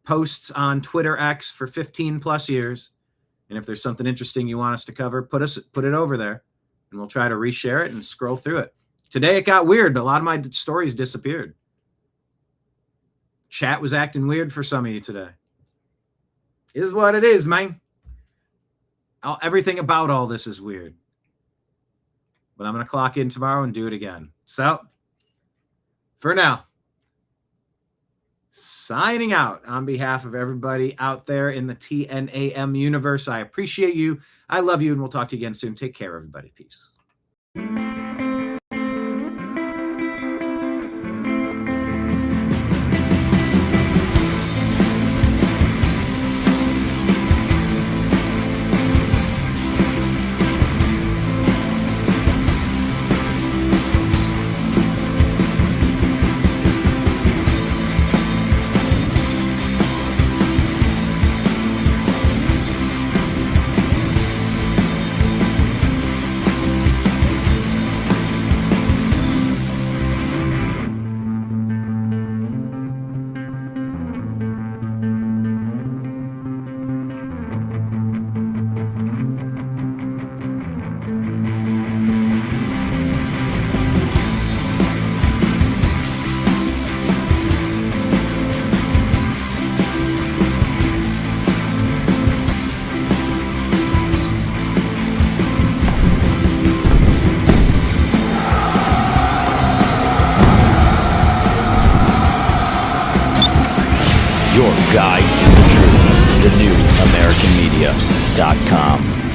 posts on Twitter X for 15 plus years. And if there's something interesting you want us to cover, put it over there and we'll try to reshare it and scroll through it. Today it got weird. A lot of my stories disappeared. Chat was acting weird for some of you today. Is what it is, man. Everything about all this is weird. But I'm going to clock in tomorrow and do it again. So, for now, signing out on behalf of everybody out there in the TNAM universe. I appreciate you. I love you, and we'll talk to you again soon. Take care, everybody. Peace. Your guide to the truth. TheNewAmericanMedia.com.